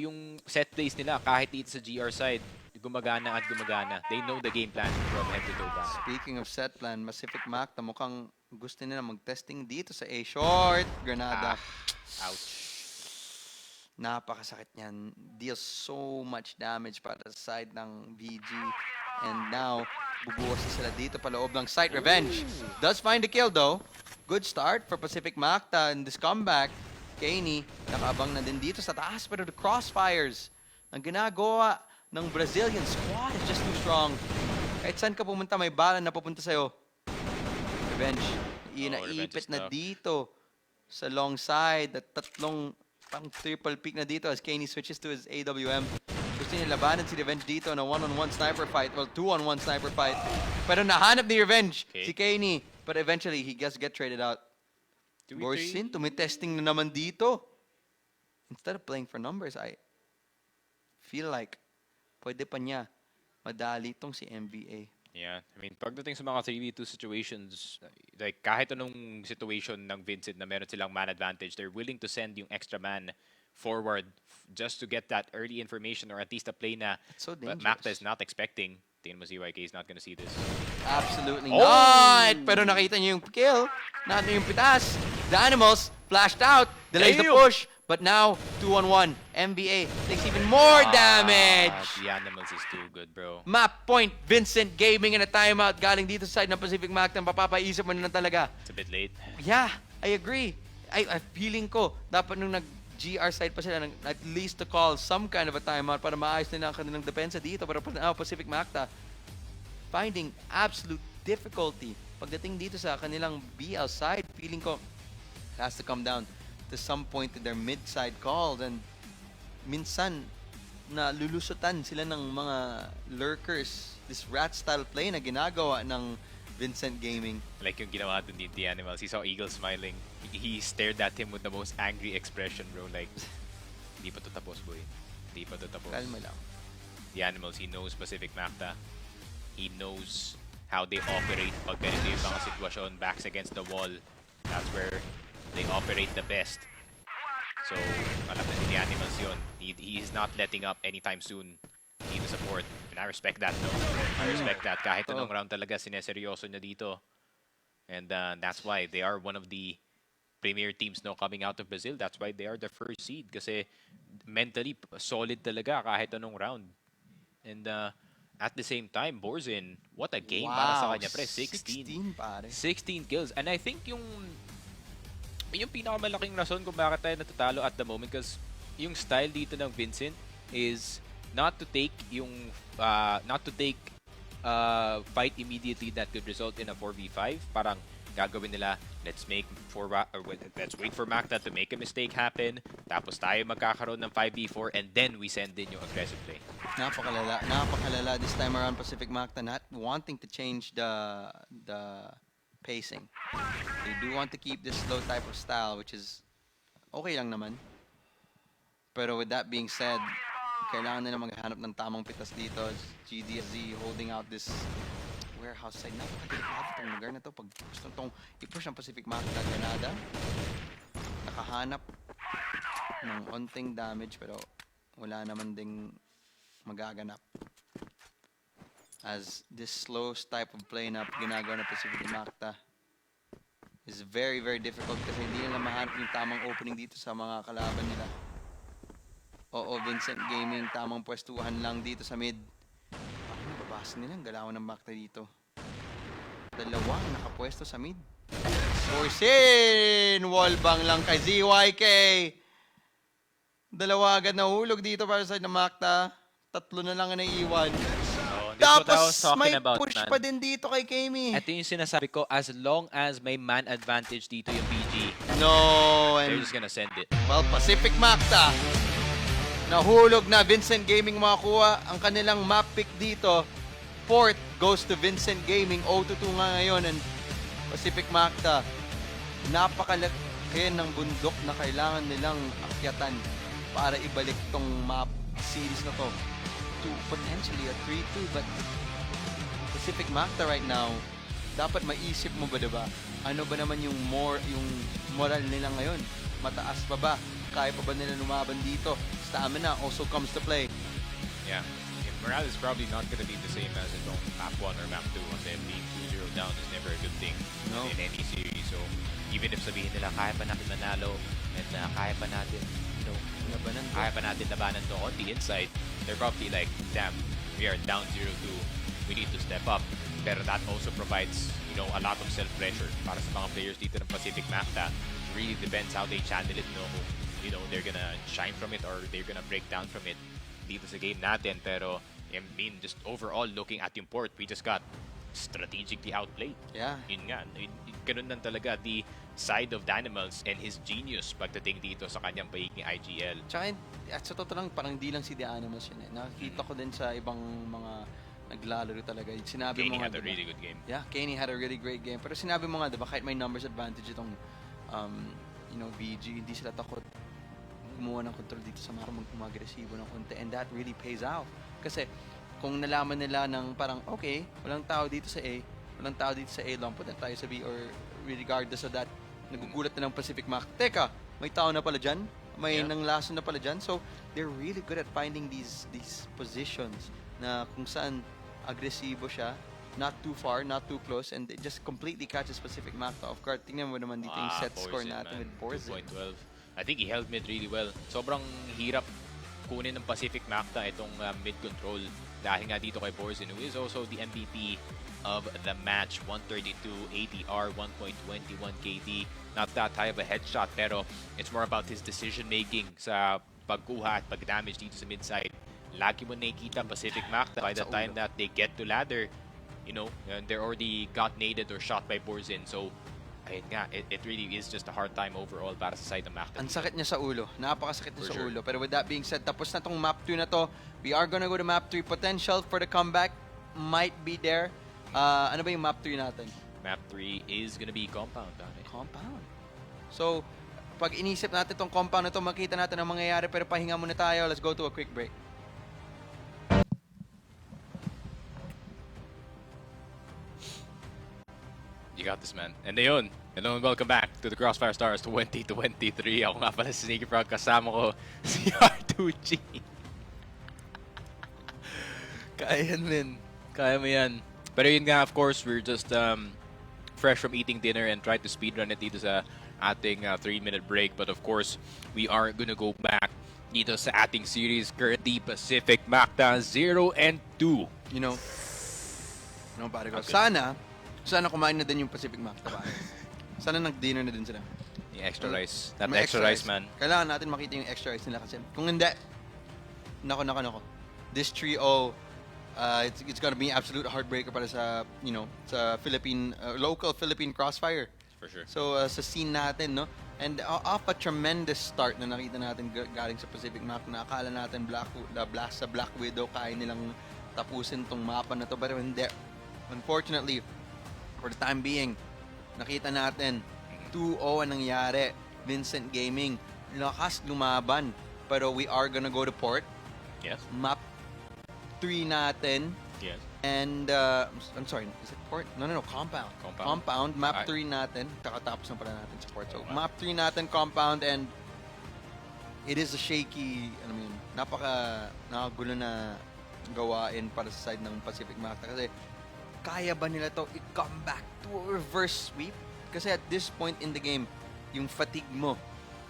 yung set plays nila kahit dito sa GR side, gumagana at gumagana. They know the game plan from head to toe back. Speaking of set plan, Pacific Macta mukhang gusto nila mag-testing dito sa A short. Granada. Ouch. Napakasakit niyan. Deals so much damage para sa side ng BG. And now, bubuwas na sila dito paloob ng site. Revenge does find the kill though. Good start for Pacific Macta in this comeback. Kaney, nakaabang na din dito sa taas, pero the crossfires ang ginagawa ng Brazilian squad is just too strong. Kahit saan ka pumunta, may bala na papunta sa'yo. Revenge, naipit na dito sa long side. At tatlong pang triple peak na dito as Kaney switches to his AWM. Gusto niya labanan si Revenge dito na one-on-one sniper fight. Well, two-on-one sniper fight. Pero nahanap ni Revenge si Kaney. But eventually, he just get traded out. Borsin, tumitesting na naman dito. Instead of playing for numbers, I feel like pwede pa niya madali itong si MVA. Yeah, I mean, pagdating sa mga 3v2 situations, like kahit anong situation ng Vincit na meron silang man advantage, they're willing to send yung extra man forward just to get that early information or at least a play na so Macta is not expecting. Tingin mo ZYK is not gonna see this. Absolutely not! Pero nakita niyo yung kill. Natin yung pitas. The Animals flashed out. Delays the push. But now, 2-on-1. MBA takes even more damage. The Animals is too good, bro. Map point. Vincent Gaming in a timeout. Galing dito sa side ng Pacific Macta. Papapaisip mo na talaga. It's a bit late. Yeah, I agree. I feeling ko, dapat nung GR side pa sila at least to call some kind of a timeout para maayos nila ang kanilang depensa dito. Pero now, Pacific Macta finding absolute difficulty pagdating dito sa kanilang BL side. Feeling ko it has to come down to some point to their mid-side call. And minsan na lulusutan sila ng mga lurkers. This rat-style play na ginagawa ng Vincent Gaming. Like yung ginawa dun the Animals. He saw Eagle smiling. He stared at him with the most angry expression, bro. Like, hindi pa to tapos, boy. Hindi pa to tapos. Kalma lang. The Animals, he knows Pacific Macta. He knows how they operate pag ganito yung mga sitwasyon, backs against the wall. That's where they operate the best. So, alam na ni The Animals yun. He is not letting up anytime soon. need the support. And I respect that, though. I respect that. Kahit anong round talaga, sineseryoso niya dito. And that's why they are one of the premier teams now coming out of Brazil. That's why they are the first seed. Kasi mentally, solid talaga kahit anong round. And at the same time, Borzin, what a game para sa kanya, pre. 16 pare. 16 kills. And I think yung pinakamalaking rason kung bakit tayo natatalo at the moment, because yung style dito ng Vincent is not to take fight immediately that could result in a 4v5. Parang gagawin nila, let's wait for Macta to make a mistake happen, tapos tayo magkakaroon ng 5v4, and then we send in yung aggressive play. Napakalala this time around Pacific Macta, not wanting to change the pacing. They do want to keep this slow type of style, which is okay lang naman. Pero with that being said, kailangan nila maghanap ng tamang pitas dito. GDSZ holding out this warehouse side. Napakadelikado itong lugar na to. Pag gusto itong i-push ang Pacific Macta, Granada, nakahanap ng onting damage pero wala naman ding magaganap. As this slow type of play na ginagawa ng Pacific Macta is very, very difficult kasi hindi nila mahanap yung tamang opening dito sa mga kalaban nila. Oo, Vincent Gaming, tamang pwestuhan lang dito sa mid. Parang nababasa nila ang galawan ng Macta dito. Dalawang nakapwesto sa mid. Borzin! Wallbang lang kay ZYK. Dalawa agad nahulog dito para sa Macta. Tatlo na lang ang naiiwan. Tapos may push pa din dito kay Kami. Ito yung sinasabi ko, as long as may man advantage dito yung BG, they're just gonna send it. Well, Pacific Macta, nahulog na. Vincent Gaming makakuha ang kanilang map pick dito. Fourth goes to Vincent Gaming. 0-2 nga ngayon. And Pacific Macta, napakalaki ng bundok na kailangan nilang akyatan para ibalik tong map series na to to potentially a 3-2. But Pacific Macta right now, dapat maisip mo ba, diba? Ano ba naman yung moral nila ngayon? Mataas pa ba? Kaya pa ba nila lumaban dito? Stamina also comes to play. Yeah. Morale is probably not going to be the same as itong map 1 or map 2. Kasi being 2-0 down is never a good thing in any series. So even if sabihin nila kaya pa natin manalo and kaya pa natin labanan to on the inside, they're probably like, damn, we are down 0-2. We need to step up. Pero that also provides, a lot of self-pressure para sa mga players dito ng Pacific Macta. Really depends how they channel it, they're gonna shine from it or they're gonna break down from it dito sa game natin. Pero I mean, just overall looking at yung port, we just got strategically outplayed. Yeah. Yun nga, ganun lang talaga the side of Danimals and his genius pagdating dito sa kanyang pagiging IGL. Tsaka at sa totoo lang, parang di lang si The Animals yun eh. Nakikita ko din sa ibang mga naglalaro talaga. Sinabi Kenny mo nga, had a really good game. Yeah, Kenny had a really great game. Pero sinabi mo nga, diba, kahit may numbers advantage itong BG, hindi sila takot gumawa ng control dito sa mga mag-agresibo ng konti. And that really pays out. Kasi kung nalaman nila ng parang, okay, walang tao dito sa A, walang tao dito sa A lang, punta tayo sa B, or regardless of that, nagugulat na ng Pacific Macta. Teka, may tao na pala dyan? May nanglason na pala dyan? So, they're really good at finding these positions na kung saan agresibo siya, not too far, not too close, and it just completely catches Pacific Macta off guard. Tingnan mo naman dito yung set score natin with Borzin. 2.12. I think he held mid really well. Sobrang hirap kunin ng Pacific Macta itong mid control dahil nga dito kay Borzin, who is also the MVP of the match. 132 ADR, 1.21 KD. Not that high of a headshot, pero it's more about his decision making sa pagkuha at pag-damage dito sa mid side. Lagi mo nakikita Pacific Macta by the time that they get to ladder, they're already got naded or shot by Borzin. So ayun nga, it really is just a hard time overall para sa side ng Macta. Ang sakit niya sa ulo. Napakasakit niya sa ulo. Pero with that being said, tapos na tong map 2 na to. We are gonna go to map 3. Potential for the comeback might be there. Ano ba yung map 3 natin? Map 3 is gonna be Compound. Compound. So, pag inisip natin tong Compound na to, makita natin ang mangyayari. Pero pahinga muna tayo. Let's go to a quick break. You got this, man. And ayun, hello and welcome back to the Crossfire Stars 2023. Ako nga pala si Sneaky Frog, kasama ko si R2G. Kaya din. Kaya mo yan. Pero yun nga, of course, we're just fresh from eating dinner and tried to speedrun it dito sa ating 3-minute break. But of course, we aren't gonna go back dito sa ating series. Currently, Pacific Macta 0-2. You know, pare ko. Sana kumain na din yung Pacific Macta, pare. Sana nag-dinner na din sila. Yung extra rice. That May extra rice, man. Kailangan natin makita yung extra rice nila kasi kung hindi, nako. This 3-0, it's gonna be an absolute heartbreaker para sa, sa local Philippine crossfire. For sure. So, sa scene natin, no? And off a tremendous start na nakita natin galing sa Pacific Map na akala natin sa Black Widow kaya nilang tapusin tong mapa na to. Pero hindi. Unfortunately, for the time being, nakita natin 2-0 ang nangyari. Vincent Gaming, lakas lumaban. Pero we are gonna go to port. Yes. Map 3 natin. Yes. And, I'm sorry, is it port? No, compound. Compound. Map 3 natin. Kakatapos na pala natin sa port. So, map 3 natin, compound, and it is a shaky, nakagulo na gawain para sa side ng Pacific Macta. Kasi, kaya ba nila to i-come back to a reverse sweep? Kasi at this point in the game, yung fatigue mo,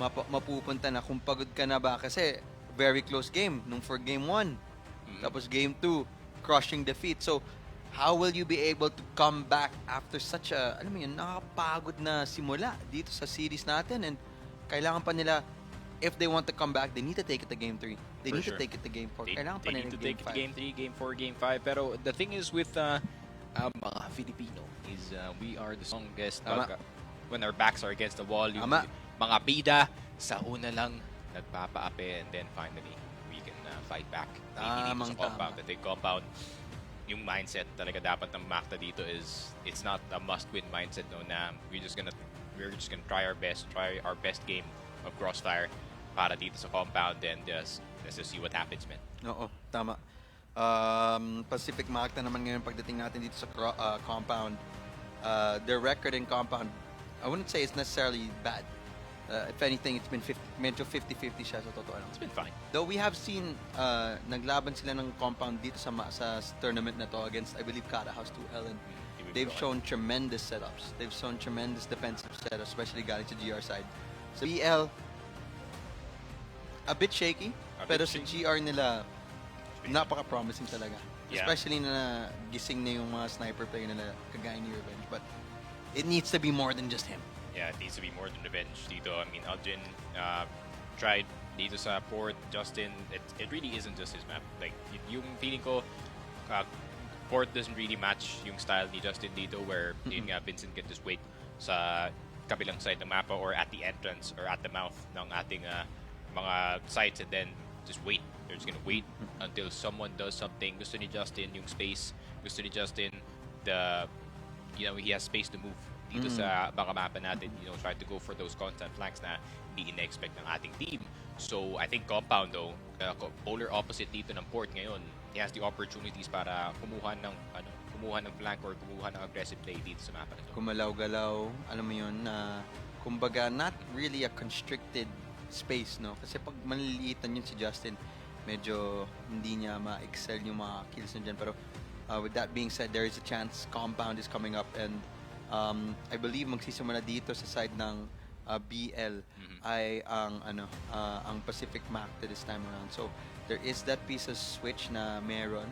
mapupunta na kung pagod ka na ba. Kasi, very close game nung for game 1. Tapos game 2, crushing defeat. So, how will you be able to come back after such a, nakakapagod na simula dito sa series natin? And kailangan pa nila, if they want to come back, they need to take it to game 3. They need to take it to game 4. Kailangan pa They nila need to game take it 5. to game 3, game 4, game 5. Pero the thing is with mga Filipino is we are the strongest when our backs are against the wall. Yung mga bida sa una lang nagpapaapi and then finally we can fight back. Sa compound. At the compound, yung mindset talaga dapat ng Macta dito is it's not a must-win mindset no na we're just gonna try our best game of Crossfire para dito sa compound and let's just see what happens, man. Oo, tama. Pacific Macta naman ngayon pagdating natin dito sa compound. Their record in compound, I wouldn't say it's necessarily bad. If anything, it's been medyo 50-50 siya sa totoo lang. It's been fine. Though we have seen naglaban sila ng compound dito sa tournament na to against, I believe, Kara House 2L. And they've shown tremendous setups. They've shown tremendous defensive setups, especially galing sa GR side. Sa BL, a bit shaky, pero sa GR nila, napaka-promising talaga. Yeah. Especially na gising na yung mga sniper player nila kagaya ni Revenge. But it needs to be more than just him. Yeah, it needs to be more than revenge dito. I mean, Aljin tried dito sa port. Justin, it really isn't just his map. Like, yung feeling ko, port doesn't really match yung style ni Justin dito where yun nga, Vincent can just wait sa kabilang side ng mapa or at the entrance or at the mouth ng ating mga sites and then just wait. They're just gonna wait until someone does something. Gusto ni Justin yung space. Gusto ni Justin he has space to move dito sa mga mapa natin, try to go for those constant flanks na hindi ina-expect ng ating team. So, I think compound though, polar opposite dito ng port ngayon, he has the opportunities para kumuha ng flank or kumuha ng aggressive play dito sa mapa na to. Kumalaw-galaw, alam mo yun, na kumbaga not really a constricted space, no? Kasi pag maliliitan yun si Justin, medyo hindi niya ma-excel yung mga kills na dyan. Pero with that being said, there is a chance compound is coming up and I believe magsisimula dito sa side ng BL ay ang Pacific Macta this time around. So there is that piece of switch na meron,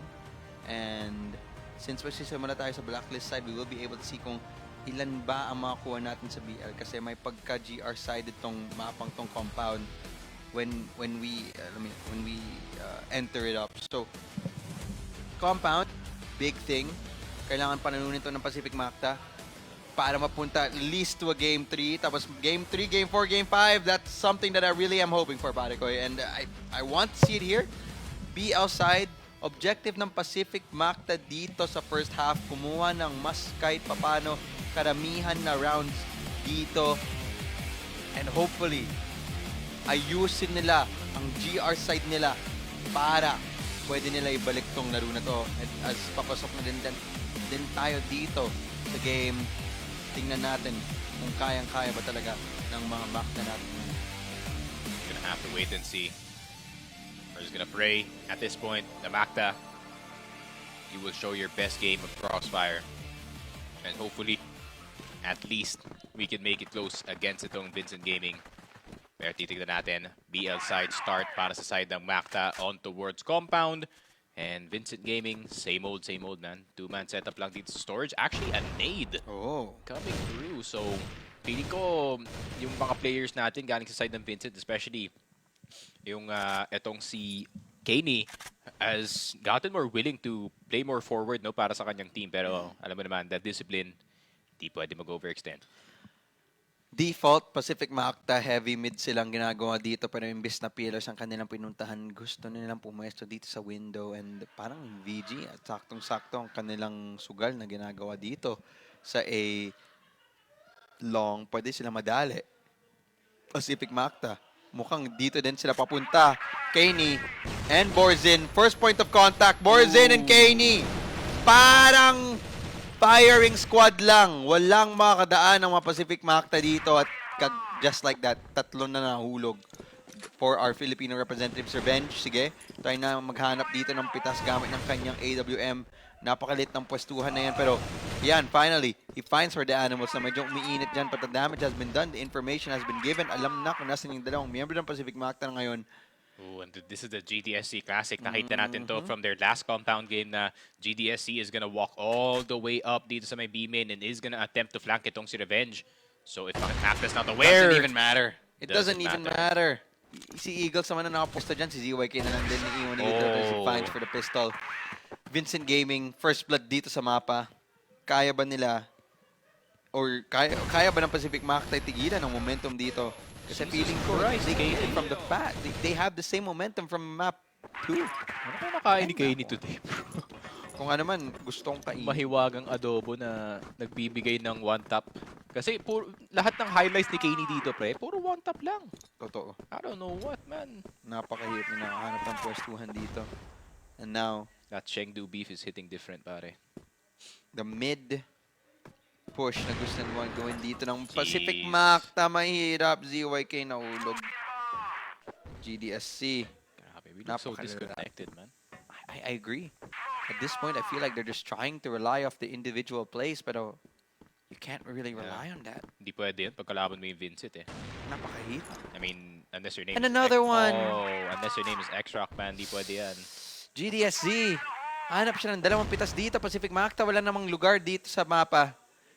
and since magsisimula tayo sa blacklist side, we will be able to see kung ilan ba ang makakuha natin sa BL kasi may pagka GR side itong mapang tong compound when we enter it up. So compound, big thing. Kailangan panalunin ito ng Pacific Macta para mapunta at least to a Game 3. Tapos Game 3, Game 4, Game 5, that's something that I really am hoping for, pare ko. And I want to see it here. BL side, objective ng Pacific Macta dito sa first half, kumuha ng mas kahit papano karamihan na rounds dito. And hopefully, ayusin nila ang GR side nila para pwede nila ibalik tong laro na to. And as papasok na din tayo dito sa game, tingnan natin kung kayang-kaya ba talaga ng mga Macta natin. Gonna have to wait and see. We're just gonna pray at this point. The Macta you will show your best game of Crossfire. And hopefully, at least, we can make it close against itong Vincent Gaming. Pero titignan natin, BL side start para sa side ng Macta on towards compound. And Vincent Gaming, same old, man. Two-man setup lang dito sa storage. Actually, a nade coming through. So, feeling ko, yung mga players natin galing sa side ng Vincent, especially yung etong si Kaney, has gotten more willing to play more forward no para sa kanyang team. Pero alam mo naman, that discipline, di pwede mag-overextend. Default, Pacific Macta, heavy mid silang ginagawa dito pero imbis na pillars ang kanilang pinuntahan, gusto nilang pumesto dito sa window and parang VG at saktong-sakto ang kanilang sugal na ginagawa dito sa A long. Pwede sila madali. Pacific Macta, mukhang dito din sila papunta. Kaney and Borzin, first point of contact, Borzin and Kaney. Parang firing squad lang. Walang makakadaan ng mga Pacific Macta dito at just like that, tatlo na nahulog for our Filipino representatives. Revenge, sige. Try na maghanap dito ng pitas gamit ng kanyang AWM. Napakalit ng pwestuhan na yan. Pero yan, finally, he finds for the animals na medyo umiinit dyan. But the damage has been done. The information has been given. Alam na kung nasan yung dalawang miyembro ng Pacific Macta na ngayon. Ooh, and this is the GDSC Classic. Nakita natin to from their last compound game na GDSC is gonna walk all the way up dito sa may B-main and is gonna attempt to flank itong si Revenge. So if Macta's not aware... Doesn't even matter. It doesn't even matter. Si Eagles naman na nakaposta dyan. Si ZYK na lang din ni Iwan dito. He finds for the pistol. Vincent Gaming, first blood dito sa mapa. Kaya ba nila or kaya ba ng Pacific Macta tigilan ng momentum dito? Kasi feeling ko, they get it from the bat. They have the same momentum from map 2. Ano kaya nakain ni Kaney today, bro? Kung ano man, gustong kainin. Mahiwagang adobo na nagbibigay ng one-tap. Kasi lahat ng highlights ni Kaney dito, pre, puro one-tap lang. Totoo. I don't know what, man. Napakahirap na nakahanap ng pwestuhan dito. And now, that Chengdu beef is hitting different, pare. The mid push na gusto naman gawin dito ng Pacific Macta. Mahirap. ZYK nahulog. GDSC. Grabe, we look so disconnected, man. I agree. At this point, I feel like they're just trying to rely off the individual plays, pero you can't really rely on that. Hindi pwede yun pagkalaban mo yung Vincit, eh. Napakahirap. I mean, unless your name And is another one. Oh, unless your name is X-Rock, man, hindi pwede yan. GDSC. Hanap siya ng dalawang pitas dito. Pacific Macta, wala namang lugar dito sa mapa.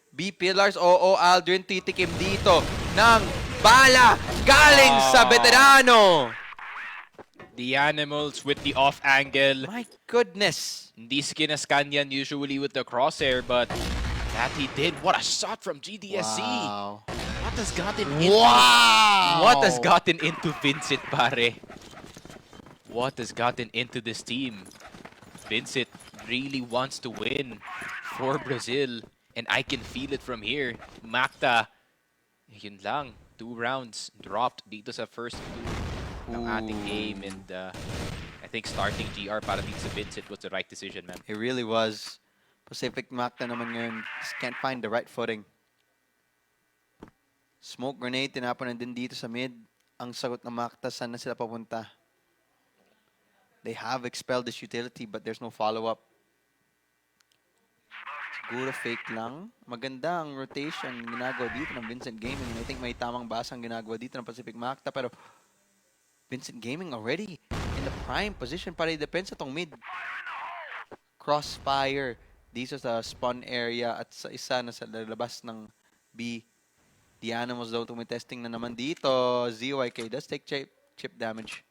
B Pillars, oo, Aldrin titikim dito ng bala galing sa veterano. The Animals with the off angle. My goodness. Hindi skinascan yan usually with the crosshair, but that he did. What a shot from GDSC. Wow. What has gotten into What has gotten into Vincit, pare? What has gotten into this team? Vincit really wants to win for Brazil. And I can feel it from here. Macta, yun lang. 2 rounds dropped dito sa first 2 ng ating game. And I think starting GR para dito sa Vincit was the right decision, man. It really was. Pacific Macta naman ngayon just can't find the right footing. Smoke grenade, tinapunan din dito sa mid. Ang sagot ng Macta, saan na sila papunta? They have expelled this utility but there's no follow-up. Siguro fake lang. Maganda ang rotation ginagawa dito ng Vincent Gaming. I think may tamang basang ginagawa dito ng Pacific Macta. Pero Vincent Gaming already in the prime position para i-defense itong mid. Crossfire dito sa spawn area at sa isa na sa labas ng B. The Animals daw tumitesting na naman dito. ZYK does take chip damage.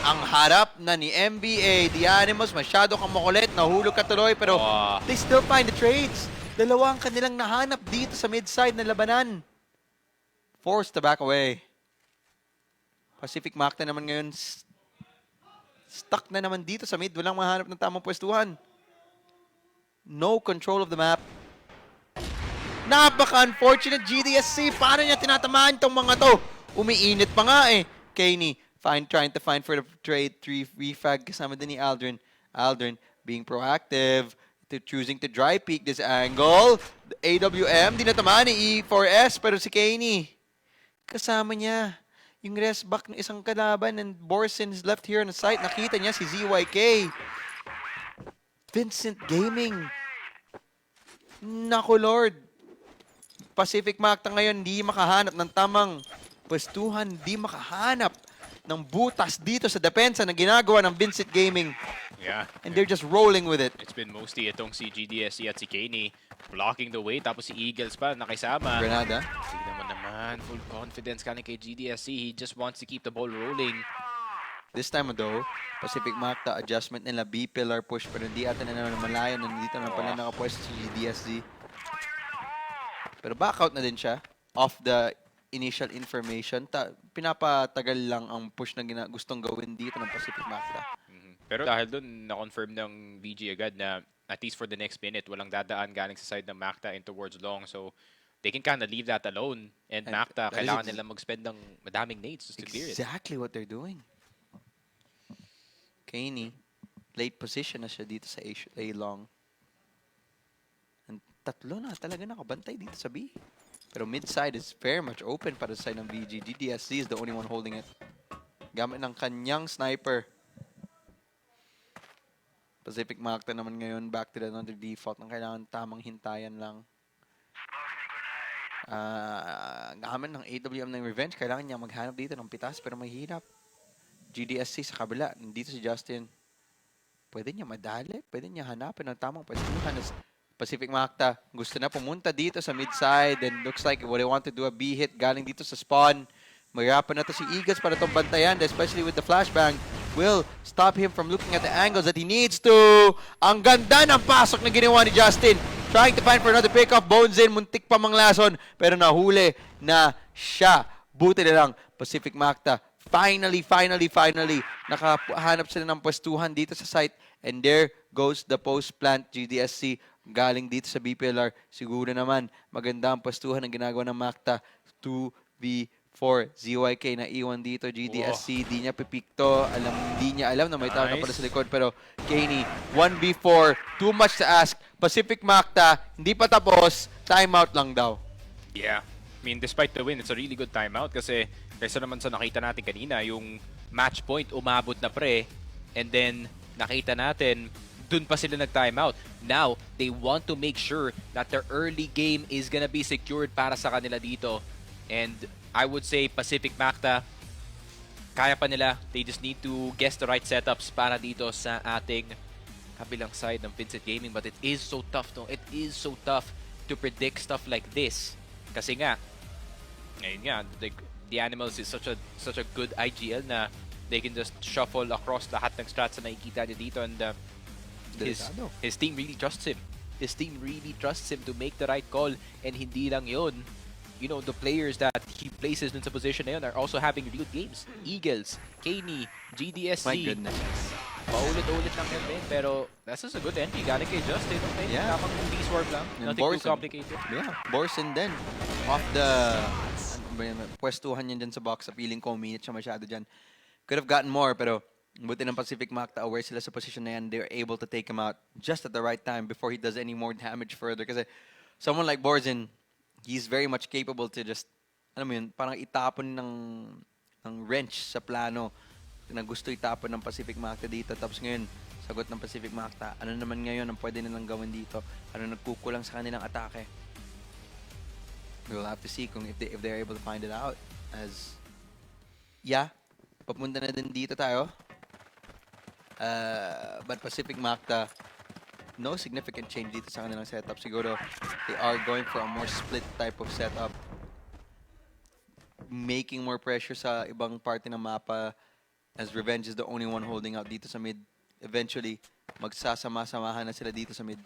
Ang harap na ni NBA, The Animals, masyado kang makulit, nahulog ka tuloy, pero they still find the trades. Dalawa ang kanilang nahanap dito sa mid-side na labanan. Forced to back away. Pacific Macta naman ngayon, stuck na naman dito sa mid, walang mahanap ng tamang pwestuhan. No control of the map. Napaka-unfortunate GDSC, paano niya tinatamaan itong mga to? Umiinit pa nga eh. Kaney, trying to find for the trade 3 refag kasama din ni Aldrin. Aldrin being proactive, choosing to dry peek this angle. The AWM, dinatamaan ni E4S, pero si Kaney, kasama niya yung rest back ng isang kalaban and Borson is left here on the site. Nakita niya si ZYK. Vincent Gaming. Naku Lord. Pacific Macta ngayon hindi makahanap ng tamang pwestuhan, hindi makahanap ng butas dito sa depensa na ginagawa ng Vincit Gaming. Yeah. And they're just rolling with it. It's been mostly itong si GDSC at si Kenny blocking the way. Tapos si Eagles pa nakisama. Granada. Tignan mo naman. Full confidence ka kay GDSC. He just wants to keep the ball rolling. This time though, Pacific Macta adjustment nila, B-pillar push, pero hindi ata na naman malayo. Nandito na pala nakapwesto si GDSC. Pero back out na din siya off the initial information. Pinapatagal lang ang push na gustong gawin dito ng Pacific Macta. Pero dahil doon, na-confirm ng VG agad na at least for the next minute, walang dadaan galing sa side ng Macta in towards long. So, they can kind of leave that alone. And Macta, kailangan nila mag-spend ng madaming nades just to clear it. Exactly what they're doing. Kaney, late position na siya dito sa A long. And tatlo na talaga nakabantay dito sa B. Pero mid-side is very much open para sa side ng VG. GDSC is the only one holding it. Gamit ng kanyang sniper. Pacific Macta naman ngayon back to another default ng kailangan tamang hintayan lang. Gamit ng AWM ng Revenge, kailangan niya maghanap dito ng pitas pero mahirap. GDSC sa kabila, dito si Justin. Pwede niya madali, pwede niya hanapin ng tamang pwestuhan. Pacific Macta gusto na pumunta dito sa mid-side and looks like what they want to do a B-hit galing dito sa spawn. Mahirapan na to si Eagles para itong bantayan, especially with the flashbang. Will stop him from looking at the angles that he needs to. Ang ganda ng pasok na ginawa ni Justin. Trying to find for another pick-off. Bones in, muntik pa manglason. Pero nahuli na siya. Buti na lang, Pacific Macta. Finally, nakahanap sila ng pwestuhan dito sa site. And there goes the post-plant GDSC galing dito sa BPLR. Siguro naman, maganda ang pwestuhan na ginagawa ng Macta. 2v4 ZYK na iwan dito. GDSC, di niya pipikto. Di niya alam na may tao na pala sa likod. Pero Kaney, 1v4, too much to ask. Pacific Macta, hindi pa tapos. Timeout lang daw. Yeah. I mean, despite the win, it's a really good timeout kasi kaysa naman sa nakita natin kanina, yung match point umabot na pre, and then nakita natin, dun pa sila nag-timeout. Now, they want to make sure that their early game is gonna be secured para sa kanila dito. And I would say Pacific Macta, kaya pa nila. They just need to guess the right setups para dito sa ating kabilang side ng Vincit Gaming. But it is so tough, no? It is so tough to predict stuff like this. Kasi nga, ngayon nga, the Animals is such a good IGL na they can just shuffle across lahat ng strats na nakikita niya dito, and his team really trusts him. His team really trusts him to make the right call, and hindi lang yun. You know, the players that he places dun sa position na yun are also having real games. Eagles, Kaney, GDSC. My goodness. Paulit-ulit lang yun din, pero that's just a good entry. Galing kay Justin, okay? Yeah. Tamang D-swarm lang. And Nothing Borson. too complicated. Yeah, Borson din. Off the pwestuhan niya dyan sa box. Feeling ko, minute siya masyado dyan. Could have gotten more, pero buti ng Pacific Macta, aware sila sa position na yan. They're able to take him out just at the right time before he does any more damage further. Kasi someone like Borson, he's very much capable to just, alam mo yun, parang itapon ng wrench sa plano na gusto itapon ng Pacific Macta dito. Tapos ngayon, sagot ng Pacific Macta, ano naman ngayon ang pwede nilang gawin dito? Ano nagkukulang sa kanilang atake? We'll have to see kung if they're able to find it out. As, yeah, papunta na din dito tayo. But Pacific Macta, no significant change dito sa kanilang setup. Siguro, they are going for a more split type of setup. Making more pressure sa ibang parte ng mapa, as Revenge is the only one holding out dito sa mid. Eventually, magsasama-samahan na sila dito sa mid.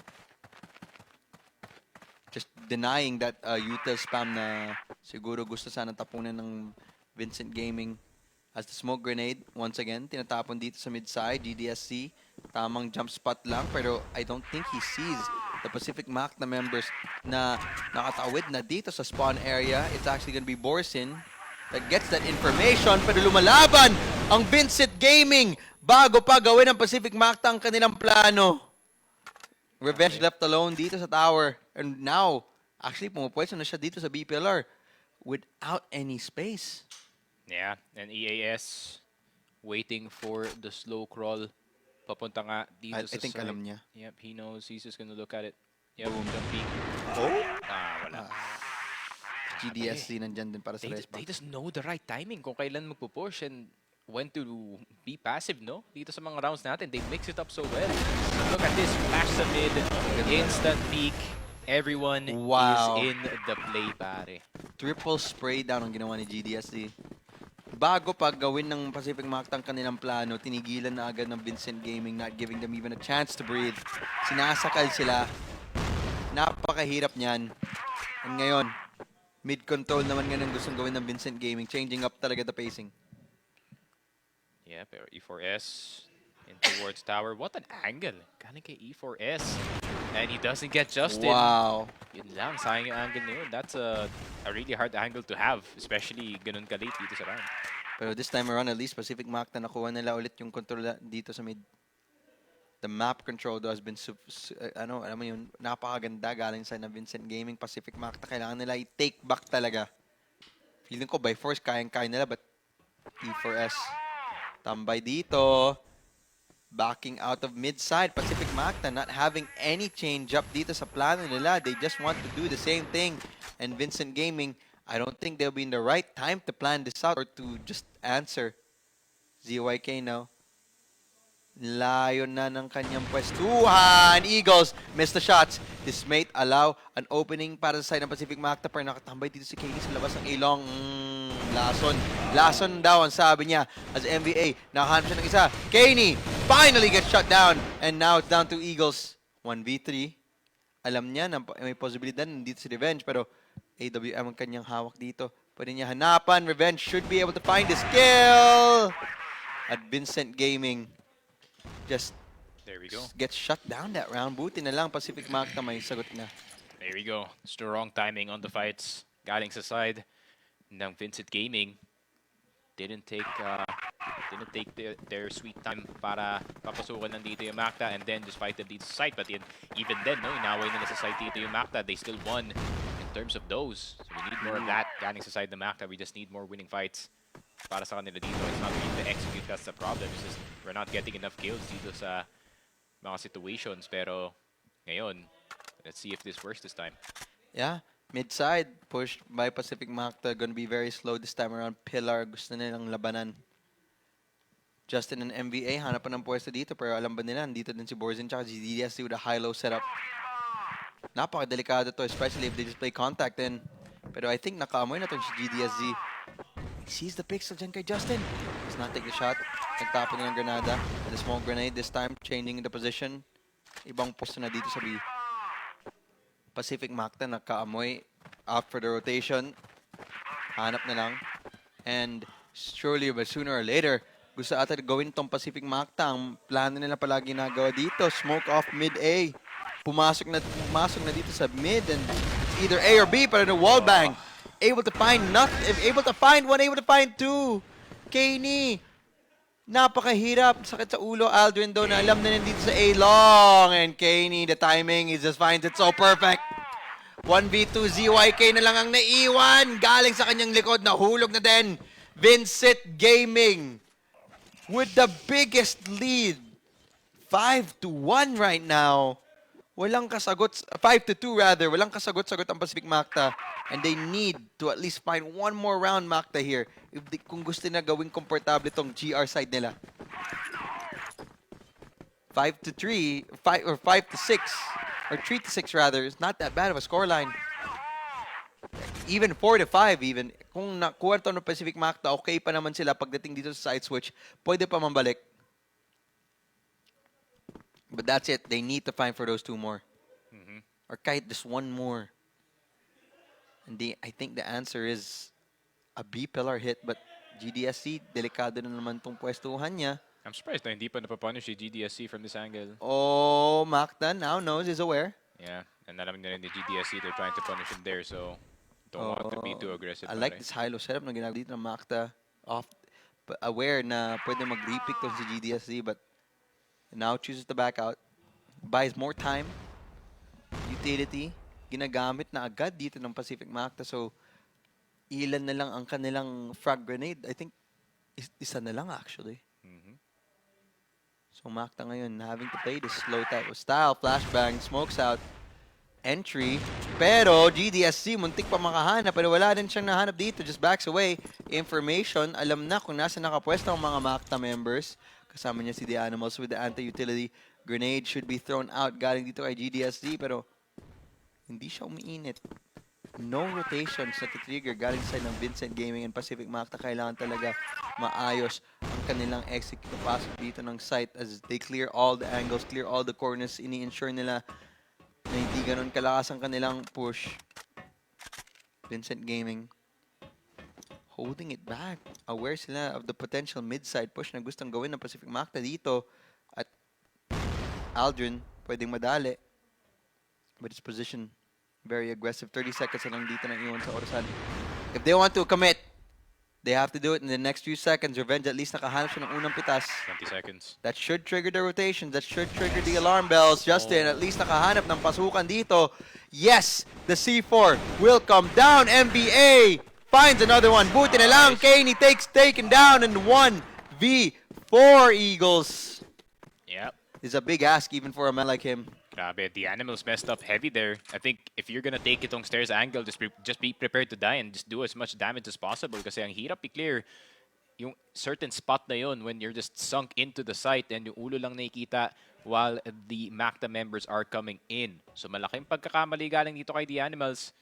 Just denying that util spam na siguro gusto sana tapunan ng Vincit Gaming. As the smoke grenade, once again, tinatapon dito sa mid-side, GDSC. Tamang jump spot lang, pero I don't think he sees the Pacific Macta members na nakatawid na dito sa spawn area. It's actually gonna be Borson that gets that information, pero lumalaban ang Vincit Gaming bago pa gawin ng Pacific Macta ang kanilang plano. Revenge left alone dito sa tower. And now, actually, pumupwesto na siya dito sa BPLR without any space. Yeah, and EAS waiting for the slow crawl Papunta nga dito I sa think side. alam niya. Yep, he knows. He's just gonna look at it. Yep, Boom. jump peek. Oh? Wala. GDSC nandyan din para sa They respawn. just know the right timing kung kailan magpo-push and when to be passive, no? Dito sa mga rounds natin, they mix it up so well. Look at this, flash sa mid, instant peek. Everyone Wow. is in the play, pare. Triple spray down ang ginawa ni GDSC. Bago pag gawin ng Pacific Macta ang kanilang plano, tinigilan na agad ng Vincent Gaming, not giving them even a chance to breathe. Sinasakal sila. Napakahirap niyan. And ngayon, mid-control naman nga ng gustong gawin ng Vincent Gaming, changing up talaga the pacing. Yeah, pero E4S in towards tower. What an angle. Galing kay E4S. And he doesn't get Justin. Wow. Yun lang, sayang yung angle na yun. That's a really hard angle to have, especially ganun ka-late dito sa round. Pero this time around, at least Pacific Macta nakuha nila ulit yung control dito sa mid. The map control though has been alam mo yun, napakaganda galing sa ng Vincent Gaming. Pacific Macta kailangan nila i-take back talaga. Feeling ko by force kayang-kaya nila, but E4S tambay dito. Backing out of mid-side. Pacific Macta not having any change-up dito sa plano nila. They just want to do the same thing. And Vincent Gaming, I don't think they'll be in the right time to plan this out or to just answer. ZYK now. Layo na ng kanyang pwestuhan. Eagles missed the shots. His mate allow an opening para sa side ng Pacific Macta, pero nakatambay dito si KD sa labas ng ilong. Lason daw ang sabi niya as MVA. Nakahanap siya ng isa. Kaney finally gets shut down. And now it's down to Eagles. 1v3. Alam niya na may posibilidad nandito si Revenge, pero AWM ang kanyang hawak dito. Pwede niya hanapan. Revenge should be able to find his kill. At Vincent Gaming just There we go. gets shut down that round. Buti na lang Pacific Macta may sagot na. There we go. It's the wrong timing on the fights. Galing sa side ng Vincent Gaming. Didn't take their sweet time para papasukan nandito yung Macta and then just fight them dito sa site. But even then, no, inaway nila sa site dito yung Macta. They still won in terms of those. So we need more of that. Galing sa side ng Macta, we just need more winning fights para sa kanila dito. It's not really to execute, that's the problem. It's just we're not getting enough kills dito sa mga situations. Pero ngayon, let's see if this works this time. Yeah, mid-side pushed by Pacific Macta. Gonna be very slow this time around. Pillar, gusto nilang labanan. Justin and MVA, hanap pa ng pwesto dito, pero alam ba nila, dito din si Borzin tsaka si DDSC with a high-low setup. Napakadelikado to, especially if they just play contact then. Pero I think nakaamoy na to si GDSZ. He sees the pixel dyan kay Justin. Does not take the shot. Nagtapon na ng granada. And the smoke grenade this time, changing the position. Ibang posto na dito sa B. Pacific Macta nakaamoy out for the rotation. Hanap na lang. And surely, but sooner or later, gusto ata gawin tong Pacific Macta. Ang plano nila palagi nagawa dito. Smoke off mid-A. Pumasok na dito sa mid. And it's either A or B, pero the wall bang. Able to find nothing. Able to find one, able to find two. Kaney. Napakahirap. Sakit sa ulo. Aldrin daw na alam na nandito sa A-long. And Kaney, the timing, he just finds it so perfect. 1v2, ZYK na lang ang naiwan. Galing sa kanyang likod, nahulog na din. VINCIT Gaming with the biggest lead. 5-1 right now. Walang kasagot, 5-2 rather. Walang kasagot-sagot ang Pacific Macta. And they need to at least find one more round Macta here kung gusto na gawing komportable itong GR side nila. 5-3, 5 or 5-6, or 3-6 rather, is not that bad of a scoreline. Even 4-5 even. Kung nakuha ito ng Pacific Macta, okay pa naman sila pagdating dito sa side switch. Pwede pa mambalik. But that's it. They need to find for those two more. Or kahit just one more. And I think the answer is a B pillar hit. But GDSC, delikado na naman tong pwestuhan niya. I'm surprised na hindi pa napapunish si GDSC from this angle. Oh, Macta now knows, is aware. Yeah, and alam nila ni GDSC, they're trying to punish him there, so don't want to be too aggressive. I like this high-low setup na ginagawa dito ng Macta. Aware na pwede mag-repick to si GDSC, but now chooses to back out. Buys more time. Utility. Ginagamit na agad dito ng Pacific Macta. So, ilan na lang ang kanilang frag grenade. I think, isa na lang actually. So, So Macta ngayon having to play this slow type of style. Flashbang, smokes out, entry. Pero GDSC, muntik pa makahanap. Pero wala din siyang nahanap dito. Just backs away. Information, alam na kung nasa nakapwesto ang mga Macta members. Kasama niya si The Animals with the anti-utility. Grenade should be thrown out. Galing dito kay GDSC. Pero hindi siya umiinit. No rotations na trigger galing sa side ng Vincent Gaming and Pacific Macta. Kailangan talaga maayos ang kanilang execute pasok dito ng site as they clear all the angles, clear all the corners. Ini-ensure nila na hindi ganun kalakas ang kanilang push. Vincent Gaming holding it back. Aware sila of the potential mid-side push na gustong gawin ng Pacific Macta dito. At Aldrin pwedeng madali. But his position very aggressive. 30 seconds na lang dito ng iwan sa orasan. If they want to commit, they have to do it in the next few seconds. Revenge at least nakahanap siya ng unang pitas. 20 seconds. That should trigger the rotations. That should trigger the alarm bells. Justin at least nakahanap ng pasukan dito. Yes, the C4 will come down. NBA finds another one. Buti na lang. Kaney taken down and 1v4 Eagles. Yep. Is a big ask even for a man like him. Grabe, the Animals messed up heavy there. I think if you're gonna take itong stairs angle, just be prepared to die and just do as much damage as possible kasi ang hirap i-clear yung certain spot na yun when you're just sunk into the site and yung ulo lang nakikita while the Macta members are coming in. So malaking pagkakamali galing dito kay the Animals.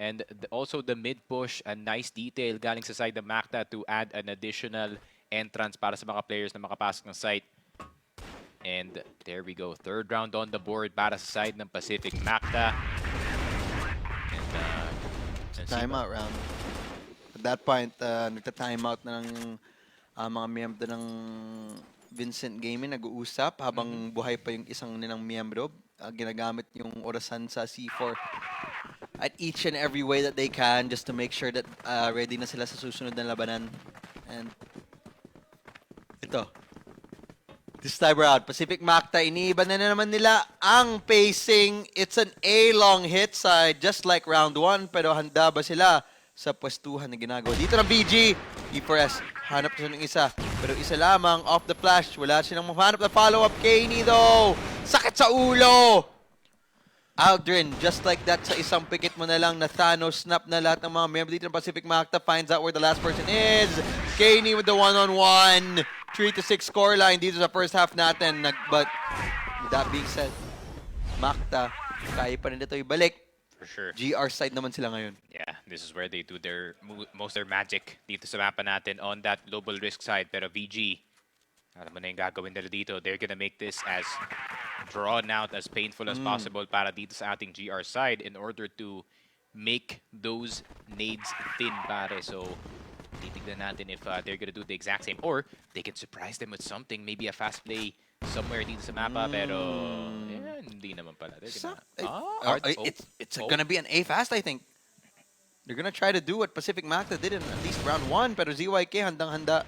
And also the mid-push, a nice detail galing sa side ng Macta to add an additional entrance para sa mga players na makapasok ng site. And there we go. Third round on the board para sa side ng Pacific Macta. And Timeout round. At that point, nagta-timeout na ng mga miyembro ng Vincent Gaming nag-uusap habang buhay pa yung isang nilang miyembro. Ginagamit yung orasan sa C4 at each and every way that they can just to make sure that ready na sila sa susunod na labanan. And ito. This time around, Pacific Macta, iniiba na naman nila ang pacing. It's an A-long hit side, just like round 1. Pero handa ba sila sa pwestuhan na ginagawa dito ng BG? E4S, hanap siya ng isa. Pero isa lamang, off the flash. Wala silang mahanap na follow-up. Kaney though, sakit sa ulo! Aldrin, just like that, sa isang pikit mo na lang na Thanos snap na lahat ng mga member dito ng Pacific Macta, finds out where the last person is. Kaney with the one-on-one. 3-6 scoreline dito sa first half natin. But with that being said, Macta, kaya pa rin ito ibalik. for sure. GR side naman sila ngayon. Yeah, this is where they do their most of their magic dito sa mapa natin on that global risk side. Pero VG, alam mo na yung gagawin nila dito. They're gonna make this as drawn out, as painful as possible para dito sa ating GR side in order to make those nades thin, pare. So, titignan natin if they're gonna do the exact same. Or, they can surprise them with something. Maybe a fast play somewhere dito sa mapa. Pero, yeah, hindi naman pala. They're gonna, It's gonna be an A fast, I think. They're gonna try to do what Pacific Macta did in at least round 1. Pero ZYK handang-handa.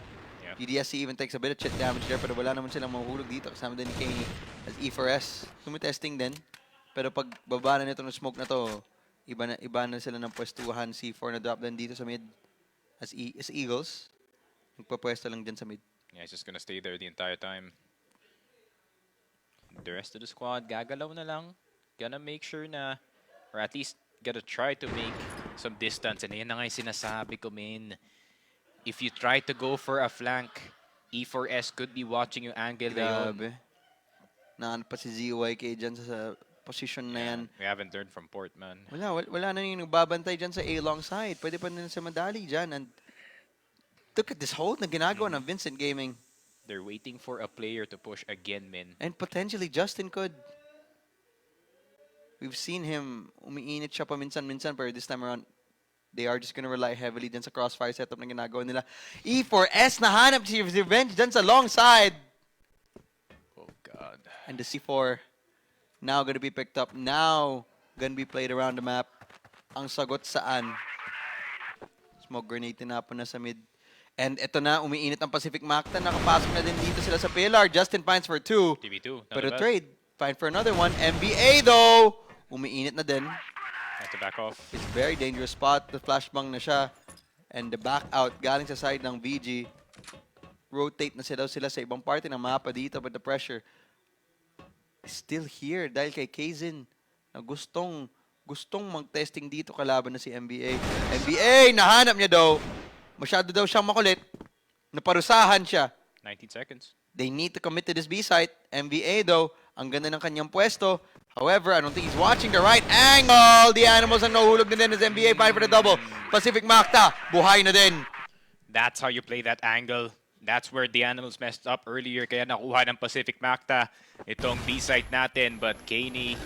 PDSC even takes a bit of chip damage there, pero wala naman silang mahuhulog dito. Kasama din ni Kaney as E4S. Tumitesting din. Pero pag baba na nito ng smoke na to, iba na sila ng pwestuhan. C4 na drop din dito sa mid as Eagles. Nagpapwesto lang dyan sa mid. Yeah, he's just gonna stay there the entire time. The rest of the squad, gagalaw na lang. Gonna make sure na, or at least gotta try to make some distance. And yan na nga yung sinasabi ko, man. If you try to go for a flank, E4S could be watching yung angle na yun. Grabe. Naano pa si ZYK dyan sa position na yan. We haven't learned from Port, man. Wala na yung nagbabantay dyan sa A-long side. Pwede pa nila sa madali dyan. And look at this hold na ginagawa ng Vincent Gaming. They're waiting for a player to push again, man. And potentially Justin could. We've seen him, umiinit siya paminsan-minsan, pero this time around, they are just gonna rely heavily dyan sa crossfire setup na ginagawa nila. E4S, nahanap si Revenge dyan sa long side. Oh, God. And the C4, now gonna be picked up. Now, gonna be played around the map. Ang sagot saan? Smoke grenade tinapon na sa mid. And eto na, umiinit ang Pacific Macta. Nakapasok na din dito sila sa pillar. Justin finds for 2. TV2. Pero trade. Find for another one. NBA though! Umiinit na din. Have to back off. It's a very dangerous spot. The flashbang na siya. And the back out galing sa side ng VG. rotate na sila sa ibang parte ng mapa dito, but the pressure is still here dahil kay Kazin na gustong mag-testing dito kalaban na si NBA. NBA, nahanap niya daw. Masyado daw siyang makulit. Naparusahan siya. 19 seconds. They need to commit to this B site. NBA though, ang ganda ng kanyang pwesto. However, I don't think he's watching the right angle. The Animals ang nahulog na din as NBA fighting for the double. Pacific Macta, buhay na din. That's how you play that angle. That's where the Animals messed up earlier. Kaya nakuha ng Pacific Macta itong B-site natin. But Kaney,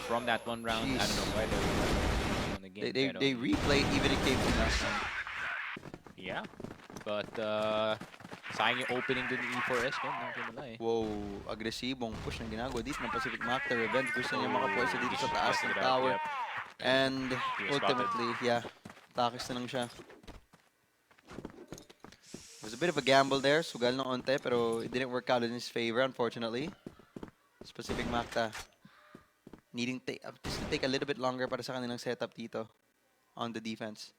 from that one round, I don't know why they were on the game. They replayed even it came to last time. Yeah. But, sayang yung opening dun ni E4S. Not gonna lie. Wow, agresibong push ng ginagawa dito ng Pacific Macta. Revenge gusto niya makapwesto dito sa taas ng tower. Yep. And He was ultimately, yeah, takis na lang siya. It was a bit of a gamble there. Sugal ng onte, pero it didn't work out in his favor, unfortunately. Pacific Macta needing just to take a little bit longer para sa kanilang setup dito on the defense.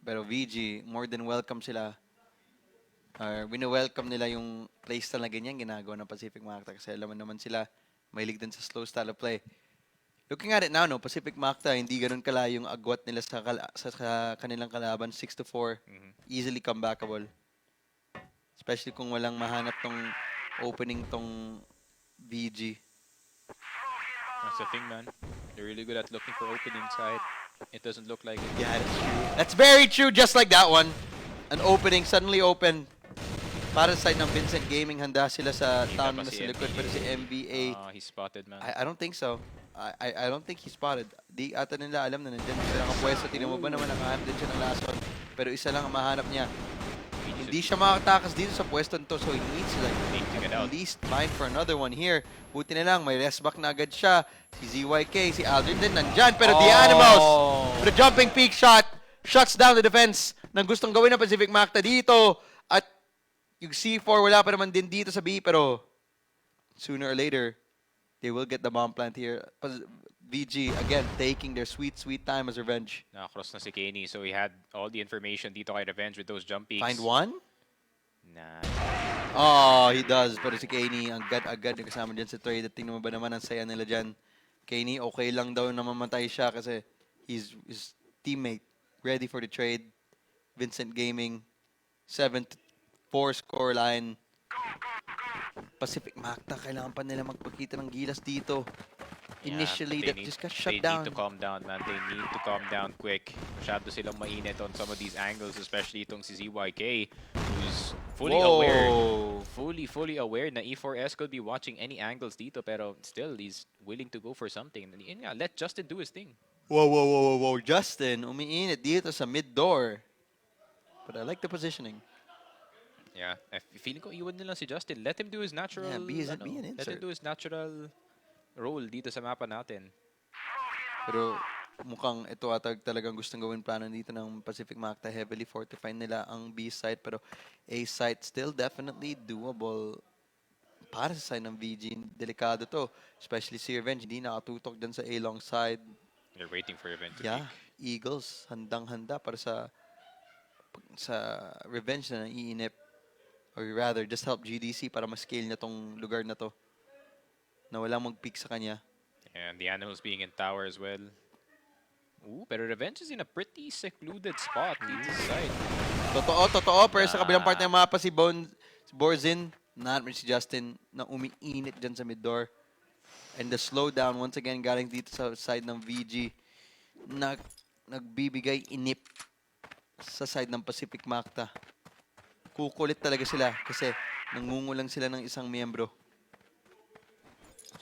Pero VG, more than welcome sila. Wini-welcome nila yung playstyle na ganyan ginagawa ng Pacific Macta kasi alam naman sila mahilig din sa slow style of play. Looking at it now, no, Pacific Macta, hindi ganun kalayo yung agwat nila sa kanilang kalaban, 6-4, easily comebackable. Especially kung walang mahanap tong opening tong VG. That's the thing, man. They're really good at looking for opening side. It doesn't look like it. Yeah, that's true. That's very true, just like that one. An opening, suddenly open. Para sa side ng Vincent Gaming, handa sila sa Kita town pa na si sa likod. Pero si NBA, He's spotted, man. I don't think so. I don't think he spotted. Di ata nila alam na nandiyan sila nakapwesto. Tingnan mo ba naman nakahanap din siya ng last one. Pero isa lang ang mahanap niya. Hindi siya makatakas dito sa pwesto nito. So he needs to at least find for another one here. Buti na lang, may rest back na agad siya. Si ZYK, si Aldrin din nandyan. Pero the Animals, with a jumping peak shot, shuts down the defense ng gustong gawin ng Pacific Macta dito. At yung C4 wala pa naman din dito sa B. Pero sooner or later, they will get the bomb plant here. VG, again, taking their sweet time as revenge. Nakakross na si Kaney, so he had all the information dito kay Revenge with those jump peaks. Find one? Nah. Oh, he does. Pero si Kaney, agad kasama dyan sa trade. At tingnan mo ba naman ang saya nila dyan. Kaney, okay lang daw na mamatay siya kasi his teammate ready for the trade. Vincent Gaming, 7-4 scoreline. Pacific Macta, kailangan pa nila magpakita ng gilas dito. Initially, that just got shut down. They need to calm down, man. They need to calm down quick. Masyado silang mainit on some of these angles, especially itong si ZYK, who's fully aware. Fully aware na E4S could be watching any angles dito, pero still, he's willing to go for something. And yeah, let Justin do his thing. Whoa. Justin, umiinit dito sa mid-door. But I like the positioning. Yeah, feeling ko iwan nila si Justin. Let him do his natural. Yeah, be an let him insert. do his natural role dito sa mapa natin. Pero mukhang ito atag talagang gustong gawin plano dito ng Pacific Macta. Heavily fortify nila ang B site pero A site still definitely doable para sa side ng VG. Delikado to. Especially si Revenge. Hindi nakatutok dyan sa A long side. They're waiting for Revenge to Yeah, peek. Eagles handang-handa para sa Revenge na naiinip. Or rather, just help GDC para ma-scale niya tong lugar na to. Na walang mag-peak sa kanya. And the Animals being in tower as well. Ooh, pero Revenge is in a pretty secluded spot dito sa side. Totoo. Pero sa kabilang part ng mapa si Borzin, not si Justin, na umiinit dyan sa mid-door. And the slowdown, once again, galing dito sa side ng VG, nagbibigay inip sa side ng Pacific Macta. Kukulit talaga sila kasi nangungulang sila ng isang miyembro.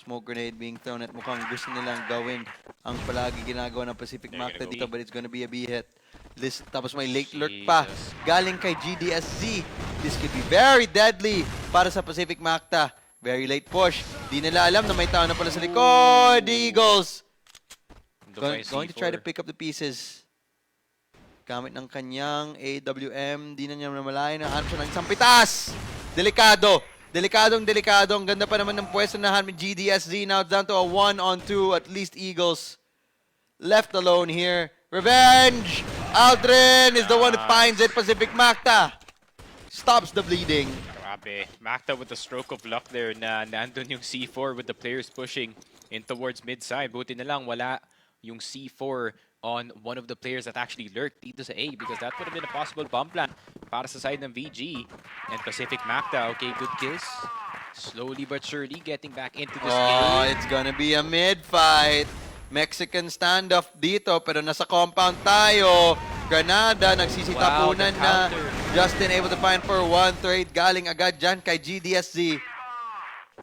Smoke grenade being thrown at mukhang gusto nilang gawin ang palagi ginagawa ng Pacific Macta dito, but it's gonna be a B hit. Tapos may late lurk pa galing kay GDSZ. This could be very deadly para sa Pacific Macta. Very late push. Di nila alam na may tao na pala sa likod. The Eagles going to try to pick up the pieces. Gamit ng kanyang AWM. Di na niya namalayan. Nahanap siya ng isang pitas. Delikado. Ang ganda pa naman ng pwesto na Hanmi GDSZ. Now it's down to a 1-on-2. At least Eagles left alone here. Revenge! Aldrin is the one who finds it. Pacific Macta. stops the bleeding. Grabe. Macta with the stroke of luck there na nandun yung C4 with the players pushing in towards mid-side. Buti na lang wala yung C4 on one of the players that actually lurked dito sa A because that would have been a possible bomb plan para sa side ng VG. And Pacific Macta, okay, good kills. Slowly but surely getting back into this Oh, game. it's gonna be a mid-fight. Mexican standoff dito, pero nasa compound tayo. Granada, nagsisitapunan Wow, the na. counter. Justin able to find for one trade. Galing agad dyan kay GDSZ.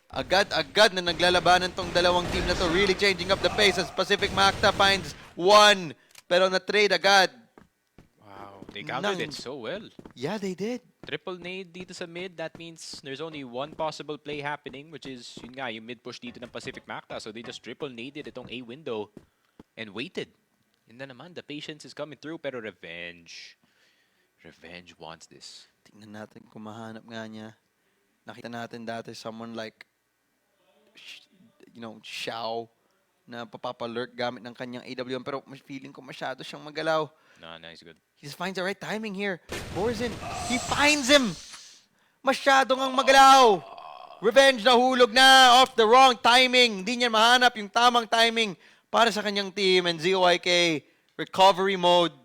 Agad-agad na naglalabanan tong dalawang team na to. Really changing up the pace as Pacific Macta finds one. Pero na-trade agad. Wow, they countered it so well. Yeah, they did. Triple nade dito sa mid, that means there's only one possible play happening, which is yun nga, yung mid push dito ng Pacific Macta. So they just triple naded itong A window and waited. And then naman, the patience is coming through, pero Revenge. Revenge wants this. Tingnan natin kung mahanap nga niya. Nakita natin dati someone like, Xiao na papapalurk gamit ng kanyang AWM. Pero feeling ko masyado siyang magalaw. No, he's good. He just finds the right timing here. Borzin, he finds him! Masyado ngang magalaw! Revenge nahulog na off the wrong timing. Hindi niya mahanap yung tamang timing para sa kanyang team. And ZYK, recovery mode.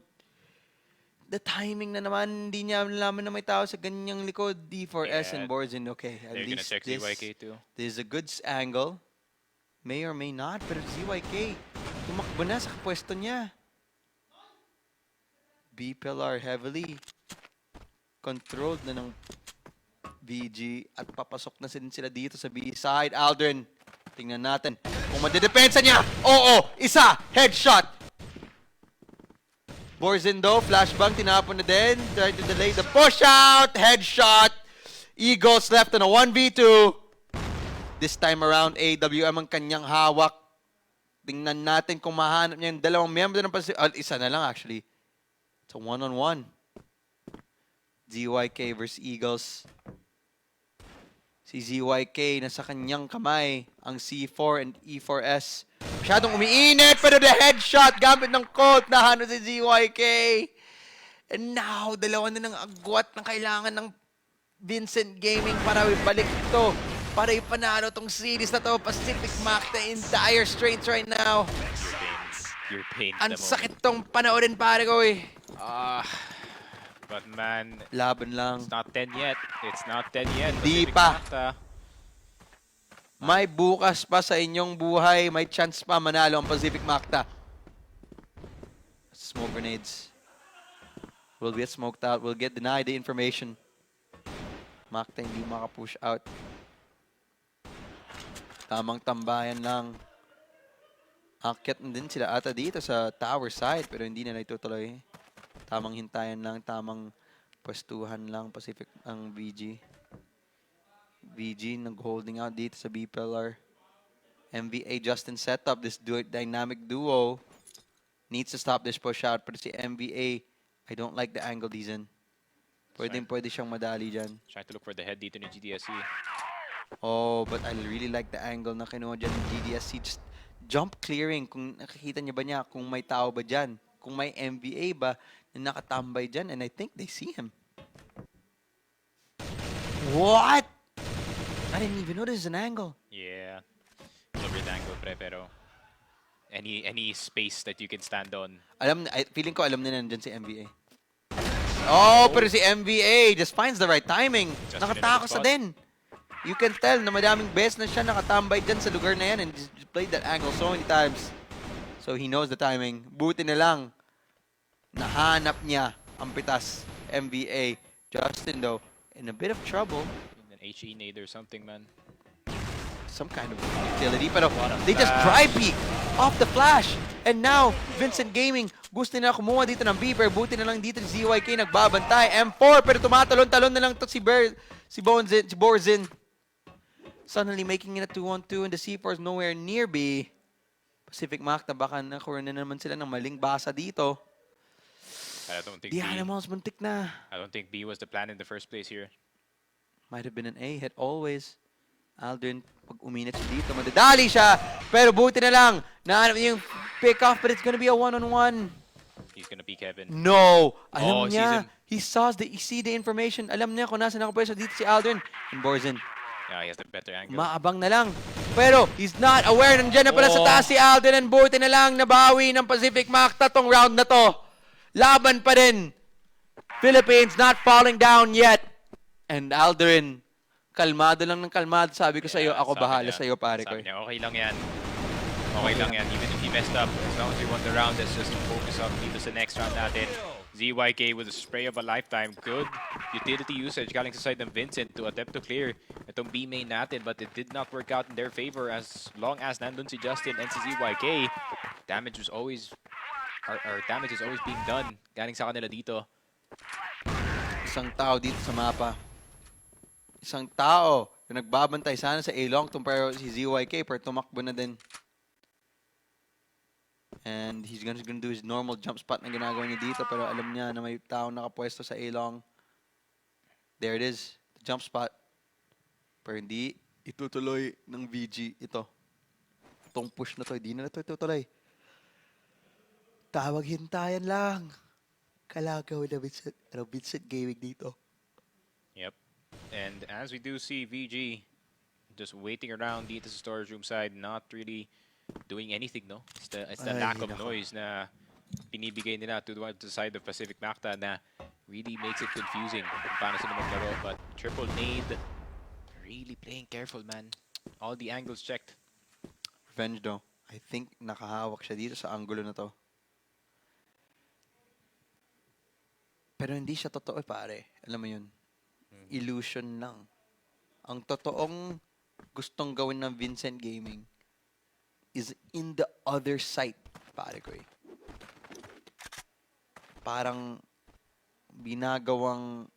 The timing na naman, hindi niya nalaman na may tao sa ganyang likod. D4S and Borzin, okay. At They're gonna least check ZYK too. this is a good angle. May or may not, pero ZYK, tumakbo na sa pwesto niya. B pillar heavily controlled na ng VG at papasok na sila dito sa B side. Aldrin, tingnan natin kung madedepensa niya. Oo, isa, headshot. Borzindo, flashbang, tinapon na din. Try to delay the push out, headshot. Eagles left on a 1v2. This time around, AWM ang kanyang hawak. Tingnan natin kung mahanap niya yung dalawang miyembro ng isa na lang actually. It's a one-on-one. ZYK versus Eagles. Si ZYK nasa kanyang kamay ang C4 and E4S. Masyadong umiinit pero the headshot gamit ng Colt na hano si ZYK. And now, dalawa na ng agwat na kailangan ng Vincent Gaming para ibalik ito. Para ipanalo tong series na to. Pacific Macta in dire straits right now. Your pain. Ang sakit tong panoorin pare ko eh. But man, Laban lang. it's not 10 yet. It's not 10 yet. Di Pacific pa. Macta. May bukas pa sa inyong buhay. May chance pa manalo ang Pacific Macta. Smoke grenades. We'll get smoked out. We'll get denied the information. Macta hindi makapush out. Tamang tambayan lang. Akyat na din sila ata dito sa tower side pero hindi na itutuloy. Tamang hintayan lang, tamang pwestuhan lang Pacific ang VG. VG nag-holding out dito sa B pillar. MVA Justin setup this dynamic duo. Needs to stop this push out pero si MVA, I don't like the angle he's in. Pwede siyang madali dyan. Trying to look for the head dito ni GDSC. Oh, but I really like the angle na kinuha dyan ng GDSC. Just jump clearing. Kung nakikita niya ba niya, kung may tao ba dyan. Kung may MVA ba na nakatambay dyan. And I think they see him. What? I didn't even know this is an angle. Yeah. It's a weird angle, pre, pero any space that you can stand on. Feeling ko alam nila nandyan si MVA. Oh, pero si MVA just finds the right timing. Just Nakatakas na in a good spot. din. You can tell na madaming beses na siya nakatambay dyan sa lugar na yan and just played that angle so many times. So he knows the timing. Buti na lang. Nahanap niya ang pitas. MVA. Justin though, in a bit of trouble. An HE nade or something, man. Some kind of utility. Pero they just dry peek off the flash. And now, Vincent Gaming gusto na kumuha dito ng beeper. Buti na lang dito si ZYK nagbabantay. M4 pero tumatalon-talon na lang to si Borzin. Suddenly making it a 2-on-2 and the C4 is nowhere near B. Pacific Macta baka nakuha na naman sila ng maling basa dito. I don't think The B, Animals muntik na. I don't think B was the plan in the first place here. Might have been an A hit always. Aldrin, pag uminit siya dito, madadali siya. Pero buti na lang. Nahanap niya yung pick off but it's gonna be a one-on-one. He's gonna be Kevin. No! Oh, Alam sees niya. him. He see the information. Alam niya kung nasa nakapwesto dito si Aldrin. And Borzin, Yeah, he has the better angle. maabang na lang. Pero, he's not aware. Nandiyan na pala sa Oh. taas si Aldrin and buti na lang nabawi ng Pacific Macta tong round na to. Laban pa rin. Philippines not falling down yet. And Aldrin, kalmado lang ng kalmado. Sabi ko sa iyo, ako sabi bahala niya- sa iyo, pare ko. Sabi niya, okay lang yan. Okay lang yan. Even if he messed up, as long as we won the round, let's just focus on dito sa next round natin. ZYK with a spray of a lifetime. Good utility usage galing sa side ng Vincent to attempt to clear itong B main natin, but it did not work out in their favor as long as nandun si Justin and si ZYK. Damage was always, our damage is always being done galing sa kanila dito. Isang tao dito sa mapa. Isang tao na nagbabantay sana sa A-Long pero si ZYK pero tumakbo na din. And he's gonna do his normal jump spot na ginagawa niya dito pero alam niya na may tao nakapwesto sa A-Long. There it is. The jump spot. Pero hindi itutuloy ng VG ito. Itong push na to, hindi na ito itutuloy. Tawag hintayan lang. Kalagaw na Vincent Gaming dito. Yep. And as we do see VG just waiting around dito sa storage room side, not really doing anything, no? It's the Ay, lack of nako. noise na binibigay nila to the side of Pacific Macta na really makes it confusing kung paano sila maglaro. But triple nade, really playing careful, man. All the angles checked. Revenge though. I think nakahawak siya dito sa angulo na to. Pero hindi siya totoo, pare. Alam mo yun? Illusion lang. Ang totoong gustong gawin ng Vincent Gaming is in the other side, pare ko eh. Parang binagawang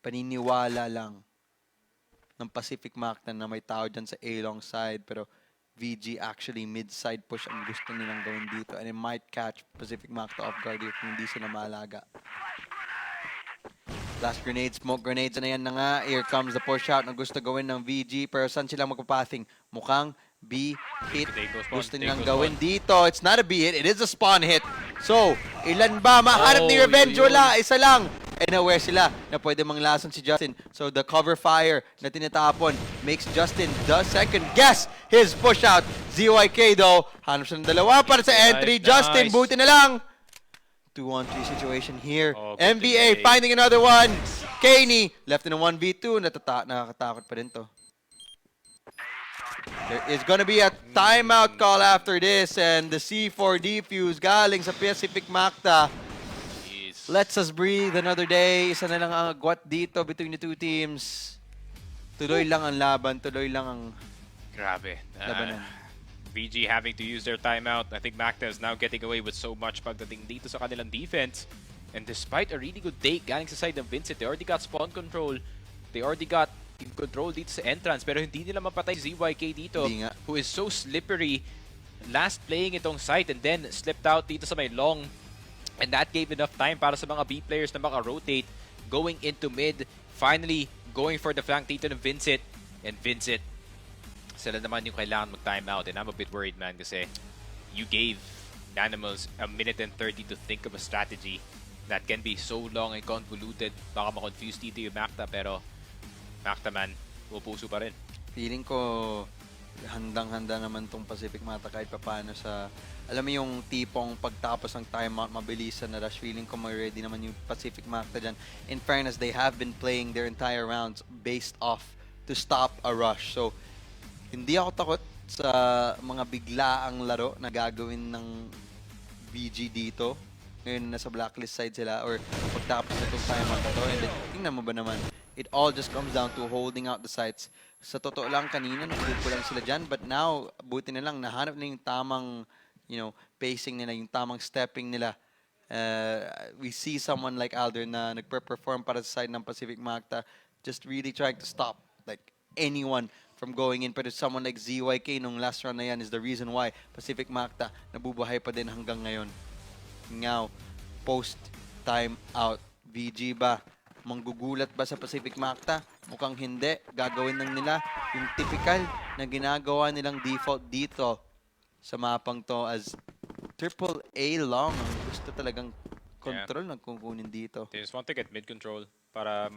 paniniwala lang ng Pacific Macta na may tao dyan sa A-long side pero VG actually mid-side push ang gusto nilang gawin dito and it might catch Pacific Macta off guard if hindi sila maalaga. Last grenade, smoke grenades na yan na nga. Here comes the push out na gusto gawin ng VG pero saan sila magpapathing? Mukhang B hit. Gusto nilang gawin dito. It's not a B hit, it is a spawn hit. So, ilan ba? Mahanap ni Revenge? Wala, isa lang. And aware sila na pwede manglason si Justin. So the cover fire na tinatapon makes Justin the second guess his push out. ZYK though, hanap siya ng dalawa para sa entry. Nice. Justin, buti na lang. 2-on-3 situation here. Oh, good NBA delay. finding another one. Kaney left in a 1v2. Nakakatakot pa rin to. There is gonna be a timeout call after this and the C4 defuse galing sa Pacific Macta. Let's us breathe another day. Isa na lang ang agwat dito between the two teams. Tuloy lang ang laban. Tuloy lang ang Grabe. labanan. VG having to use their timeout. I think Macta is now getting away with so much pagdating dito sa kanilang defense. And despite a really good take galing sa side ng Vincent, they already got spawn control. They already got control dito sa entrance. Pero hindi nila mapatay ZYK dito. Hindi nga. Who is so slippery. Last playing itong site and then slipped out dito sa may long. And that gave enough time para sa mga B players na maka-rotate going into mid. Finally, going for the flank dito ng Vincent. And Vincent, sila naman yung kailangan mag-timeout. And I'm a bit worried, man, kasi you gave Animals a minute and 30 to think of a strategy that can be so long and convoluted. Baka ma-confuse dito yung Macta, pero Macta, man, pupuso pa rin. Feeling ko handang-handa naman tong Pacific Macta kahit papaano sa alam mo yung tipong pagtapos ng timeout mabilisan na rush. Feeling ko may ready naman yung Pacific Macta dyan. In fairness, they have been playing their entire rounds based off to stop a rush. So, hindi ako takot sa mga biglaang laro na gagawin ng VG dito. Ngayon nasa blacklist side sila or pagtapos na itong timeout na to. And then, tingnan mo ba naman, it all just comes down to holding out the sites. Sa totoo lang kanina, nagpupo lang sila dyan. But now, buti na lang, nahanap na yung tamang pacing nila, yung tamang stepping nila. We see someone like Alder na nagpe-perform para sa side ng Pacific Macta, just really trying to stop like anyone from going in. Pero someone like ZYK nung last round na yan is the reason why Pacific Macta nabubuhay pa din hanggang ngayon. Now, post-time out. VG ba? Manggugulat ba sa Pacific Macta? Mukhang hindi. Gagawin lang nila yung typical na ginagawa nilang default dito sa mapang to as Triple A long ang gusto talagang control ng kukunin dito. They just want to get mid control para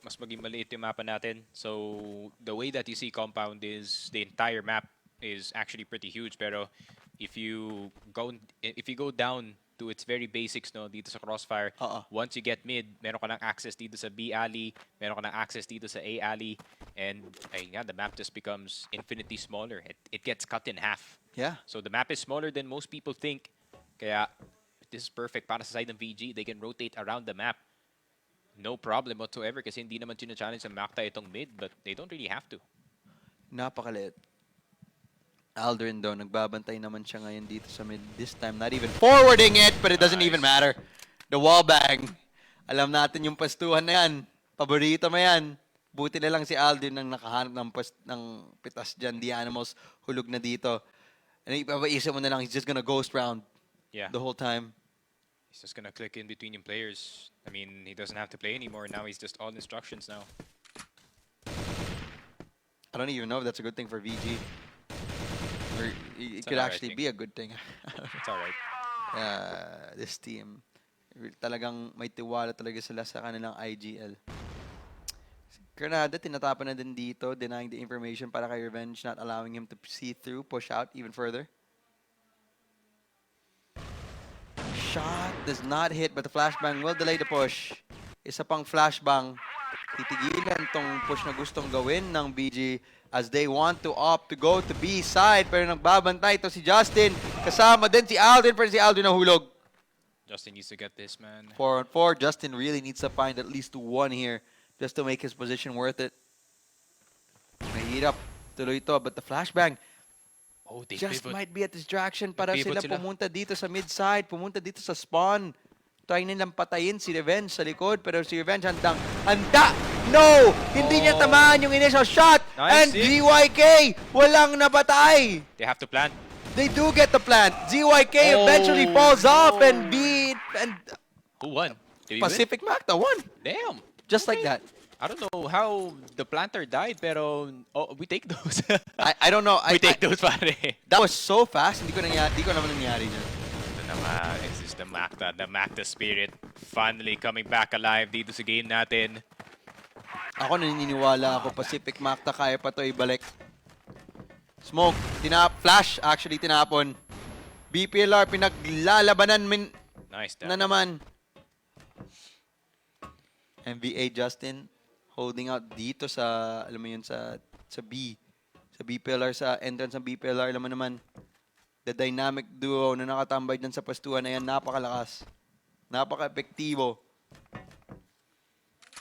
mas maging maliit yung mapa natin. So the way that you see compound is the entire map is actually pretty huge. Pero if you go down to its very basics, no, dito sa Crossfire, once you get mid, meron ka ng access dito sa B alley, meron ka ng access dito sa A alley, and the map just becomes infinitely smaller. It gets cut in half. Yeah. So the map is smaller than most people think. Kaya this is perfect para sa side ng VG. They can rotate around the map. No problem whatsoever kasi hindi naman challenge sa Macta itong mid, but they don't really have to. Napakaliit. Aldrin daw, nagbabantay naman siya ngayon dito sa mid. This time, not even forwarding it, but it doesn't even matter. The wall bang. Alam natin yung pastuhan na yan. Paborito mo yan. Buti na lang si Aldrin nang nakahanap ng pitas dyan. The Animals hulog na dito. And ipapaisip mo na lang, he's just gonna ghost round the whole time. He's just gonna click in between yung players. I mean, he doesn't have to play anymore. Now he's just all instructions now. I don't even know if that's a good thing for VG. Or it could actually be a good thing. It's alright. This team, talagang may tiwala talaga sila sa kanilang IGL. Granada, tinatapan na din dito, denying the information para kay Revenge, not allowing him to see through, push out even further. Shot does not hit, but the flashbang will delay the push. Isa pang flashbang. Titigilan tong push na gustong gawin ng BG as they want to opt to go to B side. Pero nagbabantay ito si Justin. Kasama din si Aldrin, pero si Aldrin nahulog. Justin needs to get this, man. 4-on-4. Justin really needs to find at least one here just to make his position worth it. Mahirap tuloy ito, but the flashbang just might be a distraction para sila pumunta dito sa mid-side, pumunta dito sa spawn. Try nilang patayin si Revenge sa likod, pero si Revenge handa! No! Hindi niya tamaan yung initial shot! Nice, and GYK, walang napatay! They have to plant. They do get the plant. GYK eventually falls off and Who won? Did we Pacific Macta won. Damn! Just like that. I don't know how the planter died, pero we take those. I don't know. We take those, pare. That was so fast. Di ko naman nangyari dyan. Ito naman, this is the Macta spirit finally coming back alive dito sa game natin. Ako naniniwala ako, Pacific Macta kaya pa to ibalik. Smoke, flash actually tinapon. BPLR pinaglalabanan Nice na naman. MVA Justin holding out dito sa, alam mo yun, sa B. Sa BPLR, sa entrance ng BPLR, alam mo naman, the dynamic duo na nakatambay dyan sa pastuhan na yan, napakalakas. Napaka-epektibo.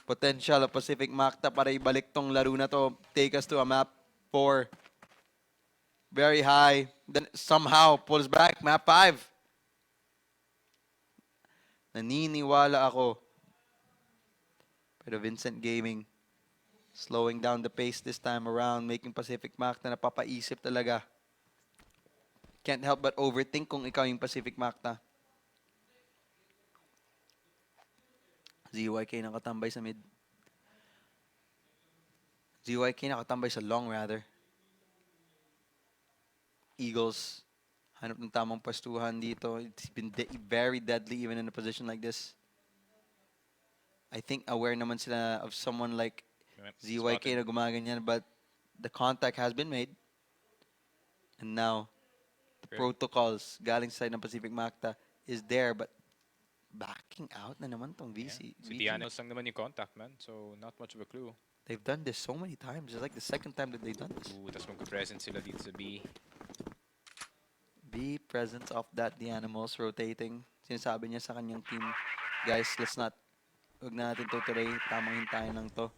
Potential of Pacific Macta para ibalik tong laro na to. Take us to a map 4. Very high. Then somehow pulls back. Map 5. Naniniwala ako. Pero Vincent Gaming slowing down the pace this time around, making Pacific Macta napapaisip talaga. Can't help but overthink kung ikaw yung Pacific Macta. ZYK nakatambay sa mid. ZYK nakatambay sa long rather. Eagles hanap ng tamang pastuhan dito. It's been very deadly even in a position like this. I think aware naman sila of someone like ZYK na gumaganyan, but the contact has been made. And now, the protocols galing sa side ng Pacific Macta is there, but backing out na naman tong VC. Si Dianos lang naman yung contact, man. So, not much of a clue. They've done this so many times. It's like the second time that they've done this. Tapos magka-present sila dito sa B. B, presence of that, the Animals rotating. Sinasabi niya sa kanyang team, guys, huwag na natin tutuloy. Tamang hintayin lang to.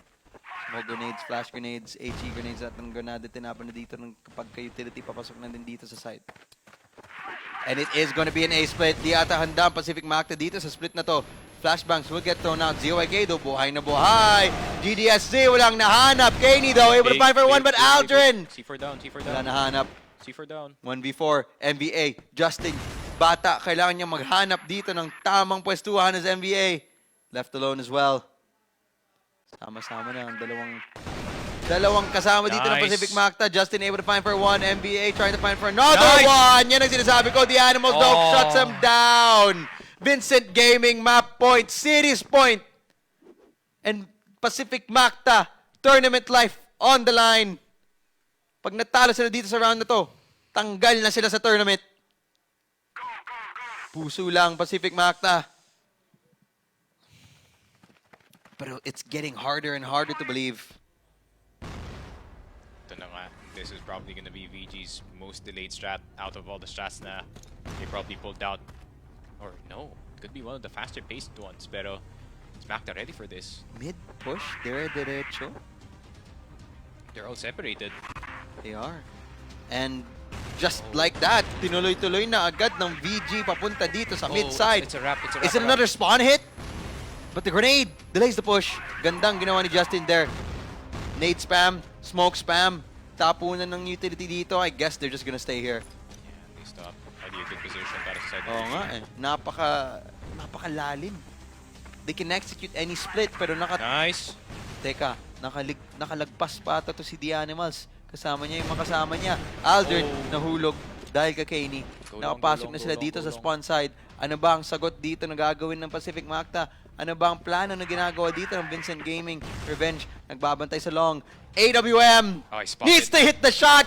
Smoke grenades, flash grenades, HE grenades at ng granada tinapan na dito ng kapag ka-utility, papasok na din dito sa site. And it is gonna be an A split. Di ata handa ang Pacific Macta dito sa split na to. Flashbangs will get thrown out. ZYK do, buhay na buhay. GDSC, walang nahanap. Kaney though, able to find for one, but Aldrin! C4 down. Wala nahanap. C4 down. 1v4, MVA, Justin, bata, kailangan niya maghanap dito ng tamang pwestuhan as MVA. Left alone as well. Sama-sama na ang dalawang Dalawang kasama dito ng Nice. Pacific Macta. Justin able to find for one. NBA trying to find for another Nice. one. Yan ang sinasabi ko. The Animals though Oh. shuts him down. Vincent Gaming map point. Series point. And Pacific Macta. Tournament life on the line. Pag natalo sila dito sa round na to, tanggal na sila sa tournament. Puso lang Pacific Macta. Pero it's getting harder and harder to believe. Ito na nga. This is probably gonna be VG's most delayed strat out of all the strats na they probably pulled out. Or no, it could be one of the faster paced ones. Pero is Macta ready for this? Mid push, dire-diretso. They're all separated. They are. And just like that, tinuloy-tuloy na agad ng VG papunta dito sa mid side. It's a wrap. It's a wrap. Is it another spawn hit? But the grenade delays the push. Gandang ginawa ni Justin there. Nade spam, smoke spam. Tapunan ng utility dito. I guess they're just gonna stay here. Yeah, they stop. Probably a good position para sa side. Oo nga eh. Napakalalim. They can execute any split pero Nice. Teka, nakalagpas pa ata to si The Animals. Kasama niya yung makasama niya. Aldrin nahulog dahil kay Kaney. Go long, Nakapasok go na long, sila go dito long, sa go long. spawn side. Ano ba ang sagot dito na gagawin ng Pacific Macta? Ano ba ang plano na ginagawa dito ng Vincent Gaming? Revenge, nagbabantay sa long. AWM Oh, he spotted. needs to hit the shot.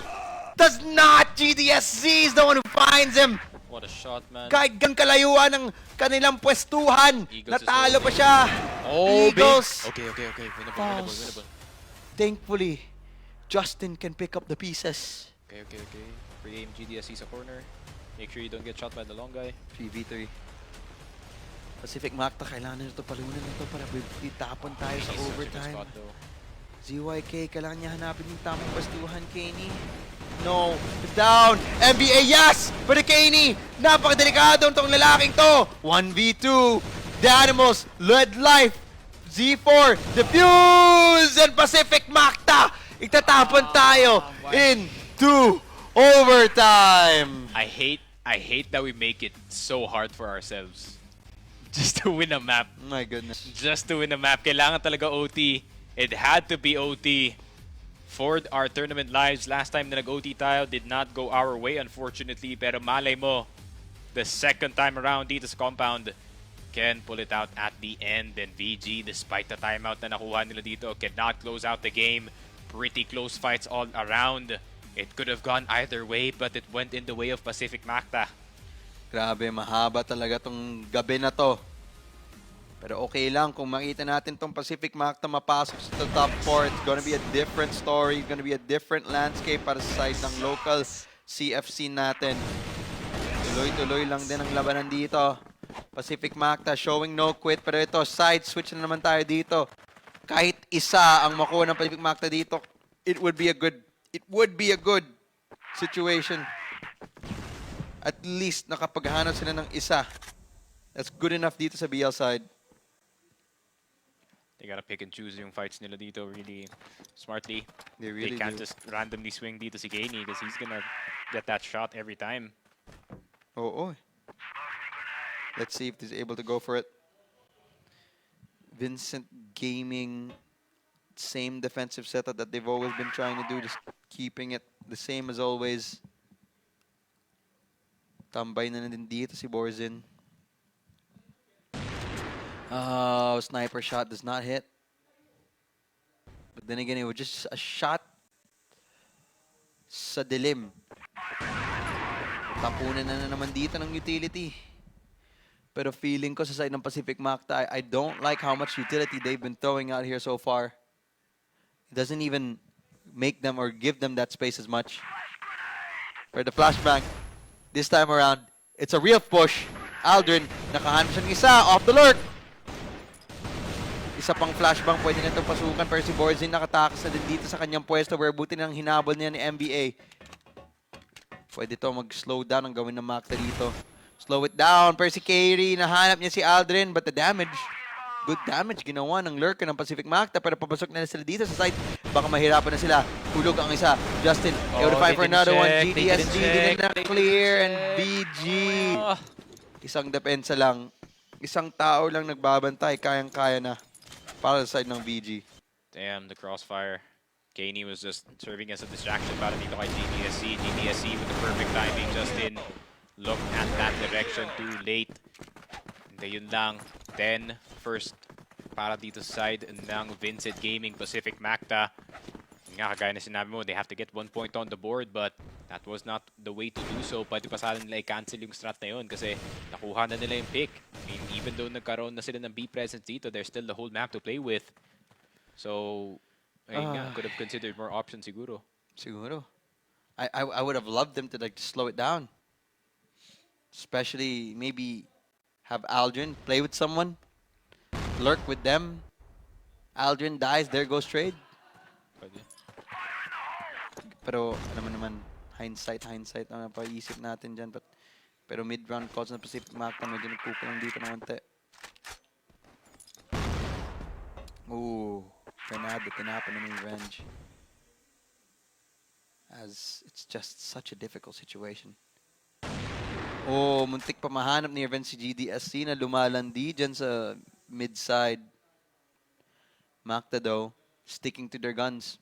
Does not. GDSZ is the one who finds him. What a shot, man. Kahit gang kalayuan ng kanilang pwestuhan. Eagles is Natalo pa holding. siya. Oh, Eagles. Okay. Winnable. False. Thankfully, Justin can pick up the pieces. Okay. Pre-aim GDSC sa corner. Make sure you don't get shot by the long guy. 3v3. Pacific Macta, kailangan na ito palunan na ito para itapon tayo sa He's such a good overtime. spot, though. ZYK, kailangan niya hanapin yung tamang bastuhan, Kaney. No, it's down. NBA, yes! Pero Kaney, napakadelikado itong lalaking to. 1v2. The Animals, led life. Z4, defuse! And Pacific Macta, itatapon tayo into overtime. I hate that we make it so hard for ourselves. Just to win a map. My goodness. Just to win a map. Kailangan talaga OT. It had to be OT. For our tournament lives, last time na nag-OT tayo, did not go our way, unfortunately. Pero malay mo, the second time around dito sa compound, can pull it out at the end. And VG, despite the timeout na nakuha nila dito, cannot close out the game. Pretty close fights all around. It could have gone either way, but it went in the way of Pacific Macta. Grabe, mahaba talaga tong gabi na to. Pero okay lang kung makita natin tong Pacific Macta mapasok sa top 4. It's gonna be a different story. It's gonna be a different landscape para sa side ng local CFC natin. Tuloy-tuloy lang din ang labanan dito. Pacific Macta showing no quit. Pero ito, side switch na naman tayo dito. Kahit isa ang makuha ng Pacific Macta dito, it would be a good situation. At least nakapaghanap sila ng isa. That's good enough dito sa BL side. They gotta pick and choose yung fights nila dito really smartly. They really They can't do. just randomly swing dito si Gainey because he's gonna get that shot every time. Oo. Let's see if he's able to go for it. Vincent Gaming, same defensive setup that they've always been trying to do, just keeping it the same as always. Tambay na din dito si Borzin. Oh, sniper shot does not hit. But then again, it was just a shot sa dilim. Tapunan na naman dito ng utility. Pero feeling ko sa side ng Pacific Macta, I don't like how much utility they've been throwing out here so far. It doesn't even make them or give them that space as much. For the flashbang, this time around, it's a real push. Aldrin, nakahanap siya ng isa, off the lurk. Isa pang flashbang, pwede na itong pasukan. Pero si Borzin nakatakas na din dito sa kanyang pwesto where buti nang hinabol niya ni NBA. Pwede to mag-slow down ang gawin ng Macta dito. Slow it down. Pero si Kairi, nahanap niya si Aldrin. But the damage, good damage ginawa ng lurker ng Pacific Macta. Pero papasok na sila dito sa site. Baka mahirapan na sila. Hulog ang isa. Justin, able to find for another one. GDSG, din na clear. And BG. Isang depensa lang. Isang tao lang nagbabantay. Kayang-kaya na para sa side ng BG. Damn, the crossfire. Kaney was just serving as a distraction para dito kay GDSC. GDSC with the perfect timing. Justin looked at that direction too late. Hindi yun lang. Then, first para dito sa side ng Vincit Gaming Pacific Macta. Nga, kagaya na sinabi mo, they have to get 1 point on the board, but that was not the way to do so. Pwede pa sana nila i-cancel yung strat na yun kasi nakuha na nila yung pick. I mean, even though nagkaroon na sila ng B presence dito, there's still the whole map to play with. So, ayun nga, could have considered more options siguro. Siguro. I would have loved them to like slow it down. Especially maybe have Aldrin play with someone. Lurk with them. Aldrin dies, there goes trade. Pwede. Pero alam mo naman, hindsight, ano pa isip natin dyan. Pero mid-round calls na Pacific Macta, medyo nagkukulang dito ng konti. Ooh, Granada, tinapon na ng revenge. As it's just such a difficult situation. Oh, muntik pa mahanap ni Revenge si GDSC na lumalandi dyan sa mid-side. Macta daw, sticking to their guns.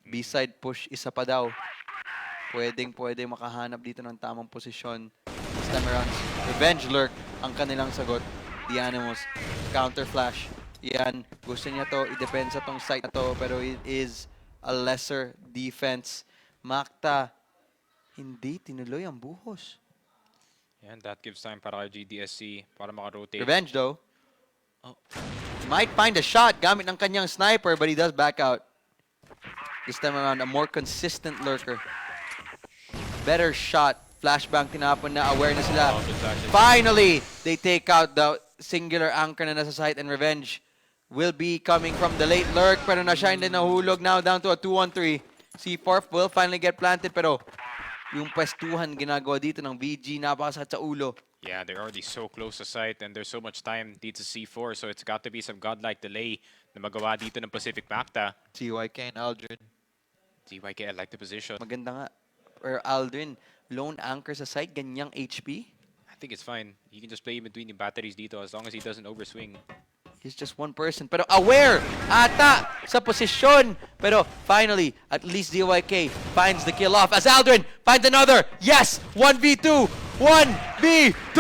B-side push, isa pa daw. Pwede makahanap dito ng tamang posisyon. This time around, Revenge Lurk ang kanilang sagot. The Animals, counter flash. Yan, gusto niya to, i-defend sa tong site na to, pero it is a lesser defense. Macta, hindi tinuloy ang buhos. And that gives time para kay GDSC para maka-rotate. Revenge though, might find a shot gamit ng kanyang sniper, but he does back out. This time around, a more consistent lurker. Better shot. Flashbang tinapon na, aware na sila. Finally, they take out the singular anchor na nasa site, and Revenge will be coming from the late lurk, pero na-shine din nahulog. Now down to a 2-on-3. C4 will finally get planted, pero yung pwestuhan ginagawa dito ng VG, napakasakit sa ulo. Yeah, they're already so close to site and there's so much time dito sa C4, so it's got to be some godlike delay na magawa dito ng Pacific Macta. TYK and Aldrin. TYK, I like the position. Maganda nga. Or Aldrin, lone anchor sa site, ganyang HP. I think it's fine. He can just play in between the batteries dito as long as he doesn't overswing. He's just one person. Pero aware ata sa posisyon. Pero finally, at least DYK finds the kill off as Aldrin finds another. Yes! 1v2! 1v2!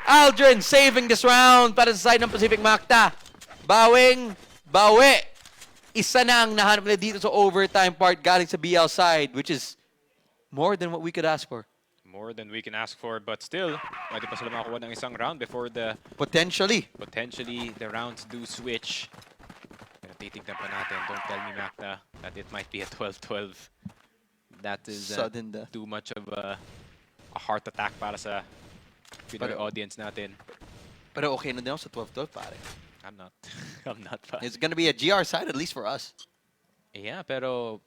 Aldrin saving this round para sa side ng Pacific Macta. Bawing, bawi. Isa na ang nahanap nila dito sa overtime part galing sa BL side, which is more than what we could ask for. More than we can ask for, but still, pwede pa sila makakuha ng isang round before potentially the rounds do switch. Pero titignan pa natin. Don't tell me, Macta, that it might be a 12-12. That is Sudden death. too much of a heart attack para sa Pinoy audience natin. Pero okay na din ako sa 12-12, pare. I'm not. I'm not pa. It's gonna be a GR side, at least for us. Yeah, pero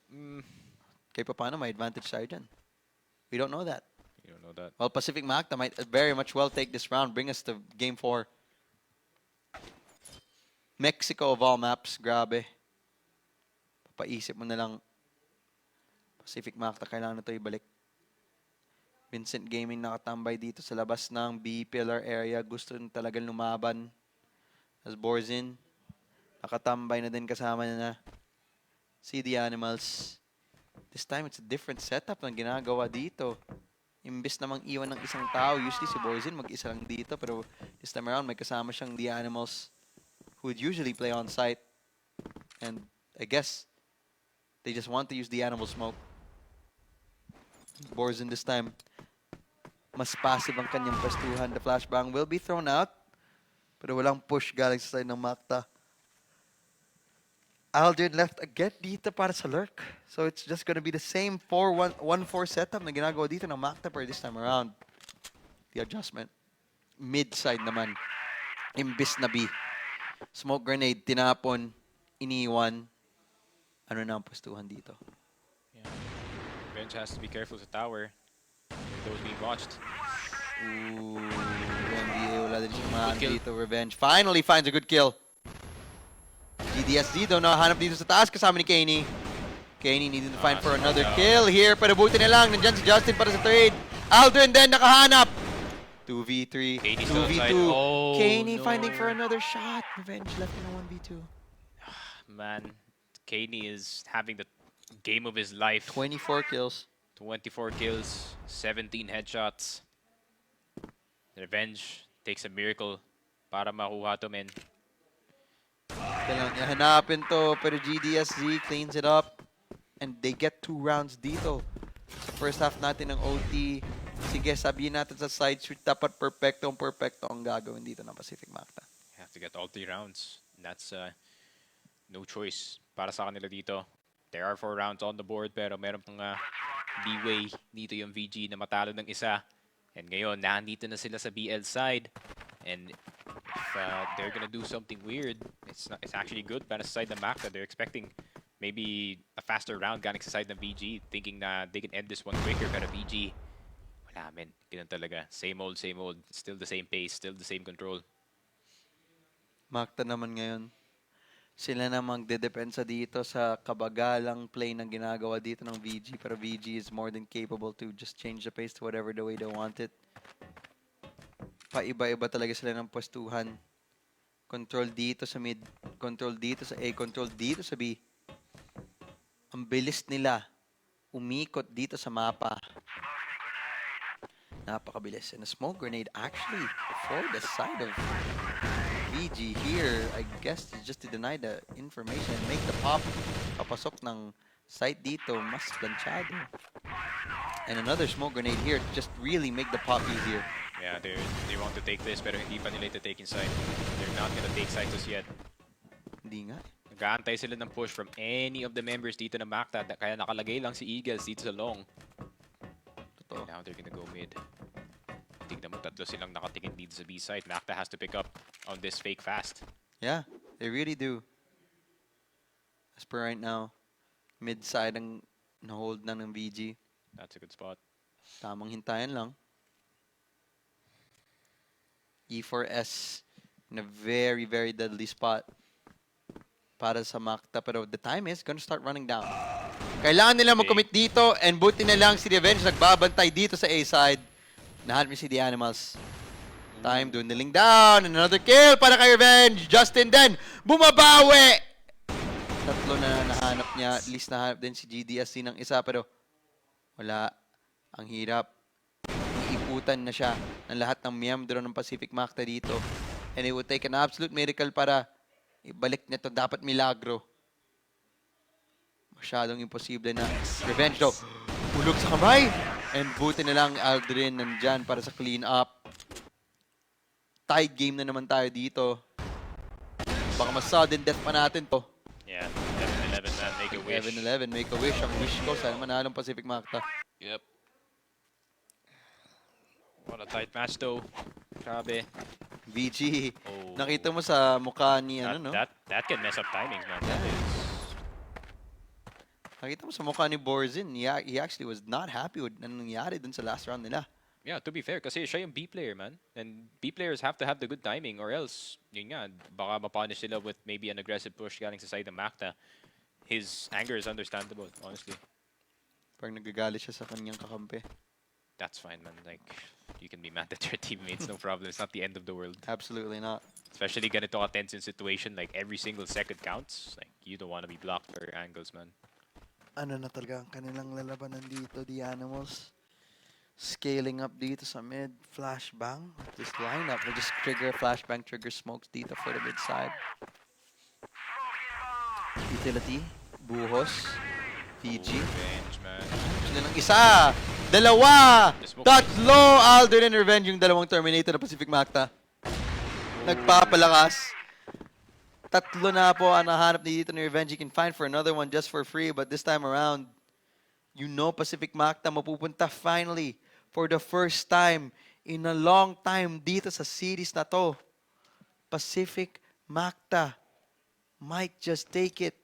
Kaya pa paano may advantage side dyan? We don't know that. you don't know that. Well, Pacific Macta might very much well take this round, bring us to Game 4. Mexico of all maps, grabe. Papaisip mo na lang, Pacific Macta, kailangan na ito ibalik. Vincent Gaming nakatambay dito sa labas ng B pillar area. Gusto rin talagang lumaban. As Borzin, nakatambay na din kasama na see the Animals. This time, it's a different setup ng ginagawa dito. Imbis namang iwan ng isang tao, usually si Borzin mag-isa lang dito, pero this time around may kasama siyang the Animals who would usually play on site. And I guess they just want to use the Animal smoke. Borzin this time, mas passive ang kanyang pwestuhan. The flashbang will be thrown out, pero walang push galing sa side ng Macta. Aldrin left again dito para sa lurk. So it's just gonna be the same 4-1-4 setup na ginagawa dito ng Macta per this time around. The adjustment. Mid-side naman. Imbis na B. Smoke grenade, tinapon, iniwan. Ano na ang pwestuhan dito? Yeah. Bench has to be careful sa tower. Those being watched. Ooh, NBA, wala din siyang mahan kill. dito. Revenge finally finds a good kill. GDSD daw nakahanap dito sa taas kasama ni Kaney. Kaney needed to find for another kill here. Pero buti na lang, nandyan si Justin para sa trade. Aldrin then nakahanap. 2v3, Kaney still 2v2. outside. Oh, Kaney no. finding for another shot. Revenge left in a 1v2. Man, Kaney is having the Game of his life. 24 kills. 24 kills, 17 headshots. Revenge takes a miracle para makuha to, men. Kailangan niya hanapin to, pero GDSZ cleans it up. And they get 2 rounds dito. Sa first half natin ng OT, sige, sabihin natin sa side switch, dapat perfecto ang gagawin dito ng Pacific Macta. You have to get all 3 rounds. That's no choice para sa kanila dito. There are 4 rounds on the board, pero meron pang leeway dito yung VG na matalo ng isa. And ngayon, nandito na sila sa BL side. And if they're gonna do something weird, it's actually good para sa side ng Macta. They're expecting maybe a faster round galing sa side ng VG, thinking na they can end this one quicker, pero VG, wala, men. Ganun talaga. Same old, same old. Still the same pace, still the same control. Macta naman ngayon, sila na magdedepensa dito sa kabagalang play na ginagawa dito ng VG, pero VG is more than capable to just change the pace to whatever the way they want it. Paiba-iba talaga sila ng pwestuhan. Control dito sa mid, control dito sa A, control dito sa B. Ang bilis nila umikot dito sa mapa. Napakabilis. And a smoke grenade actually for the side of VG here. I guess just to deny the information and make the pop. Papasok ng site dito. Mas planchado. And another smoke grenade here to just really make the pop easier. Yeah, they want to take this, pero hindi pa nila ito take inside. They're not gonna take side tos yet. Hindi nga. Nag-aantay sila ng push from any of the members dito na Macta, kaya nakalagay lang si Eagles dito sa long. Totoo. Now they're gonna go mid. Tignan mo, tatlo silang nakatingin dito sa B side. Macta has to pick up on this fake fast. Yeah, they really do. As per right now, mid side ang na-hold na ng VG. That's a good spot. Tamang hintayan lang. E4S in a very, very deadly spot para sa Macta. Pero the time is gonna start running down. Kailangan nila mag-commit dito and buti na lang si Revenge nagbabantay dito sa A side. Nahanap niya si The Animals. Time dwindling down. And another kill para kay Revenge. Justin then bumabawi. Tatlo na nahanap niya. At least nahanap din si GDSC ng isa. Pero wala. Ang hirap. Iikutan na siya ng lahat ng miyembro ng Pacific Macta dito. And it would take an absolute miracle para ibalik niya to. Dapat milagro. Masyadong imposible na. Revenge daw. Hulog sa kamay. And buti na lang Aldrin nandyan para sa clean up. Tie game na naman tayo dito. Baka mas sudden death pa natin to. Yeah, 11-11 man, make a wish. 11-11, make a wish. Ang wish ko, sana manalong Pacific Macta. Yep. What a tight match though. Grabe. VG, Oh. nakita mo sa mukha ni That, ano, no? that can mess up timings, man. That is... Nakita mo sa mukha ni Borzin, he actually was not happy with anong nangyari dun sa last round nila. Yeah, to be fair, kasi siya yung B player, man. And B players have to have the good timing or else, yun nga, baka mapunish sila with maybe an aggressive push galing sa side ng Macta. His anger is understandable, honestly. Parang nagagalit siya sa kanyang kakampi. That's fine, man. Like, you can be mad at your teammates, no problem. It's not the end of the world. Absolutely not. Especially ganito ka tense in situation, like every single second counts. Like, you don't want to be blocked for angles, man. Ano na talaga ang kanilang lalabanan dito, The Animals. Scaling up dito sa mid. Flashbang. This lineup will just trigger flashbang, trigger smokes dito for the mid side. Utility. Buhos. VG. Revenge, man. Sila ng isa. Dalawa. Tatlo. Aldrin and Revenge yung dalawang Terminator na Pacific Macta. Nagpapalakas. Tatlo na po ang nahanap dito ni Revenge. You can find for another one just for free. But this time around, you know Pacific Macta mapupunta finally for the first time in a long time dito sa series na to. Pacific Macta might just take it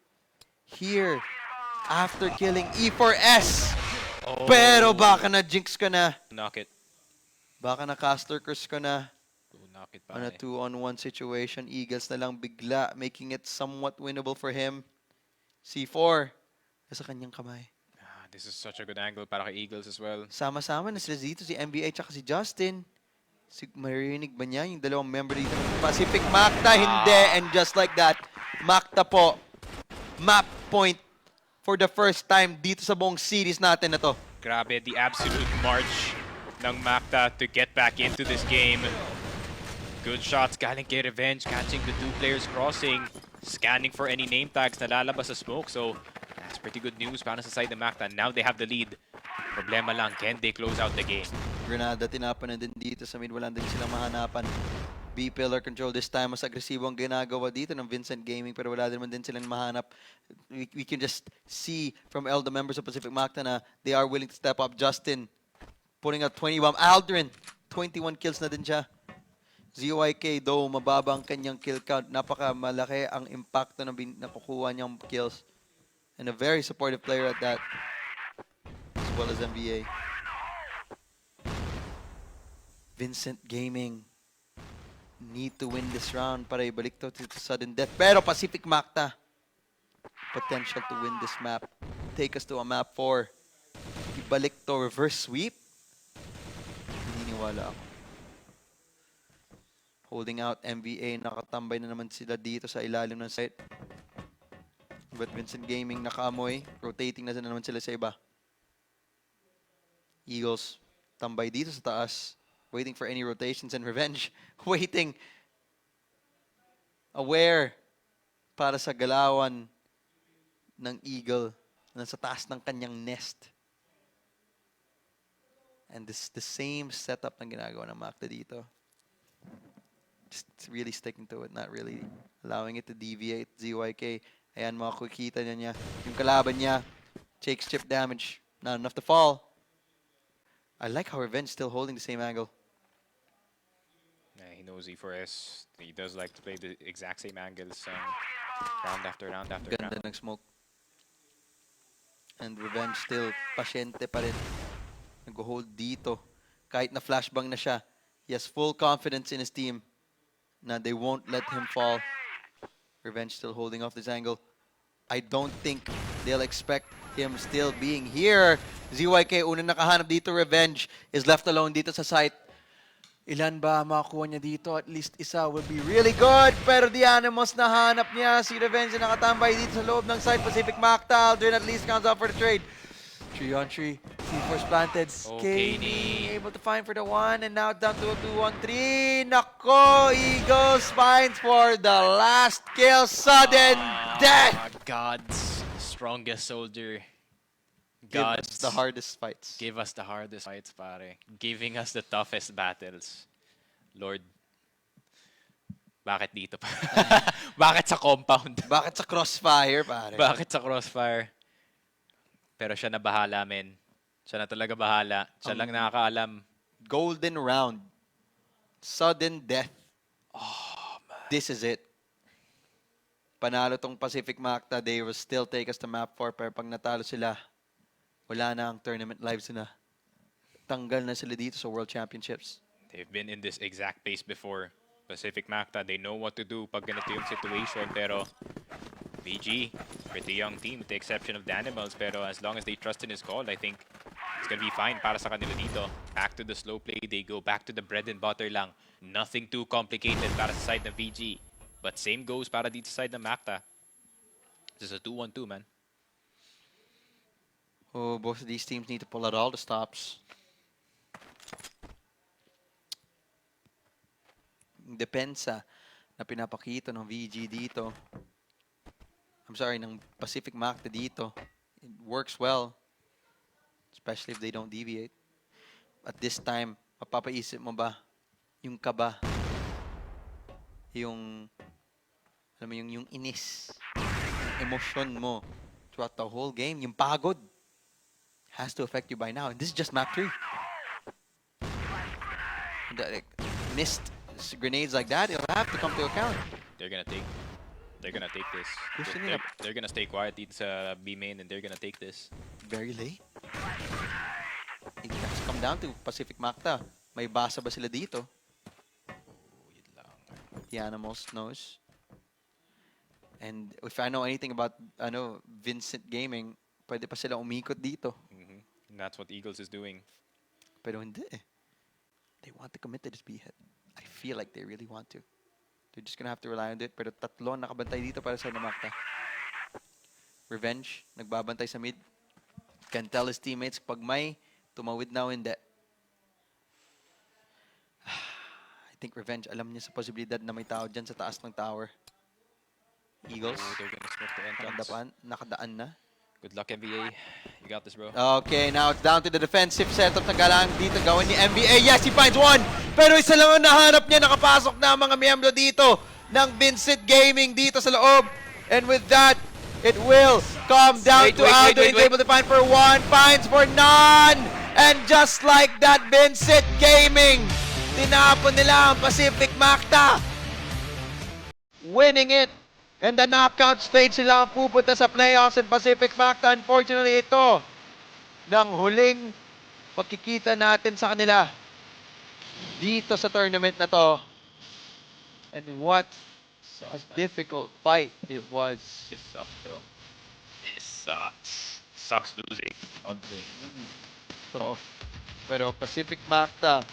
here after killing E4S. Oh. Pero baka na-jinx ka na. Knock it. Baka na-caster curse ka na. Knock it, On a pare. 2-on-1 situation, Eagles na lang bigla, making it somewhat winnable for him. C4, nasa kanyang kamay. Ah, this is such a good angle para kay Eagles as well. Sama-sama na sila dito, si NBA at si Justin. Marinig ba niya yung dalawang member dito ng Pacific Macta? Hindi. And just like that, Macta po, map point for the first time dito sa buong series natin na to. Grabe, the absolute march ng Macta to get back into this game. Good shots galing kay Revenge, catching the 2 players crossing, scanning for any name tags na lalabas sa smoke. So, that's pretty good news para sa side ng Macta. Now they have the lead. Problema lang, can they close out the game? Granada tinapan na din dito sa mid. Wala din silang mahanapan. B pillar control this time. Mas agresibo ang ginagawa dito ng Vincent Gaming pero wala din silang mahanap. We can just see from all the members of Pacific Macta na they are willing to step up. Justin putting out 20 bomb. Aldrin 21 kills na din siya. ZYK though mababa ang kanyang kill count. Napaka malaki ang impacto na nakukuha niyang kills. And a very supportive player at that. As well as MVA. Vincent Gaming need to win this round para ibalik to sudden death. Pero Pacific Macta potential to win this map. Take us to a map 4. Ibalik to reverse sweep. Hininiwala ako. Holding out MVA, nakatambay na naman sila dito sa ilalim ng site. But Vincent Gaming nakaamoy, rotating na naman sila sa iba. Eagles tambay dito sa taas, waiting for any rotations, and Revenge waiting, aware para sa galawan ng Eagle na sa taas ng kanyang nest. And this the same setup ng ginagawa ng Macta dito. Just really sticking to it, not really allowing it to deviate. ZYK, ayan, makikita niya yung kalaban niya, takes chip damage, not enough to fall. I like how Revenge still holding the same angle. Yeah, he knows E4S. He does like to play the exact same angles round after round after Ganda round. ng smoke. And Revenge still pasyente pa rin. Nag-hold dito. Kahit na flashbang na siya, he has full confidence in his team na they won't let him fall. Revenge still holding off this angle. I don't think they'll expect him still being here. ZYK, unang nakahanap dito. Revenge is left alone dito sa site. Ilan ba makakuha niya dito? At least isa will be really good. Pero the Animals nahanap niya. Si Revenge na nakatambay dito sa loob ng site. Pacific Macta. Aldrin at least counts out for the trade. 3-on-3. C4's planted. Okay, Kenny able to find for the 1. And now down to a 2-on-3. Nako! Eagles finds for the last kill. Sudden death! God's strongest soldier. Give us the hardest fights. Give us the hardest fights, pare. Giving us the toughest battles. Lord, bakit dito pa? Bakit sa compound? Bakit sa crossfire, pare? Bakit sa crossfire? Pero siya na bahala, men. Siya na talaga bahala. Siya lang nakakaalam. Golden round. Sudden death. Oh, man. This is it. Panalo tong Pacific Macta, they will still take us to map 4. Pero pag natalo sila, wala na ang tournament lives na. Tanggal na sila dito sa World Championships. They've been in this exact place before. Pacific Macta, they know what to do pag ganito yung situation. Pero VG, pretty young team with the exception of the Animals. Pero as long as they trust in his call, I think it's gonna be fine para sa kanila dito. Back to the slow play, they go back to the bread and butter lang. Nothing too complicated para sa side ng VG. But same goes para dito sa side ng Macta. This is a 2-1-2, man. Oh, both of these teams need to pull out all the stops. Depensa na pinapakita ng VG dito. I'm sorry, ng Pacific Macta dito. It works well. Especially if they don't deviate. At this time, mapapaisip mo ba yung kaba? Yung, alam mo, yung inis. Yung emosyon mo throughout the whole game. Yung pagod. Has to affect you by now. And this is just map 3. Missed grenades like that, it'll have to come to account. They're gonna take this. Gusto nila. They're gonna stay quiet dito sa B main and they're gonna take this. Very late. It has to come down to Pacific Macta. May basa ba sila dito? Yun lang. The Animals knows. And if I know anything about Vincent Gaming, pwede pa sila umikot dito. And that's what Eagles is doing. Pero hindi eh. They want to commit to this B-head. I feel like they really want to. They're just gonna have to rely on it. Pero tatlo nakabantay dito para sa Macta. Revenge, nagbabantay sa mid. Can tell his teammates, pag may tumawid na o hindi. I think Revenge, alam niya sa posibilidad na may tao dyan sa taas ng tower. Eagles, Oh, they're gonna smoke the entrance. nakadaan na. Good luck, NBA. You got this, bro. Okay, now it's down to the defensive setup na galang dito gawin ni NBA. Yes, he finds one! Pero isa lang ang nahanap niya. Nakapasok na ang mga miyembro dito ng Vincit Gaming dito sa loob. And with that, it will come down to Aldo. He's able to find for one, finds for none! And just like that, Vincit Gaming, tinapon nila ang Pacific Macta. Winning it. And the knockout stage sila ang pupunta sa playoffs in Pacific Macta. Unfortunately, ito ng huling pagkikita natin sa kanila dito sa tournament na to. And what a difficult fight it was. It sucks, bro. It sucks. Sucks losing. Honestly. So, pero Pacific Macta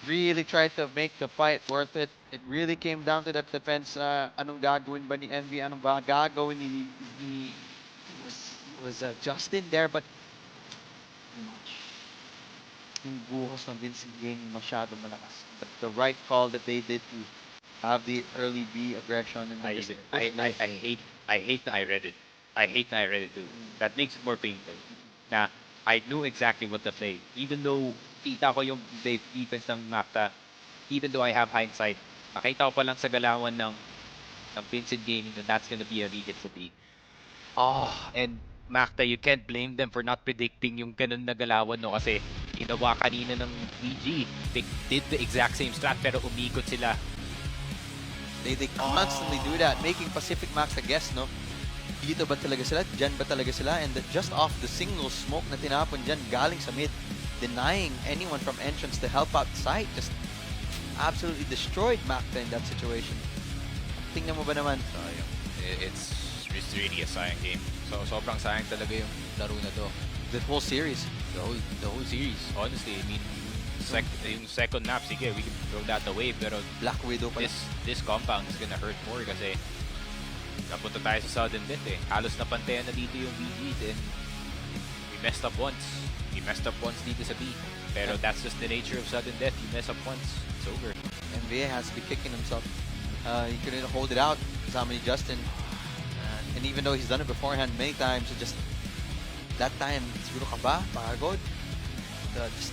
really tried to make the fight worth it. It really came down to that defense. Anong gagawin ba ni Envy? Anong ba gagawin ni was Justin there, but yung buhos ng Vincent game masyado malakas. But the right call that they did to have the early B aggression and I just hate that I read it. I hate that I read it too. That makes it more painful. Na I knew exactly what to play. Even though kita ko yung defense ng Macta, even though I have hindsight, nakita ko pa lang sa galawan ng Vincent Gaming that that's gonna be a really hit for me. Oh, and Macta, you can't blame them for not predicting yung ganun na galawan, no? Kasi ginawa kanina ng VG. They did the exact same strat pero umikot sila. They constantly do that, making Pacific Macta guess, no? Dito ba talaga sila? Diyan ba talaga sila? And just off the single smoke na tinapon dyan, galing sa mid, denying anyone from entrance to help out side. Just absolutely destroyed Macta in that situation. Tingnan mo ba naman? Sayang. It's really a sayang game. So, sobrang sayang talaga yung laro na to. The whole series. The whole series. Honestly, I mean, yung second map, sige, we can throw that away, pero Black Widow pala. this compound is gonna hurt more kasi napunta tayo sa sudden death eh. Halos napantayan na dito yung BG and we messed up once. We messed up once dito sa B. Pero that's just the nature of sudden death. You mess up once, it's over. NBA has to be kicking himself. He couldn't hold it out kasama ni Justin. And even though he's done it beforehand many times, it just that time, siguro ka ba? Pagod? Just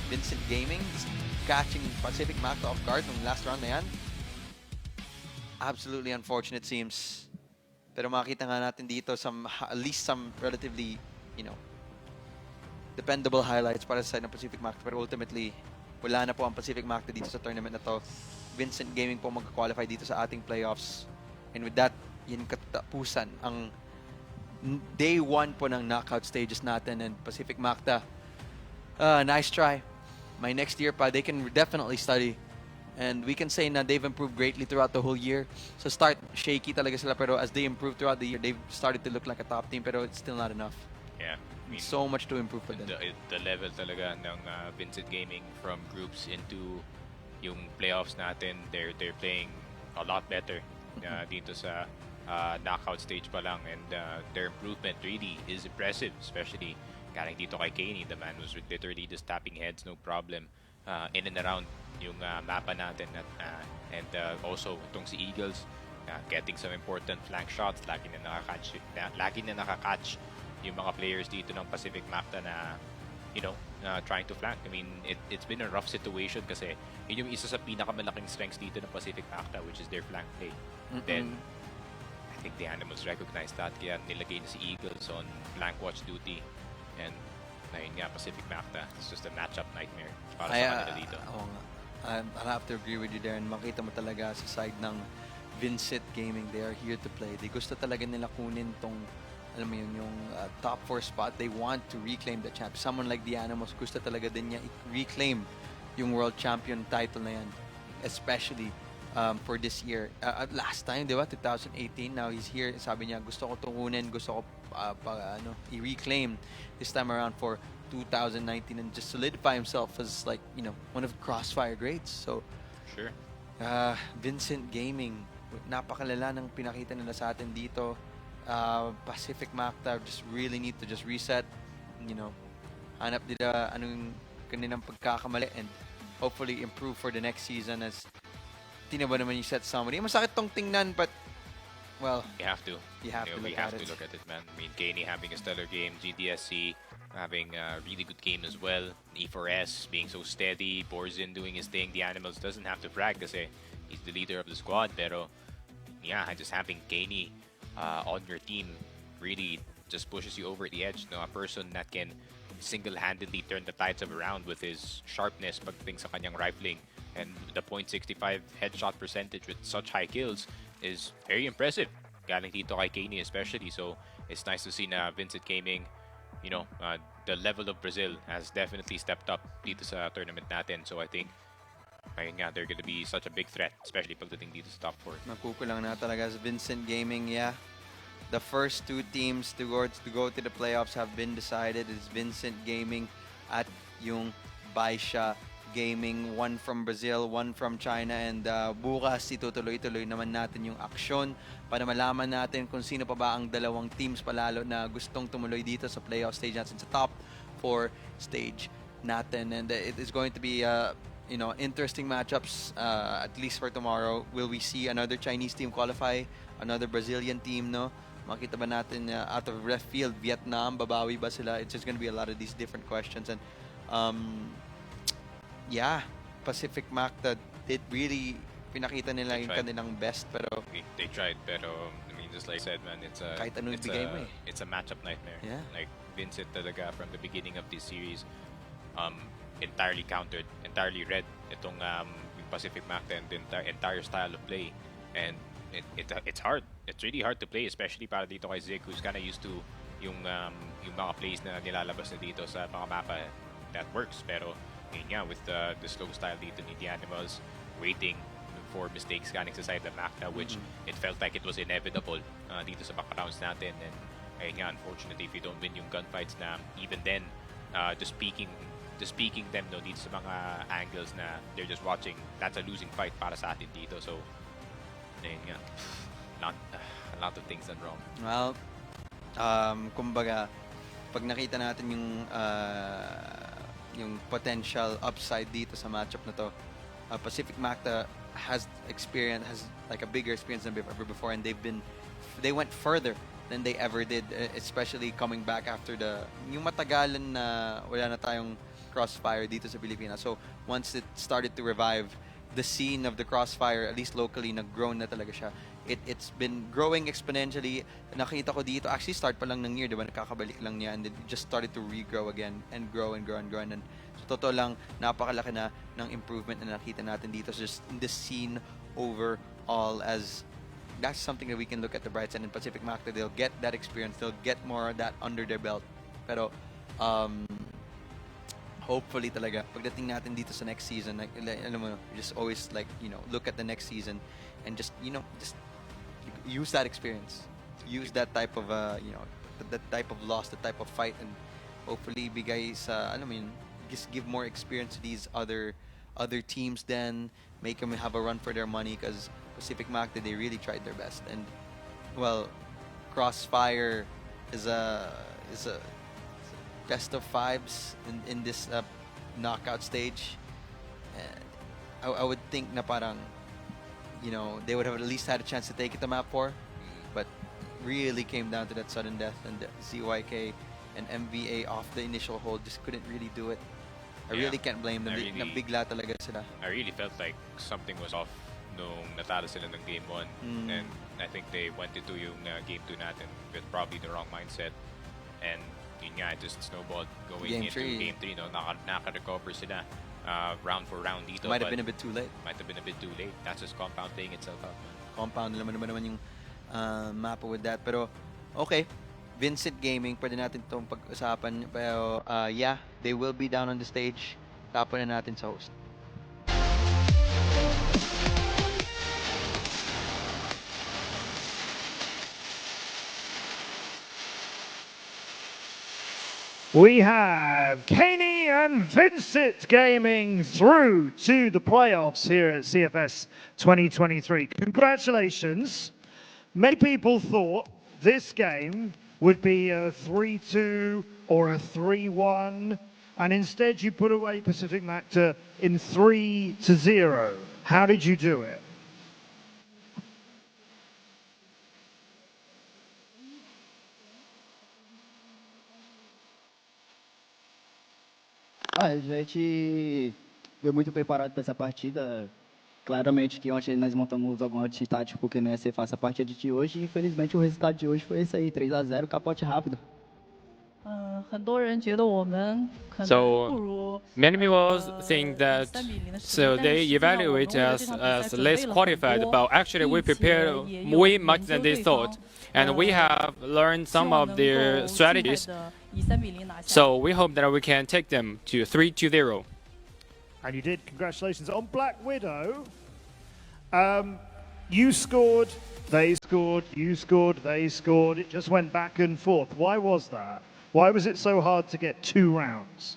Vincent Gaming, just catching Pacific Macta off guard nung last round na yan. Absolutely unfortunate seems. Pero makita nga natin dito at least some relatively, dependable highlights para sa side ng Pacific Macta. Pero ultimately, wala na po ang Pacific Macta dito sa tournament na to. Vincent Gaming po mag-qualify dito sa ating playoffs. And with that, yun katapusan ang day 1 po ng knockout stages natin. And Pacific Macta, nice try. My next year pa, they can definitely study. And we can say na they've improved greatly throughout the whole year. So start, shaky talaga sila. Pero as they improve throughout the year, they've started to look like a top team. Pero it's still not enough. Yeah. I mean, So much to improve for them. the level talaga ng Vincent Gaming from groups into yung playoffs natin, they're playing a lot better dito sa knockout stage pa lang, and their improvement really is impressive, especially galing dito kay Kaney. The man was literally just tapping heads, no problem, in and around yung mapa natin, and also itong si Eagles getting some important flank shots, lagi na nakakatch yung mga players dito ng Pacific Macta na trying to flank. I mean, it's been a rough situation kasi yun yung isa sa pinakamalaking strengths dito ng Pacific Macta, which is their flank play. Then I think the Animals recognized that, kaya nilagay na si Eagles on flank watch duty, and ayun nga, Pacific Macta, it's just a matchup nightmare para sa kanila dito. Oo nga. I'll have to agree with you there. And makita mo talaga sa side ng Vincit Gaming, they are here to play. They gusto talaga nila kunin tong, alam mo yun, yung top 4 spot. They want to reclaim the champ. Someone like the Animals, gusto talaga din niya i-reclaim yung world champion title na yan. Especially for this year. Last time, di ba? 2018. Now he's here. Sabi niya, gusto ko tungunin, gusto ko i-reclaim this time around for 2019 and just solidify himself as like, one of Crossfire greats. So, Sure. Vincent Gaming, napakalala ng pinakita nila sa atin dito. Pacific Macta just really need to just reset, you know, hanap nila anong kanilang pagkakamali and hopefully improve for the next season as tinaba naman yung set summary. Masakit tong tingnan but well, You have to. you have to We look have at to it. look at it, man. I mean, Kaney having a stellar game, GDSC having a really good game as well, E4S being so steady, Borzin doing his thing. The Animals doesn't have to brag kasi he's the leader of the squad, pero yeah, just having Kaney on your team really just pushes you over the edge. No, a person that can single-handedly turn the tides of around with his sharpness pagdating sa kanyang rifling and the .65 headshot percentage with such high kills is very impressive. Galing dito kay Kaney especially, so it's nice to see na Vincit Gaming, you know, the level of Brazil has definitely stepped up dito sa tournament natin. So I think ayun nga, they're gonna be such a big threat, especially pagdating dito sa top 4. Makukulang na talaga sa Vincent Gaming, yeah. The first two teams to go to the playoffs have been decided. It's Vincent Gaming at yung Baisha Gaming. One from Brazil, one from China. And bukas itutuloy-tuloy naman natin yung aksyon para malaman natin kung sino pa ba ang dalawang teams palalo na gustong tumuloy dito sa playoff stage natin, sa top 4 stage natin. And it is going to be you know, interesting matchups at least for tomorrow. Will we see another Chinese team qualify? Another Brazilian team, no? Makita ba natin out of left field, Vietnam, babawi ba sila? It's just gonna be a lot of these different questions. And yeah, Pacific Macta did really pinakita nila They yung tried. kanilang best, pero They tried, pero I mean, just like I said, man, Kahit ano ibigay mo eh. it's a matchup nightmare. Yeah. Like Vincit talaga from the beginning of this series, entirely countered, entirely read itong yung Pacific Macta and the entire style of play, and it's hard. It's really hard to play, especially para dito kay Zig, who's kind of used to yung mga plays na nilalabas na dito sa mga mapa that works. Pero yun nga, with the slow style dito ni The Animals, waiting for mistakes galing sa side ng Macta, which it felt like it was inevitable dito sa back rounds natin. And ayun nga, unfortunately, if you don't win yung gunfights na even then, just peaking them no, dito sa mga angles na they're just watching, that's a losing fight para sa atin dito. So ayun nga, a lot of things done wrong. well, kumbaga, pag nakita natin yung potential upside dito sa matchup na to, Pacific Macta has like a bigger experience than ever before, and they went further than they ever did, especially coming back after yung matagalan na wala na tayong Crossfire dito sa Pilipinas. So once it started to revive, the scene of the Crossfire, at least locally, nag-grown na talaga siya. It's been growing exponentially. Nakita ko dito, actually start pa lang ng year, di ba? Nakakabalik lang niya, and it just started to regrow again and grow and grow and grow. And so, totoo lang, napakalaki na ng improvement na nakita natin dito. So just in the scene overall, as that's something that we can look at the bright side. In Pacific Macta, they'll get that experience, they'll get more of that under their belt. Pero hopefully talaga pagdating natin dito sa next season, like alam mo, just always like, you know, look at the next season and just, you know, just use that experience, use that type of you know, that type of loss, that type of fight, and hopefully bigay sa, alam mo yun, just give more experience to these other teams, then make them have a run for their money, because Pacific Macta, they really tried their best. And well, Crossfire is a best of fives in this knockout stage. I would think na parang, you know, they would have at least had a chance to take it to map 4, but really came down to that sudden death, and the ZYK and MVA off the initial hold just couldn't really do it. I Yeah. really can't blame them. Nabigla talaga sila. I really felt like something was off nung natalo sila ng game 1, and I think they went into yung game 2 natin with probably the wrong mindset, and yun nga, it just snowballed going Game into three. game 3. No, naka-recover sila round for round dito. Might have but been a bit too late. might have been a bit too late. That's just compound playing itself out, man. Compound naman yung mapa with that. Pero, okay. Vincit Gaming, pwede natin itong pag-usapan. Pero, yeah, they will be down on the stage. Tapon na natin sa host. We have Kaney and Vincit Gaming through to the playoffs here at CFS 2023. Congratulations. Many people thought this game would be a 3-2 or a 3-1, and instead you put away Pacific Macta in 3-0. How did you do it? A gente veio muito preparado para essa partida. Claramente que ontem nós montamos algum tático que não ia ser fácil a partida de hoje. E infelizmente o resultado de hoje foi esse aí, 3-0, capote rápido. 很多人觉得我们可能 So 不如 many people think 以 that 3-0的实力， so 但 they 是实际上我们 evaluate 为了这 us 场比赛 as 准备 less 了很 qualified, 多 but actually we 并且 prepared 也有 way 研 much 究 than they 对 thought, 方 and we have learned 希 some 望 of 能 their 够精彩 strategies. 地以3-0拿下。 So we hope that we can take them to 3-0. And you did. Congratulations. On Black Widow, you scored, they scored, you scored, they scored. It just went back and forth. Why was that? Why was it so hard to get 2 rounds?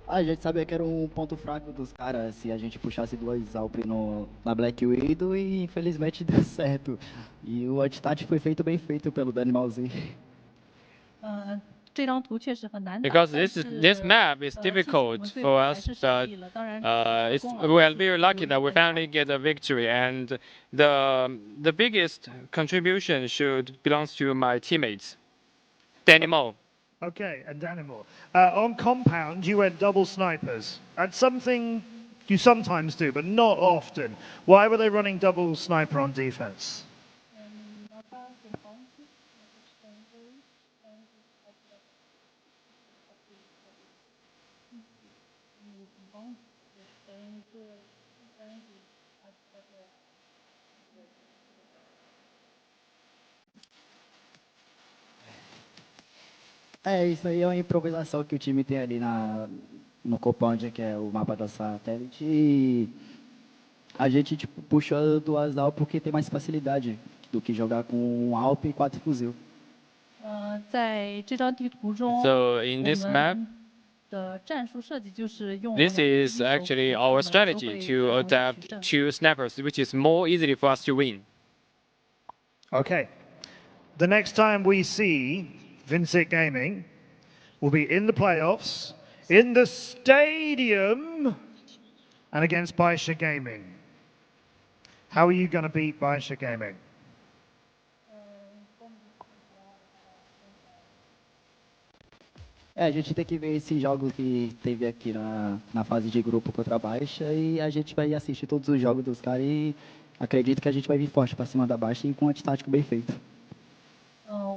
A gente sabia que era um ponto fraco dos caras se a gente puxasse 2 Alp na Black Widow e infelizmente deu certo. E o anti-tático foi feito bem feito pelo Danimalzinho. 这张图确实很难打， Because 但 this 是 map is 庆幸我 difficult 们最 for 后还 us, 是胜 but 利了。当然， it's 光芒 we're 是 very 有 lucky 一 that we 份 finally get a victory, and the biggest contribution should belongs to my teammates, Danny Mo. Okay, and Danimal. On Compound, you went double snipers. That's something you sometimes do, but not often. Why were they running double sniper on defense? É, isso aí é uma improvisação que o time tem ali no Compound, que é o mapa da satélite. E a gente tipo, puxou 2 Alp porque tem mais facilidade do que jogar com 1 Alp e 4 fuzil. 在这张地图中， So in 我 this map, 们的战术设计就是用 this is actually our strategy to adapt to snappers, which is more easily for us to win. Okay. The next time we see VINCIT Gaming will be in the playoffs, in the stadium, and against Baisha Gaming. How are you going to beat Baisha Gaming? É, a gente tem que ver esses jogos que teve aqui na fase de grupo contra a Baixa e a gente vai assistir todos os jogos dos caras e acredito que a gente vai vir forte pra cima da Baixa e com um antitático bem feito.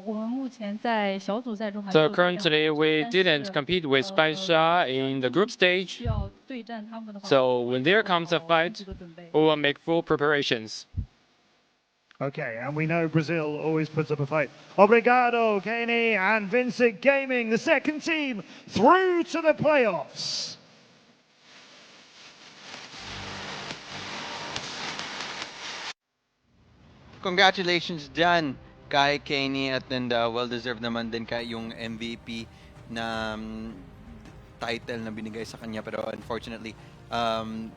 我们目前在小组赛中还没 So 有对战 currently we 但 didn't 是 compete with Baisha in the group stage. 需要对战他们的话， So when there 做 comes a 好充 fight, 足的准备 we will make full preparations. Okay, and we know Brazil always puts up a fight. Obrigado, Kane and VINCIT Gaming, the second team, through to the playoffs. Congratulations dyan kay Kenny at then well-deserved naman din kay yung MVP na title na binigay sa kanya, pero unfortunately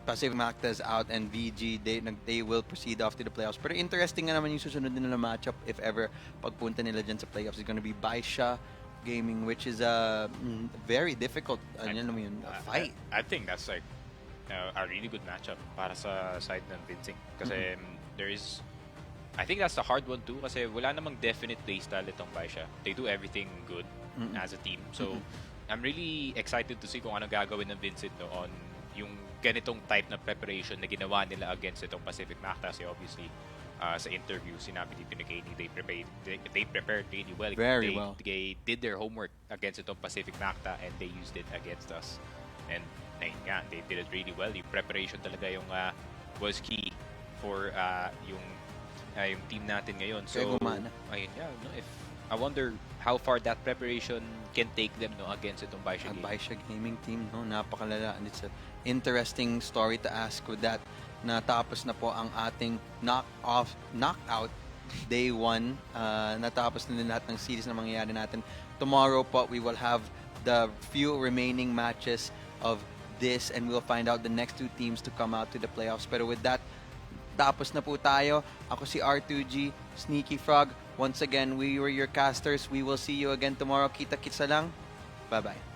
Pacific Macta is out and VG they will proceed off to the playoffs. Pero interesting nga naman yung susunod nila matchup if ever pagpunta nila dyan sa playoffs is gonna be Baisha Gaming, which is a very difficult fight. I think that's like a really good matchup para sa side ng VINCIT. Kasi there is, I think that's the hard one too. Kasi wala namang definite playstyle itong Baisha. They do everything good as a team. So I'm really excited to see kung ano gagawin ng VINCIT no, on yung ganitong type na preparation na ginawa nila against itong Pacific Macta. Kasi obviously, sa interview, sinabi dito ni Katie, they prepared really well. Very well. They did their homework against itong Pacific Macta and they used it against us. And yeah, they did it really well. Yung preparation talaga yung was key for yung team natin ngayon. So, ayun, yeah, no, if I wonder how far that preparation can take them against itong Baisha At game. Baisha Gaming team, no, napakalala. And it's an interesting story to ask with that. Natapos na po ang ating knockout day 1. Natapos na din lahat ng series na mangyayari natin. Tomorrow po, we will have the few remaining matches of this and we'll find out the next 2 teams to come out to the playoffs. Pero with that, tapos na po tayo. Ako si R2G, Sneaky Frog. Once again, we were your casters. We will see you again tomorrow. Kita-kitsa lang. Bye-bye.